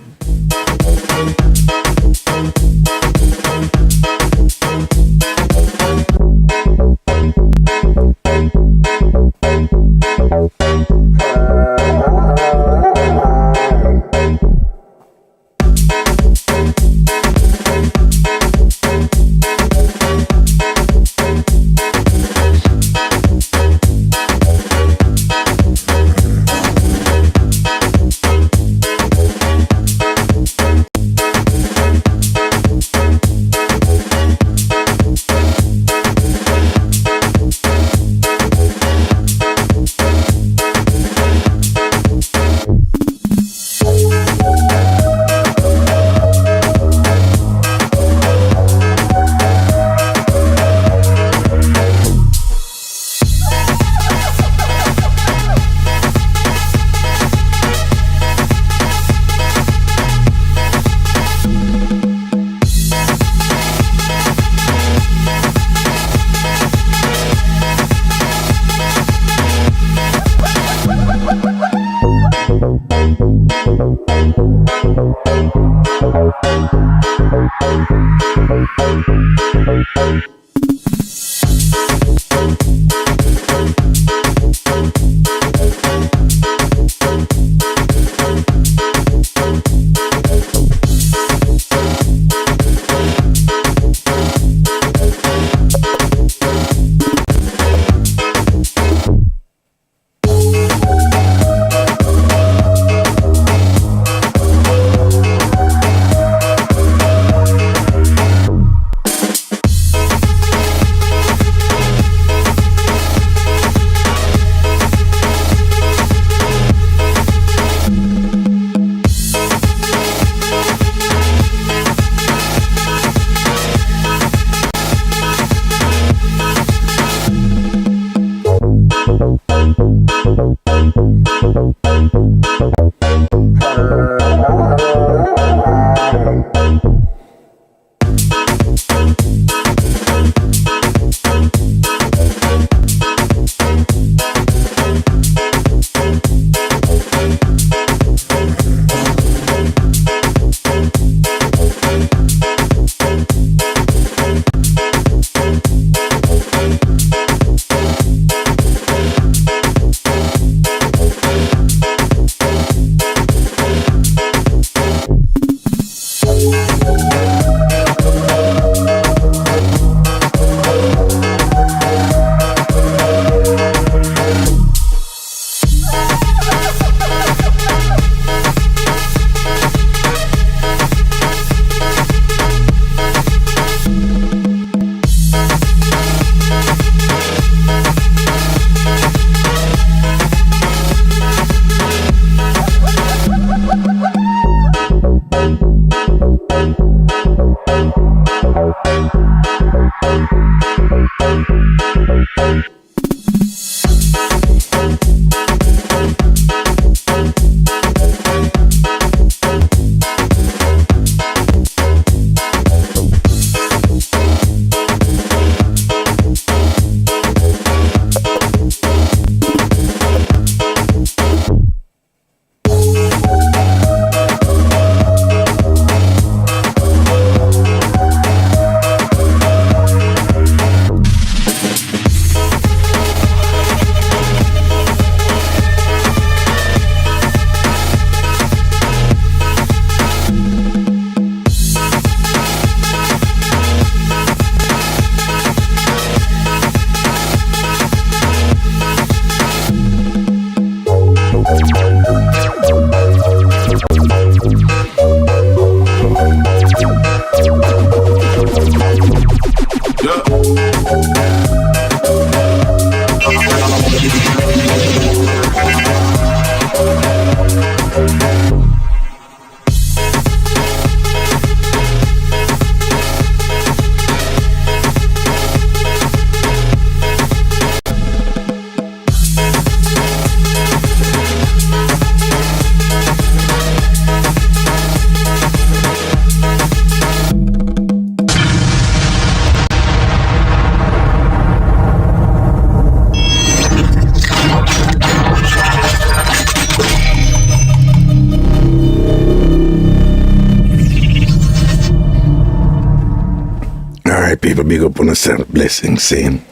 people, big up on yourself. Blessings, saying.